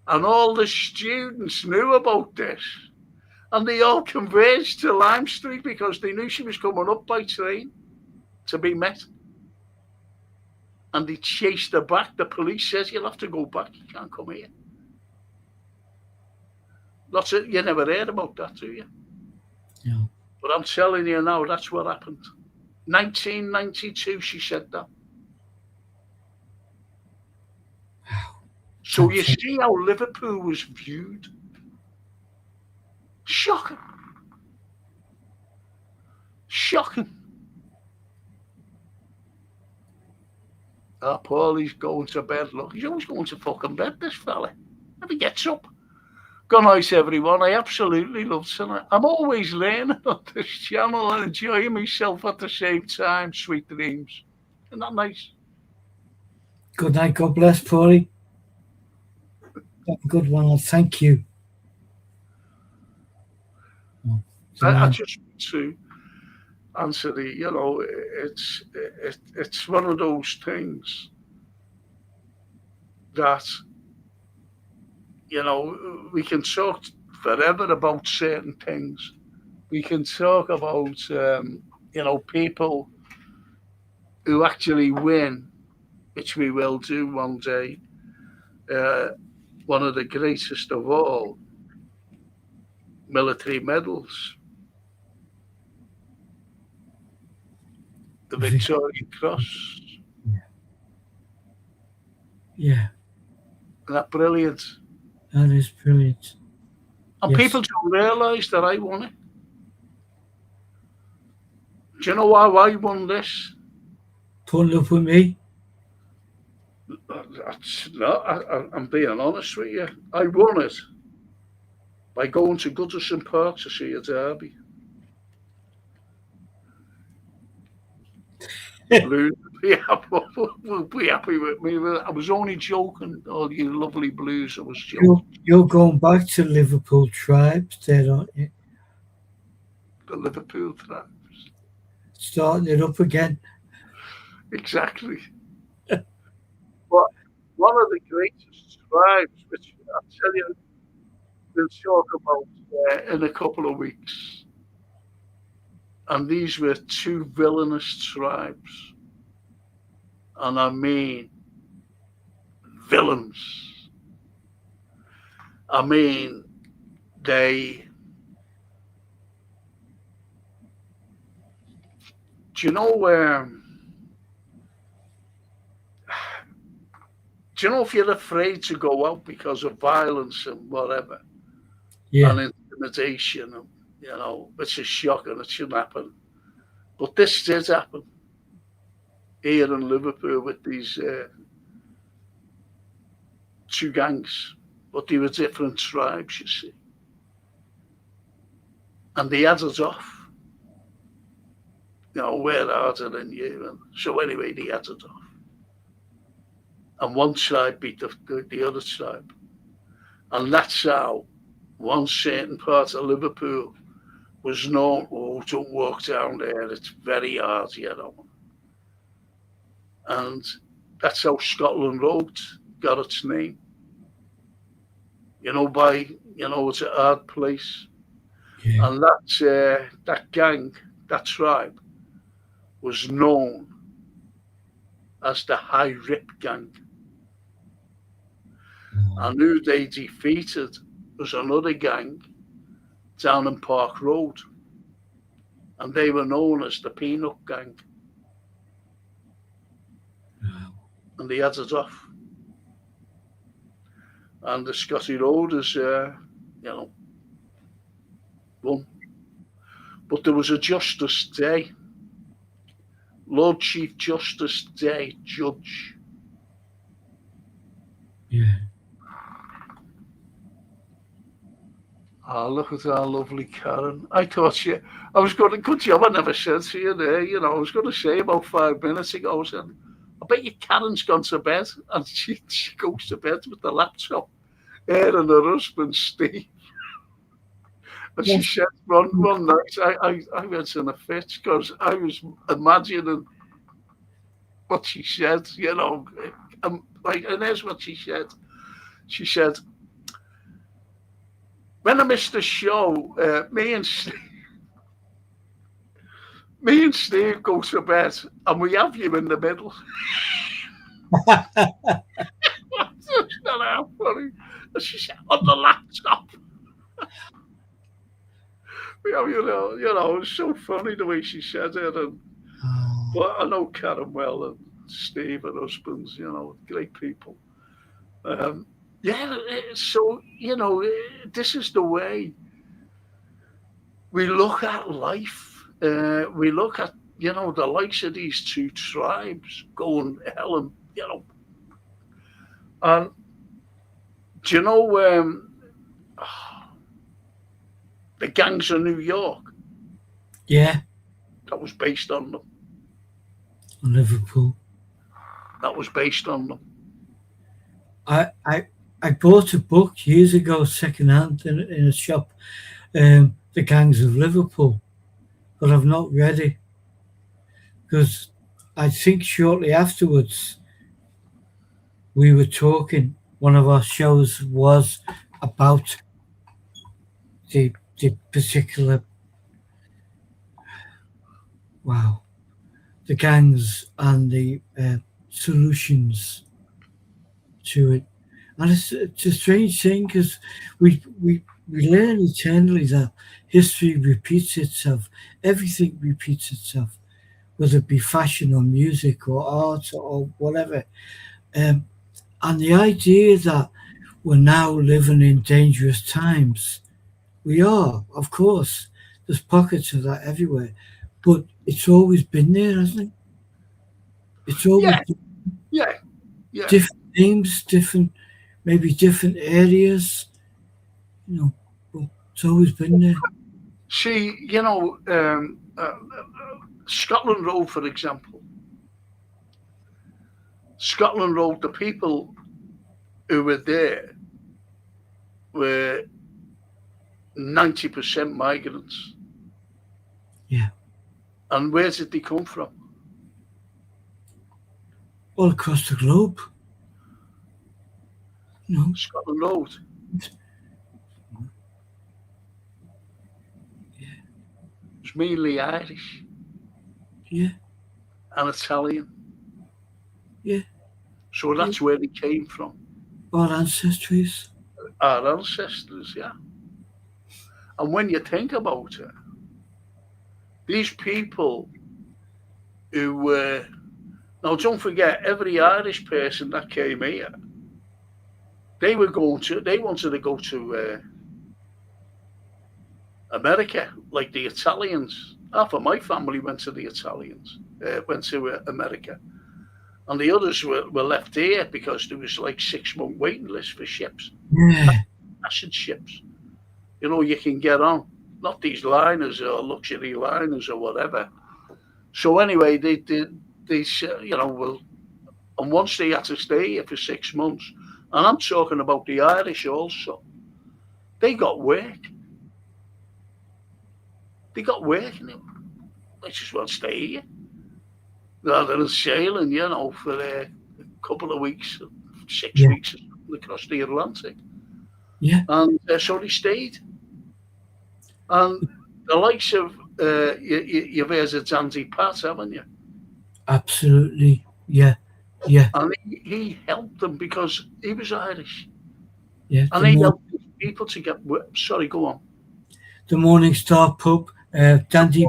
Speaker 1: And all the students knew about this. And they all converged to Lime Street because they knew she was coming up by train to be met. And they chased her back. The police says, you'll have to go back. You can't come here. That's it. You never heard about that, do you?
Speaker 2: No.
Speaker 1: But I'm telling you now, that's what happened. 1992, she said that.
Speaker 2: Wow.
Speaker 1: So you see how Liverpool was viewed. Shocking. Shocking. Paulie's going to bed. Look, he's always going to fucking bed, this fella. Never gets up. Good night, everyone. I absolutely love tonight. I'm always learning on this channel and enjoying myself at the same time. Sweet dreams. Isn't that nice?
Speaker 2: Good night. God bless, Paulie. Good one. Thank you.
Speaker 1: I just want to answer it's one of those things that, we can talk forever about certain things. We can talk about, people who actually win, which we will do one day. One of the greatest of all, military medals. The Victoria Cross.
Speaker 2: Yeah.
Speaker 1: Isn't that brilliant?
Speaker 2: That is brilliant.
Speaker 1: And people don't realise that I won it. Do you know why I won this?
Speaker 2: Putting up with me?
Speaker 1: I'm being honest with you. I won it by going to Goodison Park to see a derby. Blues will be happy with me. I was only joking, all you lovely Blues. I was joking.
Speaker 2: You're going back to Liverpool tribes there, aren't you?
Speaker 1: The Liverpool tribes.
Speaker 2: Starting it up again.
Speaker 1: Exactly. But one of the greatest tribes, which I'll tell you, we'll talk about in a couple of weeks. And these were two villainous tribes. And I mean villains. I mean, do you know where do you know if you're afraid to go out because of violence and whatever
Speaker 2: Yeah.
Speaker 1: and intimidation, and, it's a shock and it shouldn't happen. But this did happen here in Liverpool with these two gangs, but they were different tribes, you see. And they had us off. We're harder than you. And so anyway, they had us off. And one tribe beat the other tribe. And that's how one certain part of Liverpool was known, oh, don't walk down there, it's very hard, And that's how Scotland Road got its name. It's a hard place.
Speaker 2: Yeah.
Speaker 1: And that gang, that tribe, was known as the High Rip Gang. And who they defeated was another gang down in Park Road. And they were known as the Peanut Gang.
Speaker 2: Wow.
Speaker 1: And they had it off. And the Scotty Road is, won. But there was a Justice Day, Lord Chief Justice Day judge.
Speaker 2: Yeah.
Speaker 1: Look at our lovely Karen. I thought I was going to, good job I never said to you there, I was going to say about 5 minutes ago, I said, I bet you Karen's gone to bed, and she goes to bed with the laptop, her and her husband, Steve. And she said one night, I went in a fit because I was imagining what she said, and here's what she said. She said, when I missed the show, me and Steve go to bed and we have you in the middle. That's not how funny. And she said, on the laptop. It's so funny the way she said it. But I know Karen well and Steve and husbands, great people. So, this is the way we look at life. We look at, the likes of these two tribes going hell and, and do you know the gangs of New York?
Speaker 2: Yeah.
Speaker 1: That was based on them.
Speaker 2: Liverpool.
Speaker 1: That was based on them.
Speaker 2: I bought a book years ago, secondhand, in a shop, The Gangs of Liverpool, but I've not read it because I think shortly afterwards we were talking. One of our shows was about the particular, the gangs and the solutions to it. And it's a strange thing because we learn eternally that history repeats itself. Everything repeats itself, whether it be fashion or music or art or whatever. And the idea that we're now living in dangerous times, we are, of course. There's pockets of that everywhere, but it's always been there, hasn't it? It's always
Speaker 1: yeah.
Speaker 2: different names, maybe different areas, but it's always been there.
Speaker 1: See, Scotland Road, for example. Scotland Road, the people who were there were 90% migrants.
Speaker 2: Yeah.
Speaker 1: And where did they come from?
Speaker 2: All across the globe.
Speaker 1: Scotland Road.
Speaker 2: Yeah.
Speaker 1: It's mainly Irish.
Speaker 2: Yeah.
Speaker 1: And Italian.
Speaker 2: Yeah.
Speaker 1: So that's where they came from.
Speaker 2: Our ancestries.
Speaker 1: Our ancestors, yeah. And when you think about it, these people who were, now don't forget, every Irish person that came here They wanted to go to America, like the Italians. Half of my family went to the Italians, went to America. And the others were left here because there was like 6 month waiting list for ships,
Speaker 2: Yeah.
Speaker 1: acid ships. You can get on, not these liners or luxury liners or whatever. So anyway, they said, well, and once they had to stay here for 6 months, and I'm talking about the Irish also, they got work. They got work, and they just want to stay here rather than sailing, for a couple of weeks, 6 weeks across the Atlantic.
Speaker 2: Yeah.
Speaker 1: And so they stayed. And the likes of, you've heard of Zanzi Pat, haven't you?
Speaker 2: Absolutely. Yeah. Yeah.
Speaker 1: And he helped them because he was Irish.
Speaker 2: Yeah.
Speaker 1: And he helped people to get work. Sorry, go on.
Speaker 2: The Morning Star pub, Dandy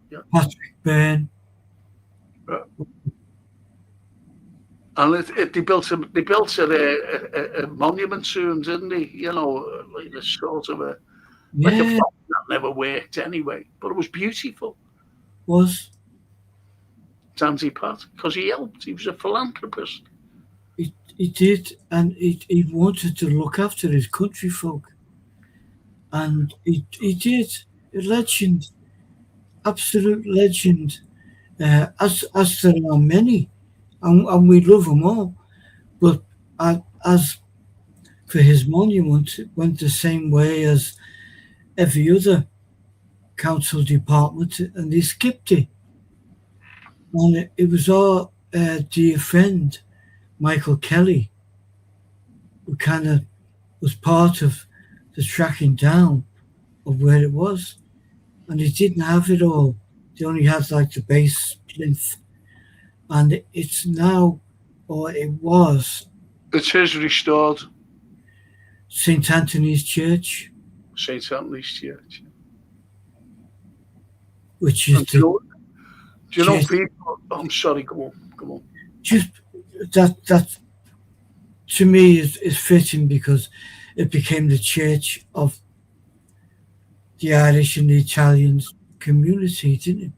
Speaker 1: Yeah.
Speaker 2: Patrick Byrne.
Speaker 1: And they built a monument to him, didn't they? Like a sort of like a fountain that never worked anyway, but it was beautiful.
Speaker 2: Was
Speaker 1: Zanzi Pat, because he helped. He was a philanthropist.
Speaker 2: He did, and he wanted to look after his country folk, and he did. A legend, absolute legend. As there are many, and we love them all. But as for his monument, it went the same way as every other council department, and they skipped it. And it was our dear friend Michael Kelly who kind of was part of the tracking down of where it was, and he didn't have it all. They only had like the base plinth, and it's now, or it was,
Speaker 1: It is restored.
Speaker 2: St. Anthony's Church,
Speaker 1: St. Anthony's Church.
Speaker 2: which is
Speaker 1: Do you know people? I'm sorry, go on.
Speaker 2: Just that to me is fitting because it became the church of the Irish and the Italian community, didn't it?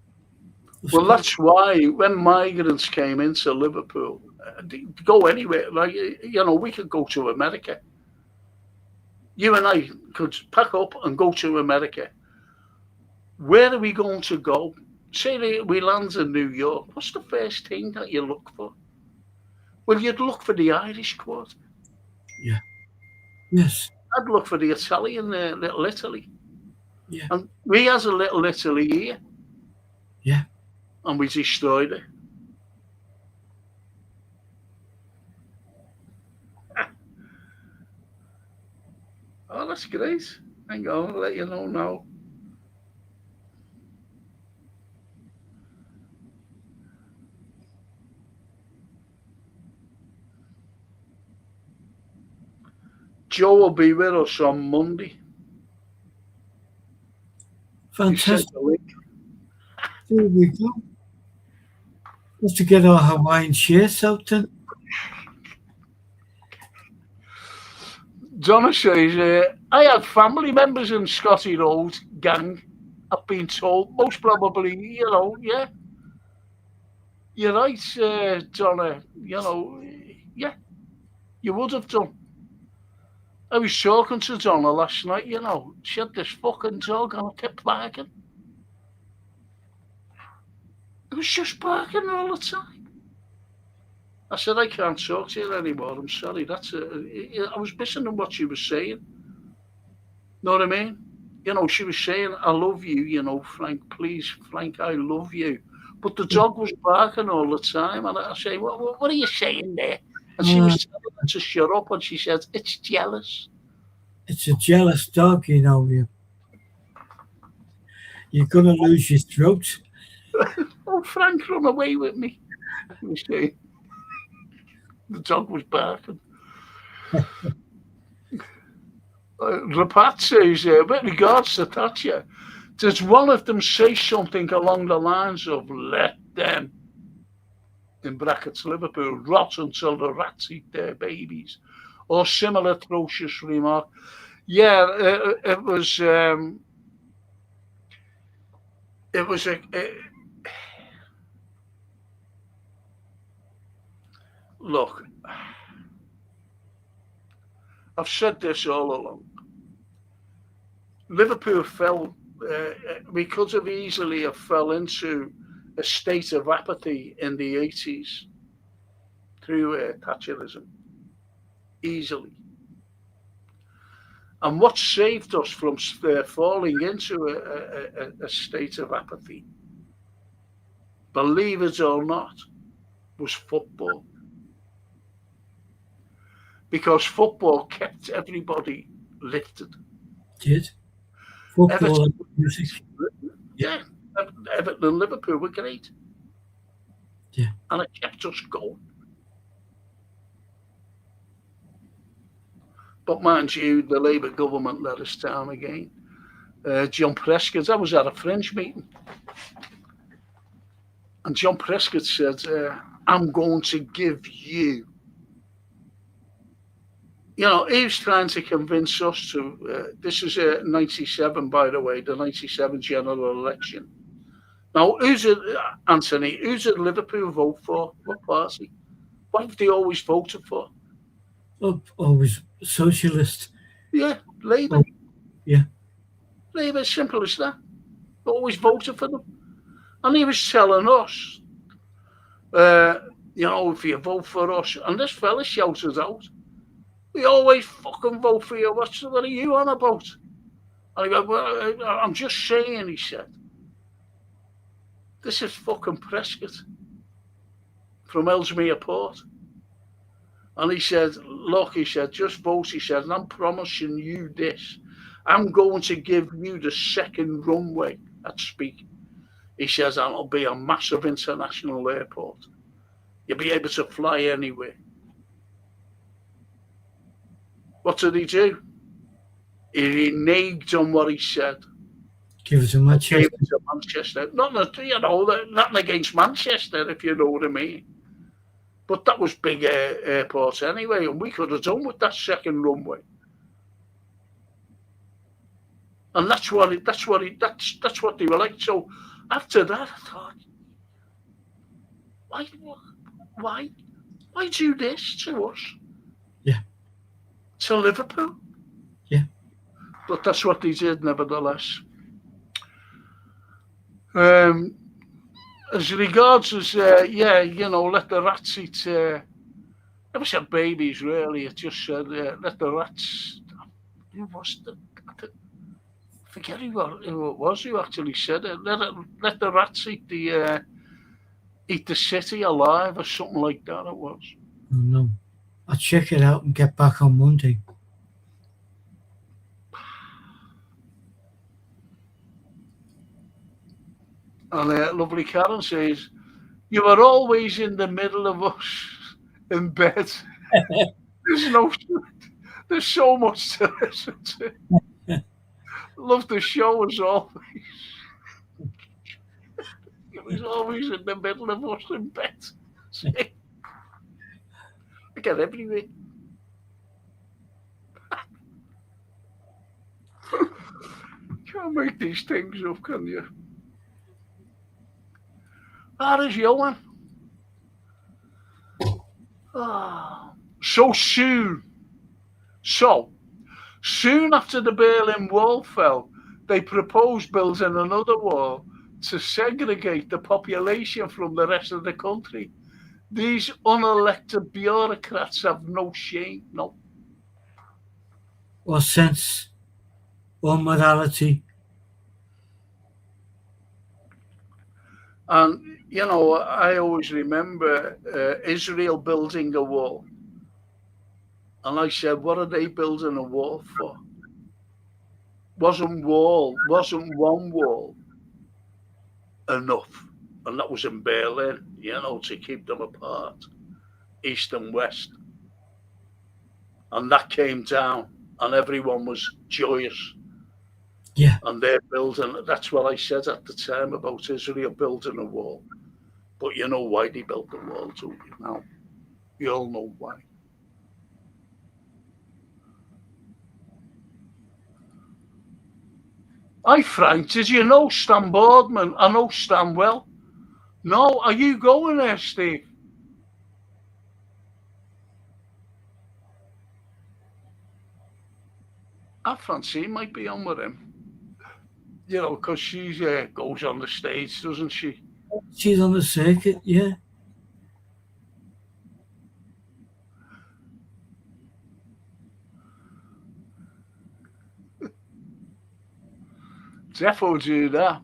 Speaker 1: Well, that's why when migrants came into Liverpool, go anywhere, like, we could go to America. You and I could pack up and go to America. Where are we going to go? Say we land in New York. What's the first thing that you look for? Well, you'd look for the Irish Quarter.
Speaker 2: Yeah. Yes.
Speaker 1: I'd look for the Italian, Little Italy.
Speaker 2: Yeah.
Speaker 1: And we has a Little Italy here.
Speaker 2: Yeah.
Speaker 1: And we destroyed it. Oh, that's great. Hang on, I'll let you know now. Joe will be with us on Monday.
Speaker 2: Fantastic. There we go. Let's to get our Hawaiian shirts out then.
Speaker 1: Donna says, I had family members in Scotty Road gang. I've been told, most probably, yeah. You're right, Donna, yeah, you would have done. I was talking to Donna last night, she had this fucking dog and I kept barking. It was just barking all the time. I said, I can't talk to you anymore. I'm sorry. I was missing on what she was saying. Know what I mean? She was saying, I love you, Frank, please, Frank, I love you. But the dog was barking all the time. And I say, what are you saying there? And she was telling her to shut up. And she said, it's jealous.
Speaker 2: It's a jealous dog, You're going to lose your throat.
Speaker 1: Oh, Frank, run away with me. The dog was barking. Rapat says, with regards to Thatcher, does one of them say something along the lines of, let them, in brackets Liverpool, rot until the rats eat their babies? or similar atrocious remark. Yeah, it was. It was look. I've said this all along. Liverpool fell. We could have easily have fell into a state of apathy in the 80s through Thatcherism, easily. And what saved us from falling into a state of apathy, believe it or not, was football. Because football kept everybody lifted.
Speaker 2: Did football and
Speaker 1: Everton,
Speaker 2: music?
Speaker 1: yeah, Everton and Liverpool were great.
Speaker 2: Yeah.
Speaker 1: And it kept us going. But mind you, the Labour government let us down again. John Prescott, I was at a Fringe meeting, and John Prescott said, I'm going to give you. You know, he was trying to convince us to, this is 97, by the way, the 97 general election. Now, Anthony, who's did Liverpool vote for? What party? What have they always voted for?
Speaker 2: Oh, always socialist.
Speaker 1: Yeah, Labour.
Speaker 2: Oh, yeah.
Speaker 1: Labour, simple as that. Always voted for them. And he was telling us, you know, if you vote for us, and this fella shouted out, we always fucking vote for you. What are you on about? And he went, well, I'm just saying, he said. This is fucking Prescott from Ellesmere Port. And he said, look, he said, just vote, he said, and I'm promising you this. I'm going to give you the second runway at Speak. He says, and it'll be a massive international airport. You'll be able to fly anywhere. What did he do? He reneged on what he said.
Speaker 2: Give it to Manchester.
Speaker 1: Gave it to Manchester. Nothing against Manchester, if you know what I mean. But that was big airports anyway, and we could have done with that second runway. And that's what they were like. So after that, I thought, why do this to us?
Speaker 2: Yeah.
Speaker 1: To Liverpool.
Speaker 2: Yeah.
Speaker 1: But that's what they did, nevertheless. As regards as, you know, let the rats eat. Never said babies, really. It just said, let the rats. Who was I forget who it was who actually said it. Let the rats eat the city alive, or something like that. It was.
Speaker 2: Oh, no. I'll check it out and get back on Monday.
Speaker 1: And lovely Karen says, you are always in the middle of us in bed. There's so much to listen to. Love the show as always. He was always in the middle of us in bed. I get everywhere. Can't make these things up, can you? That is Johan. So soon after the Berlin Wall fell, they proposed building another wall to segregate the population from the rest of the country. These unelected bureaucrats have no shame, no.
Speaker 2: Or sense, or morality.
Speaker 1: And, you know, I always remember Israel building a wall. And I said, what are they building a wall for? Wasn't one wall enough? And that was in Berlin, you know, to keep them apart, east and west. And that came down, and everyone was joyous.
Speaker 2: Yeah.
Speaker 1: And they're building, that's what I said at the time about Israel building a wall. But you know why they built the wall, don't you now? You all know why. Hi, Frank, did you know Stan Boardman? I know Stan well. No, are you going there, Steve? I fancy might be on with him. You know, because she goes on the stage, doesn't she?
Speaker 2: She's on the circuit, yeah.
Speaker 1: Defo do that.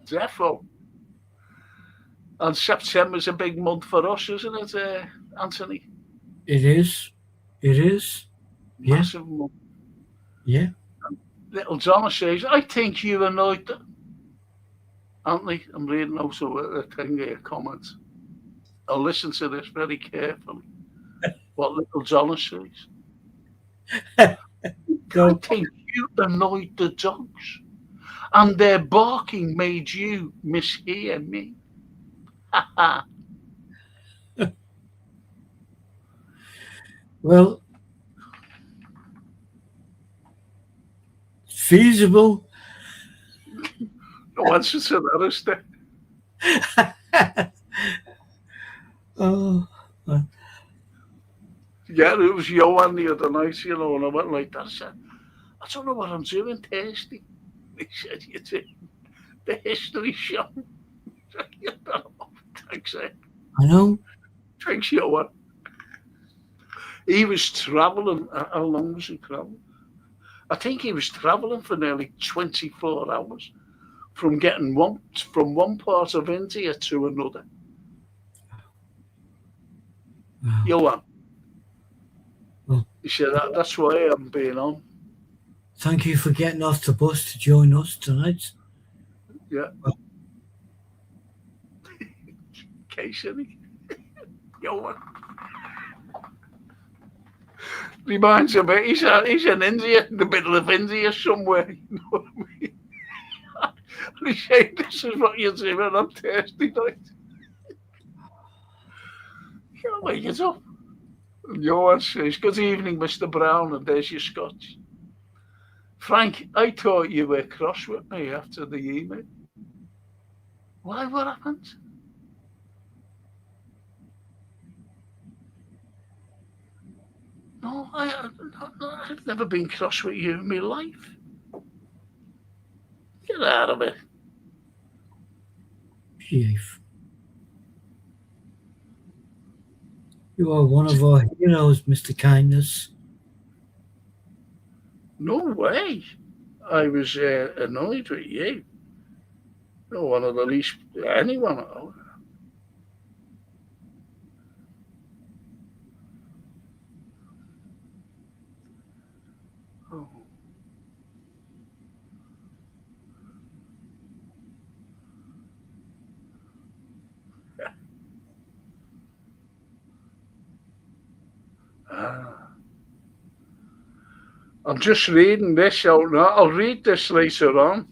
Speaker 1: Defo. And September's a big month for us, isn't it, Anthony?
Speaker 2: It is. It is. Yeah.
Speaker 1: Massive month.
Speaker 2: Yeah.
Speaker 1: Little Donna says, I think you annoyed them. Anthony, I'm reading out a thing here, comments. I'll listen to this very carefully. What little Donna says.
Speaker 2: Go.
Speaker 1: I think you annoyed the dogs. And their barking made you mishear me. Ha ha.
Speaker 2: Well, feasible.
Speaker 1: No answer to that, is there?
Speaker 2: Oh,
Speaker 1: Yeah, it was Johan the other night, you know, and I went like that. I said, I don't know what I'm doing Thursday. He said, you're doing the history show. Thanks,
Speaker 2: I know.
Speaker 1: Thanks, Johan. He was travelling. How long was he travelling? I think he was travelling for nearly 24 hours from getting from one part of India to another.
Speaker 2: Wow.
Speaker 1: Johan.
Speaker 2: Well,
Speaker 1: He said, that's why I haven't been on.
Speaker 2: Thank you for getting off the bus to join us tonight.
Speaker 1: Yeah. Casey. Johan. Reminds him, he's in India, in the middle of India somewhere. You know what I mean? And he's saying, this is what you're doing on Thursday night. Can't make it up. And Johan says, good evening, Mr. Brown, and there's your scotch. Frank, I thought you were cross with me after the email. Why? What happened? No, I've never been cross with you in my life. Get out of it.
Speaker 2: Chief. You are one of our heroes, Mr. Kindness.
Speaker 1: No way. I was annoyed with you. No one of the least anyone. Oh. I'm just reading this out now. I'll read this later on.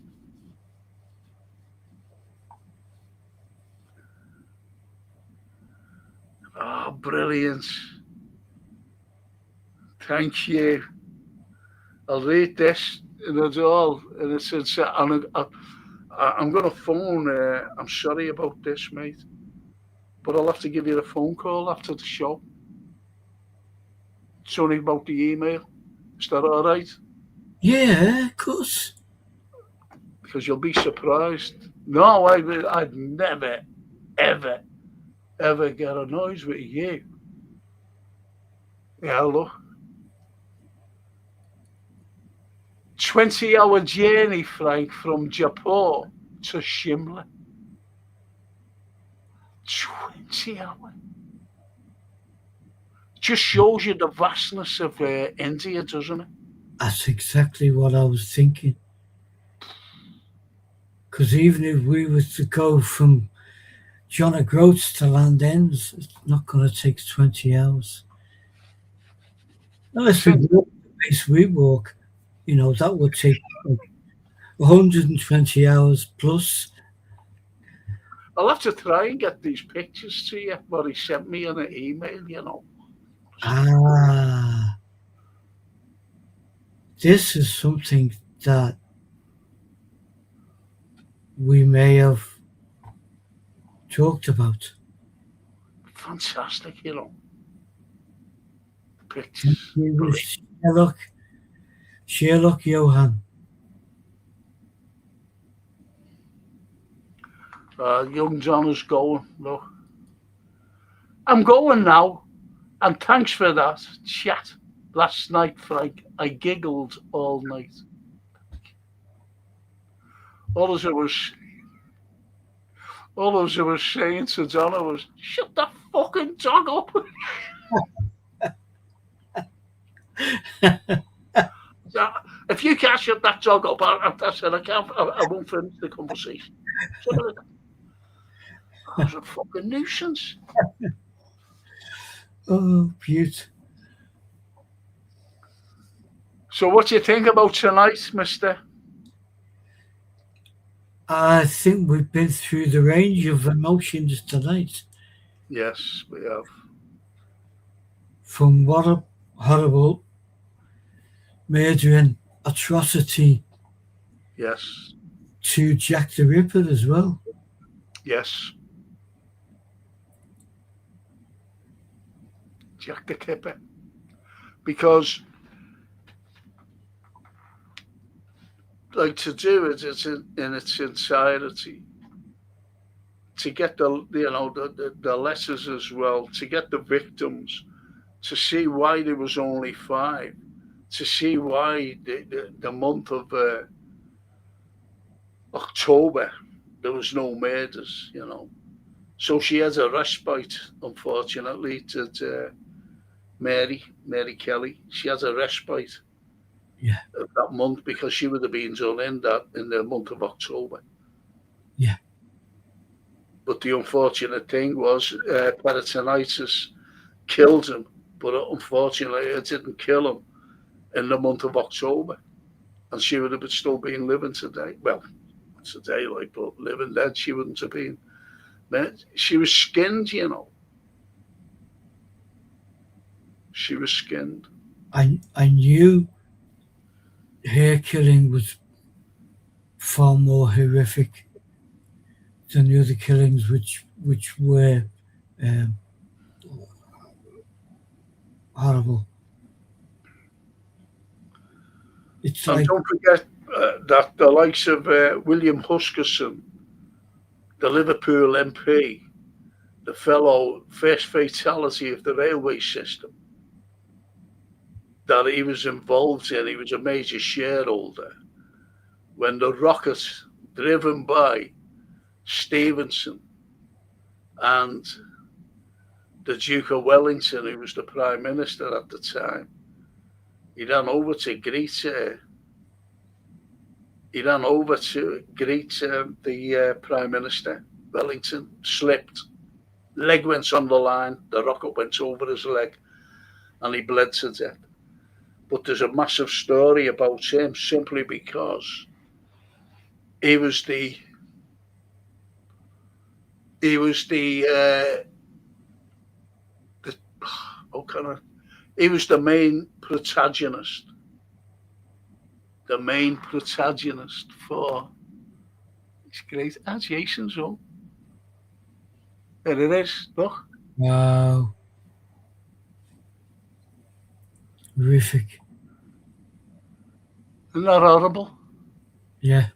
Speaker 1: Oh, brilliant. Thank you. I'll read this and it's all, and it says, I'm going to phone. I'm sorry about this, mate, but I'll have to give you a phone call after the show. It's only about the email. Is that all right?
Speaker 2: Yeah, of course.
Speaker 1: Because you'll be surprised. No, I'd never, ever, ever get annoyed with you. Yeah, look. 20-hour journey, Frank, from Jaipur to Shimla. 20 hours. Just shows you the vastness of India, doesn't it?
Speaker 2: That's exactly what I was thinking. Because even if we were to go from John O'Groats to Land Ends, it's not going to take 20 hours. Unless we walk the pace we walk, you know, that would take 120 hours plus.
Speaker 1: I'll have to try and get these pictures to you, what he sent me in an email, you know.
Speaker 2: Ah. This is something that we may have talked about.
Speaker 1: Fantastic, you know.
Speaker 2: He
Speaker 1: Pictures.
Speaker 2: was Sherlock Johann.
Speaker 1: Young John is going. Look, I'm going now, and thanks for that chat last night, Frank. I giggled all night. All as I was, all as I was saying to Donna was, "Shut that fucking dog up." So, if you can't shut that dog up, I said I can't. I won't finish the conversation. Simple as that. That was a fucking nuisance.
Speaker 2: Oh, beaut.
Speaker 1: So, what do you think about tonight, Mister?
Speaker 2: I think we've been through the range of emotions tonight.
Speaker 1: Yes, we have.
Speaker 2: From what a horrible, murdering atrocity
Speaker 1: Yes,
Speaker 2: to Jack the Ripper as well.
Speaker 1: yes. Jack the Kipper. Because, like, to do it in its entirety, to get the letters as well, to get the victims, to see why there was only 5, to see why the month of October there was no murders, So she has a respite, unfortunately, to Mary Kelly. She has a respite
Speaker 2: Yeah.
Speaker 1: of that month because she would have been done in the month of October.
Speaker 2: Yeah.
Speaker 1: But the unfortunate thing was peritonitis killed him, but unfortunately it didn't kill him in the month of October. And she would have still been living today. Well, today, but living then she wouldn't have been. She was skinned, She was skinned.
Speaker 2: I knew her killing was far more horrific than the other killings, which were horrible. It's
Speaker 1: And
Speaker 2: like,
Speaker 1: don't forget that the likes of William Huskisson, the Liverpool MP, the fellow first fatality of the railway system, that he was involved in, he was a major shareholder when the rocket driven by Stevenson and the Duke of Wellington, who was the Prime Minister at the time, he ran over to greet the Prime Minister. Wellington slipped, leg went on the line, the rocket went over his leg, and he bled to death. But there's a massive story about him simply because he was the he was the main protagonist. The main protagonist for this great Jason Zone. There it is, look.
Speaker 2: wow, horrific.
Speaker 1: Isn't that horrible?
Speaker 2: Yeah.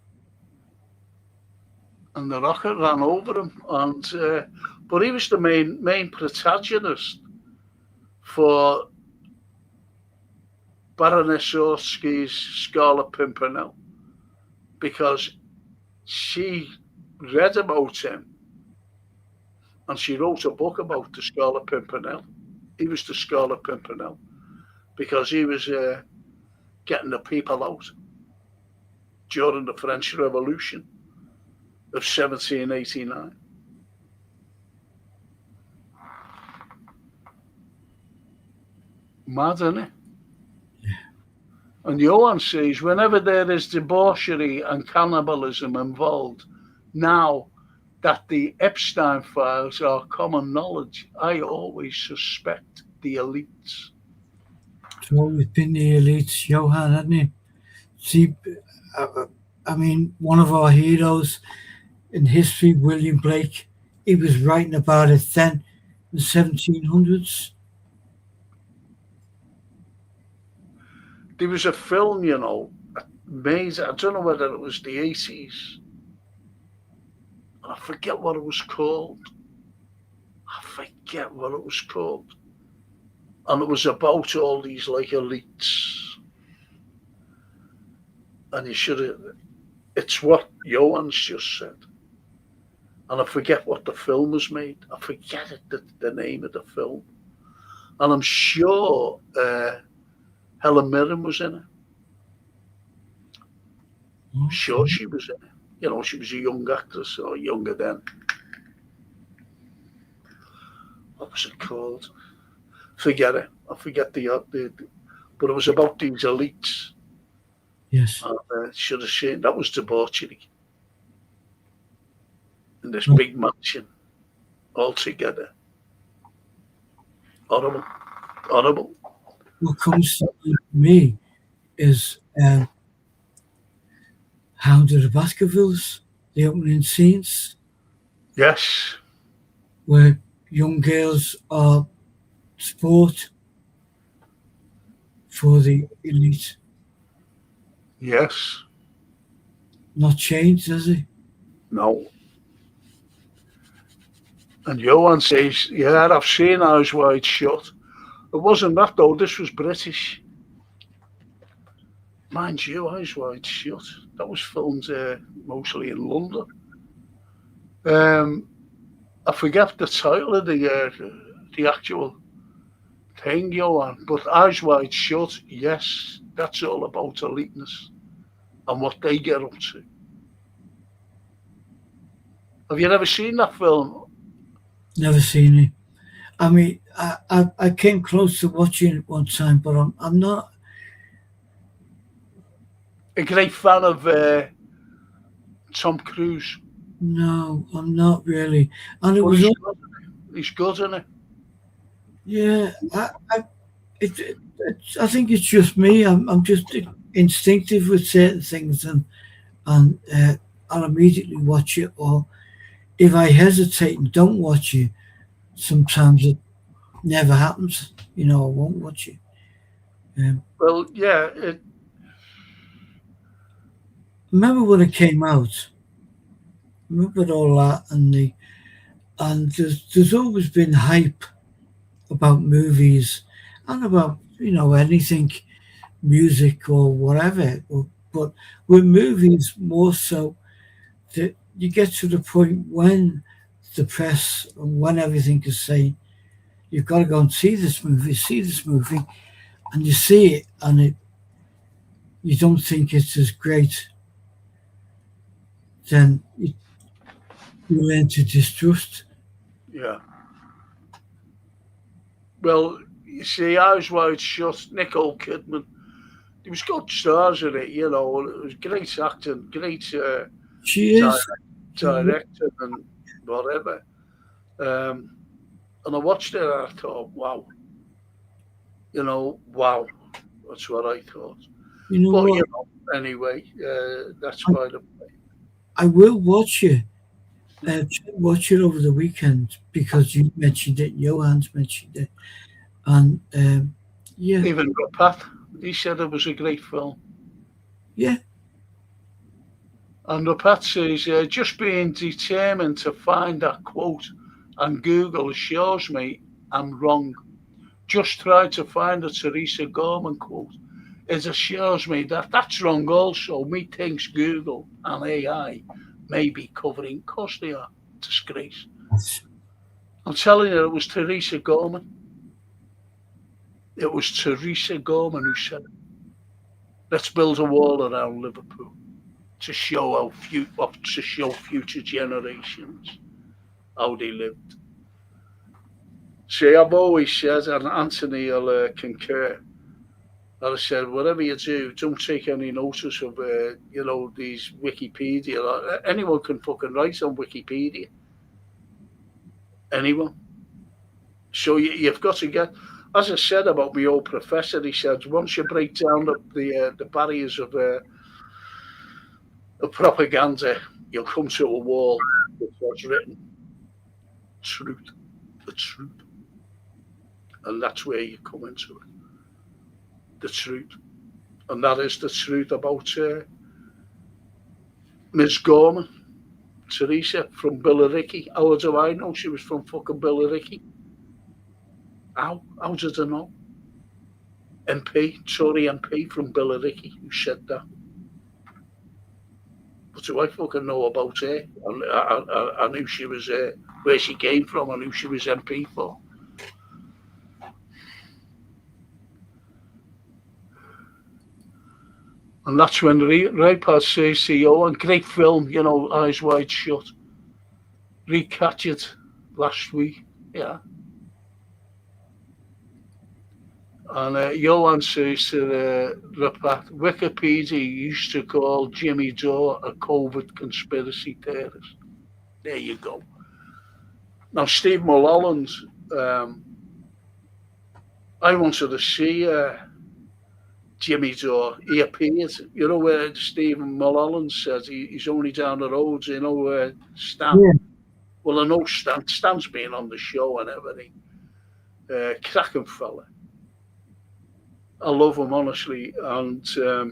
Speaker 1: And the rocket ran over him, and but he was the main protagonist for Baroness Orski's Scarlet Pimpernel because she read about him and she wrote a book about the Scarlet Pimpernel. He was the Scarlet Pimpernel because he was getting the people out during the French Revolution of 1789. Mad, isn't it? And Johan says, whenever there is debauchery and cannibalism involved, now that the Epstein files are common knowledge, I always suspect the elites.
Speaker 2: It's always been the elites, Johan, hasn't it? See, I mean, one of our heroes in history, William Blake, he was writing about it then in the 1700s.
Speaker 1: There was a film, amazing. I don't know whether it was the 80s. I forget what it was called. And it was about all these like elites. And you should have, it's what Johan's just said. And I forget what the film was made. I forget the name of the film. And I'm sure Helen Mirren was in it. I'm sure she was in it. She was a young actress, or younger then. What was it called? Forget it. I forget but it was about these elites.
Speaker 2: Yes.
Speaker 1: And should have seen that was debauchery in this big mansion all together. Horrible.
Speaker 2: What comes to me is Hound of the Baskervilles, the opening scenes.
Speaker 1: Yes.
Speaker 2: Where young girls are sport for the elite.
Speaker 1: Yes.
Speaker 2: Not changed, has he?
Speaker 1: No. And Johan says, yeah, I've seen Eyes Wide Shut. It wasn't that though, this was British. Mind you, Eyes Wide Shut. That was filmed mostly in London. I forget the title of the actual thing, Johan, but Eyes Wide Shut, yes, that's all about eliteness and what they get up to. Have you ever seen that film?
Speaker 2: Never seen it. I mean, I came close to watching it one time, but I'm not
Speaker 1: a great fan of Tom Cruise.
Speaker 2: No, I'm not really. And it
Speaker 1: But
Speaker 2: was
Speaker 1: he's good, isn't he?
Speaker 2: Yeah, I think it's just me. I'm just instinctive with certain things, and I'll immediately watch it. Or if I hesitate and don't watch it, sometimes it never happens. I won't watch it.
Speaker 1: Well, yeah.
Speaker 2: Remember when it came out? Remember all that, and there's always been hype about movies and about anything, music or whatever. But with movies more so, that you get to the point when the press and when everything is saying you've got to go and see this movie, and you see it and you don't think it's as great, then you learn to distrust.
Speaker 1: Yeah. Well, you see, Eyes Wide Shut, Nicole Kidman, there was good stars in it, it was great acting, great
Speaker 2: She is
Speaker 1: director and whatever. And I watched it and I thought, wow. Wow. That's what I thought. Anyway, that's by the way.
Speaker 2: I will watch it. Watch it over the weekend because you mentioned it, Johan's mentioned it. And yeah.
Speaker 1: Even Pat, he said it was a great film.
Speaker 2: Yeah.
Speaker 1: And Pat says, just being determined to find that quote on Google assures me I'm wrong. Just try to find a Teresa Gorman quote. It assures me that that's wrong also. Methinks Google and AI may be covering, because they are. Disgrace. I'm telling you, it was Teresa Gorman. It was Teresa Gorman who said it. Let's build a wall around Liverpool to show future generations how they lived. See, I've always said, and Anthony will concur, that I said, whatever you do, don't take any notice of, these Wikipedia. Anyone can fucking write on Wikipedia. Anyone. So you've got to get, as I said about my old professor, he said, once you break down the barriers of propaganda, you'll come to a wall with what's written, truth, the truth. And that's where you come into it, the truth. And that is the truth about Miss Gorman, Teresa from Billericay. How do I know she was from fucking Billericay? How did I know? MP, Tory MP from Billericay, who said that. But do I fucking know about her? I knew she was where she came from. I knew she was MP for. And that's when right past CEO and great film, you know, Eyes Wide Shut. Recaptured last week, yeah. And Johan says to Rapat, Wikipedia used to call Jimmy Dore a COVID conspiracy theorist. There you go. Now, Steve Mulholland, I wanted to see Jimmy Dore. He appeared, you know, where Stephen Mulholland says he's only down the road, you know, Stan. Yeah. Well, I know Stan. Stan's been on the show and everything. Cracking fella. I love him, honestly. And do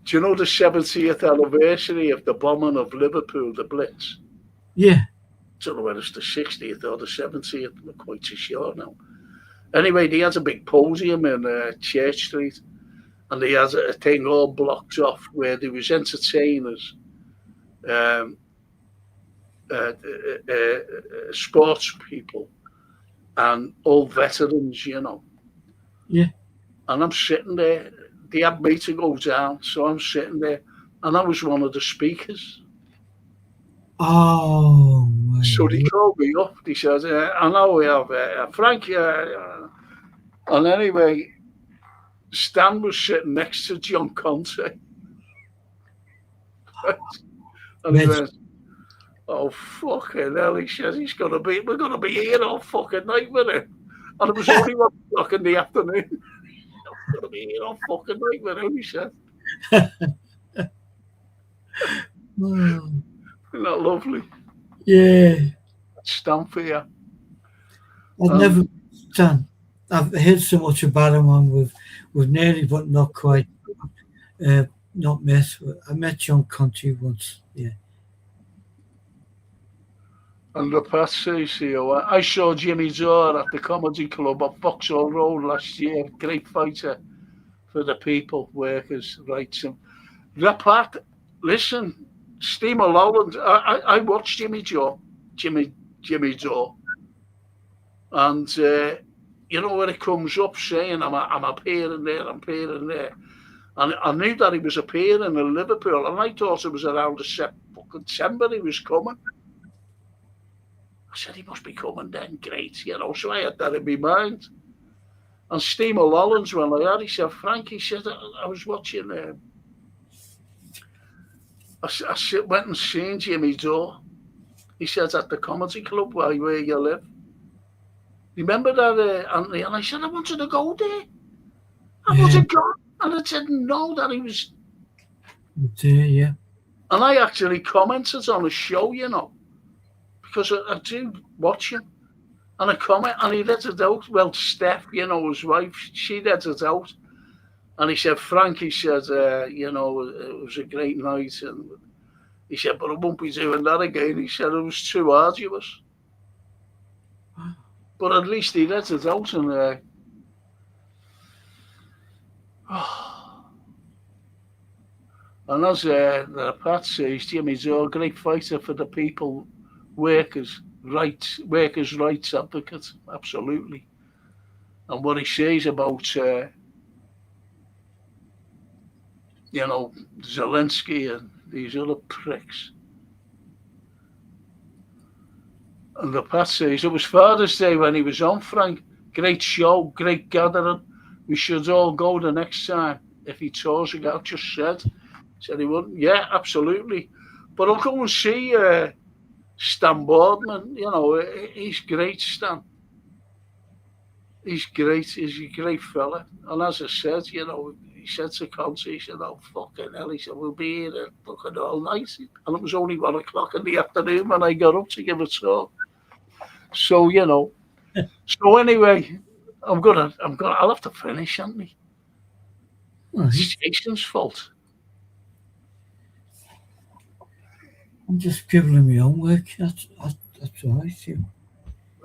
Speaker 1: you know the 70th anniversary of the bombing of Liverpool, the Blitz?
Speaker 2: Yeah.
Speaker 1: I don't know whether it's the 60th or the 70th. I'm not quite too sure now. Anyway, they had a big podium in Church Street, and they had a thing all blocked off where there was entertainers, sports people, and old veterans, you know.
Speaker 2: Yeah.
Speaker 1: And I'm sitting there. They had me to go down, so I'm sitting there, and I was one of the speakers.
Speaker 2: Oh, my
Speaker 1: so they called me up. They said, I know we have Frank. And anyway, Stan was sitting next to John Conte. And he went, oh, fucking hell, he says, we're going to be here all fucking night with him. And it was only 1 o'clock in the afternoon. We're going to be here all fucking night with him, he said. Isn't that lovely?
Speaker 2: Yeah.
Speaker 1: Stan for you.
Speaker 2: I've never Stan. I've heard so much about him, and we've nearly, but not quite, not met. I met John Conte once, yeah.
Speaker 1: And the past says here, I saw Jimmy Dore at the Comedy Club at Vauxhall Road last year. Great fighter for the people, workers' rights. And Rapat, listen, Steve Mulholland, I watched Jimmy Dore. And you know, when it comes up saying I'm appearing there, I'm appearing there. And I knew that he was appearing in Liverpool, and I thought it was around September he was coming. I said, he must be coming then, great, you know, so I had that in my mind. And Steve Mulholland, when I had, he said, Frank, he said, I was watching, I went and seen Jimmy Dore. He said, at the Comedy Club where you live. Remember that, Anthony? And I said, I wanted to go there. I wanted to go. And I didn't know that he was
Speaker 2: there, yeah.
Speaker 1: And I actually commented on a show, you know, because I do watch him. And I comment, and he let it out. Well, Steph, you know, his wife, she let it out. And he said, Frank, he said, you know, it was a great night. And he said, but I won't be doing that again. He said, it was too arduous. But at least he let it out. And and as Pat says, Jimmy's a great fighter for the people, workers' rights advocate, absolutely. And what he says about, you know, Zelensky and these other pricks. And the Pat says, it was Father's Day when he was on, Frank. Great show, great gathering. We should all go the next time. If he tours again, just said he wouldn't. Yeah, absolutely. But I'll go and see Stan Boardman. You know, he's great, Stan. He's great. He's a great fella. And as I said, he said to Conte, he said, "Oh, fucking hell," he said, "we'll be here fucking all night." And it was only 1 o'clock in the afternoon when I got up to give a talk. So, So anyway, I'll have to finish, haven't I?
Speaker 2: Right.
Speaker 1: It's Jason's fault.
Speaker 2: I'm just scribbling my own work. That's all right. Yeah.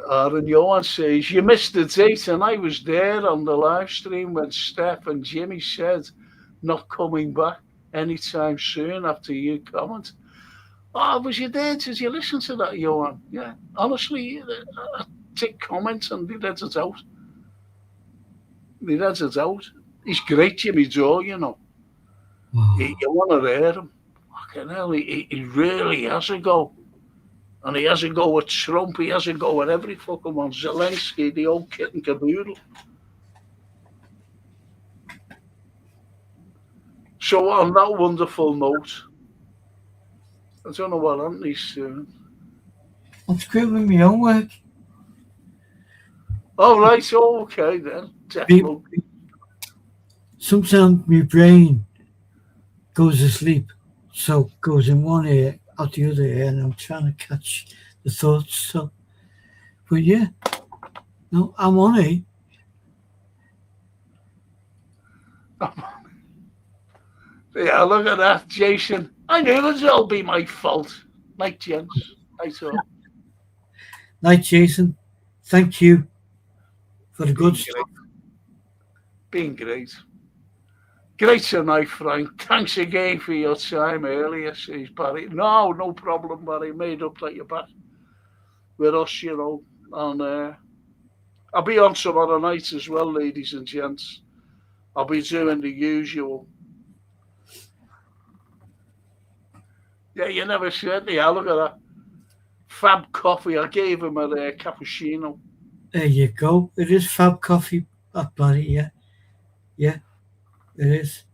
Speaker 1: And Johan says, "You missed the date," and I was there on the live stream when Steph and Jimmy said not coming back anytime soon after you comment. Oh, was you there? Did you listen to that, Johan? Yeah. Honestly, I take comments and they read it out. They read it out. He's great, Jimmy Joe,
Speaker 2: Wow.
Speaker 1: You want to hear him. Fucking hell, he really has a go. And he has a go with Trump, he has a go with every fucking one. Zelensky, the old kit and caboodle. So on that wonderful note, I don't know what Anthony's doing.
Speaker 2: I'm scribbling my own work.
Speaker 1: Oh, right, okay then. Definitely.
Speaker 2: Sometimes my brain goes to sleep, so goes in one ear, out the other ear, and I'm trying to catch the thoughts. So, but yeah, no, I'm on it.
Speaker 1: Yeah, look at that, Jason. I knew it would all be my fault. Night, gents. Night all.
Speaker 2: Night, Jason. Thank you for the good stuff.
Speaker 1: Been great. Great tonight, Frank. Thanks again for your time earlier, says Barry. No problem, Barry. Made up that you're back with us, And I'll be on tomorrow night as well, ladies and gents. I'll be doing the usual. Yeah, you never said me. Look at that. Fab coffee. I gave him a cappuccino.
Speaker 2: There you go. It is Fab Coffee, that Barry, yeah. Yeah, it is.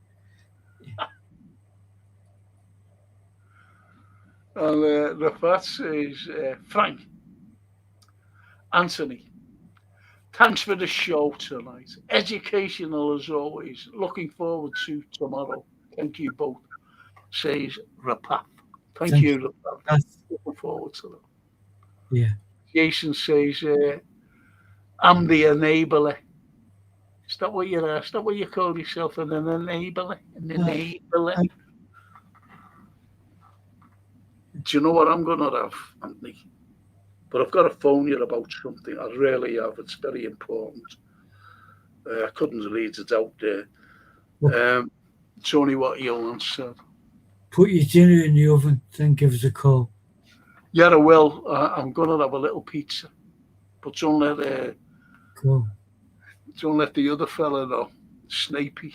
Speaker 1: And the fat says, Frank, Anthony, thanks for the show tonight. Educational as always. Looking forward to tomorrow. Thank you both, says Rapap. Thank you, Rapap. Looking forward to that.
Speaker 2: Yeah.
Speaker 1: Jason says, I'm the enabler. Is that what you're Is that what you call yourself? An enabler? An enabler? Do you know what I'm going to have, Anthony? But I've got to phone you about something. I really have. It's very important. I couldn't read it out there. It's only what Johan said.
Speaker 2: Put your dinner in the oven, then give us a call.
Speaker 1: Yeah, I will. I'm going to have a little pizza. But don't let the other fella know. Snapey.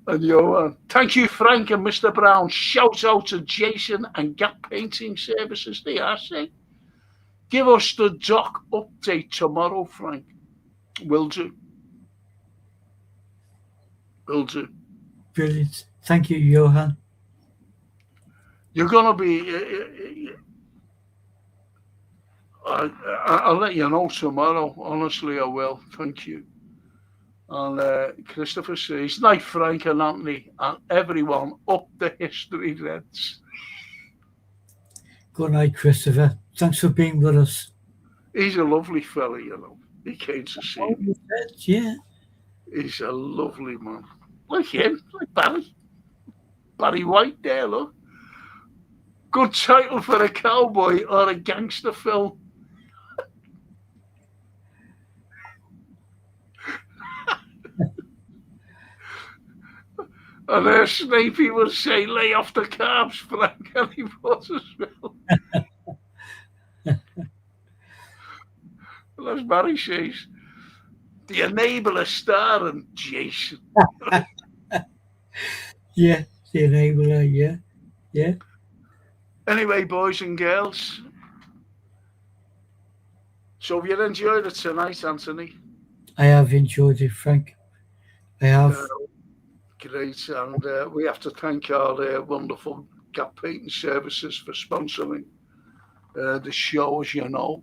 Speaker 1: And Johan. Thank you, Frank and Mr. Brown. Shout out to Jason and Gap Painting Services. They are saying, give us the doc update tomorrow, Frank. Will do. Will do.
Speaker 2: Brilliant. Thank you, Johan.
Speaker 1: You're going to be... I'll let you know tomorrow. Honestly, I will. Thank you. And Christopher says, night, Frank and Anthony, and everyone up the history Reds.
Speaker 2: Good night, Christopher. Thanks for being with us.
Speaker 1: He's a lovely fella, He came to see me.
Speaker 2: Yeah.
Speaker 1: He's a lovely man. Like him, like Barry. Barry White there, look. Good title for a cowboy or a gangster film. And Snapey would say, lay off the carbs, Frank, and he was as well. And as Barry says, the enabler starring Jason.
Speaker 2: Yeah, the enabler, yeah.
Speaker 1: Anyway, boys and girls, so have you enjoyed it tonight, Anthony?
Speaker 2: I have enjoyed it, Frank. I have.
Speaker 1: Great, and we have to thank our wonderful Gap Painting Services for sponsoring the show, as you know.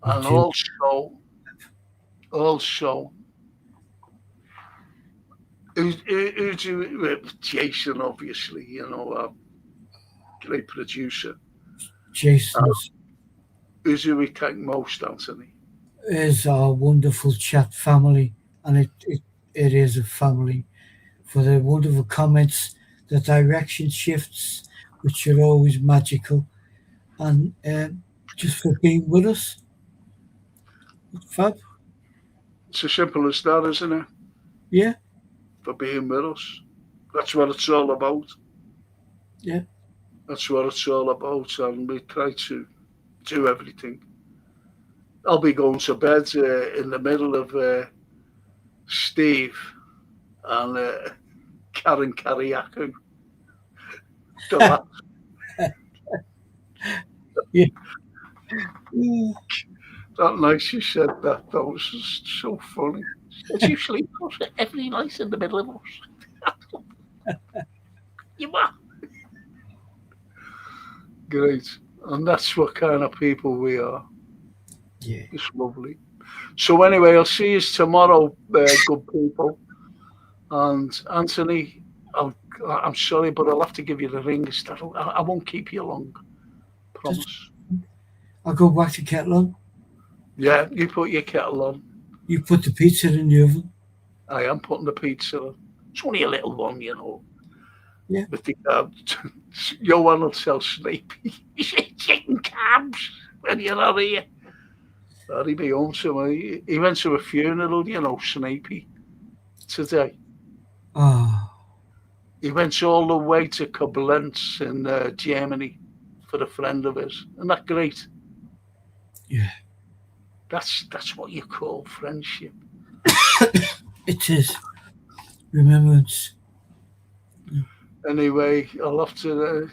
Speaker 1: And also, Also, who do Jason, obviously, you know, our great producer.
Speaker 2: Jason's
Speaker 1: Who we thank most, Anthony?
Speaker 2: is our wonderful chat family, and it is a family for the wonderful comments, the direction shifts, which are always magical, and just for being with us. Fab,
Speaker 1: It's as simple as that, isn't it?
Speaker 2: yeah,
Speaker 1: For being with us. That's what it's all about.
Speaker 2: yeah.
Speaker 1: That's what it's all about, and we try to do everything. I'll be going to bed in the middle of Steve and Karen Kariakou.
Speaker 2: Yeah.
Speaker 1: That night you said that. That was just so funny. Did you sleep every night in the middle of us? You are. Great. And that's what kind of people we are.
Speaker 2: Yeah.
Speaker 1: It's lovely. So anyway, I'll see you tomorrow, good people. And Anthony, I'm sorry, but I'll have to give you the ring. I won't keep you long. Promise.
Speaker 2: I'll go back to kettle on.
Speaker 1: Yeah, you put your kettle on.
Speaker 2: You put the pizza in the oven.
Speaker 1: I am putting the pizza on. It's only a little one, you know.
Speaker 2: Yeah.
Speaker 1: But Johan will tell Snape he's chicken cabs when you're not here. That'll be home to me. He went to a funeral, you know, Snapey, today.
Speaker 2: Oh,
Speaker 1: He went all the way to Koblenz in Germany for a friend of his. Isn't that great?
Speaker 2: yeah.
Speaker 1: That's what you call friendship.
Speaker 2: It is. Remembrance.
Speaker 1: Anyway, I'll have to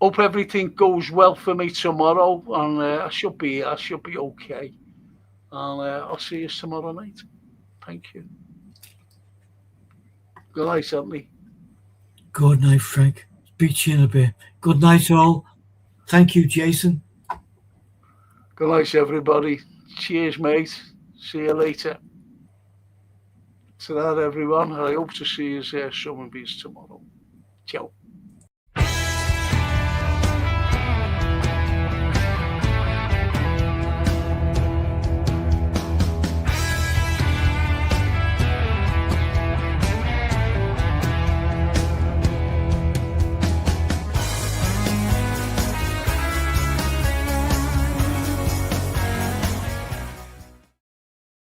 Speaker 1: hope everything goes well for me tomorrow, and I should be okay. And I'll see you tomorrow night. Thank you. Good night, Anthony.
Speaker 2: Good night, Frank. Speak to you in a bit. Good night, all. Thank you, Jason.
Speaker 1: Good night, everybody. Cheers, mate. See you later. To that, everyone. I hope to see you some of you tomorrow. Ciao.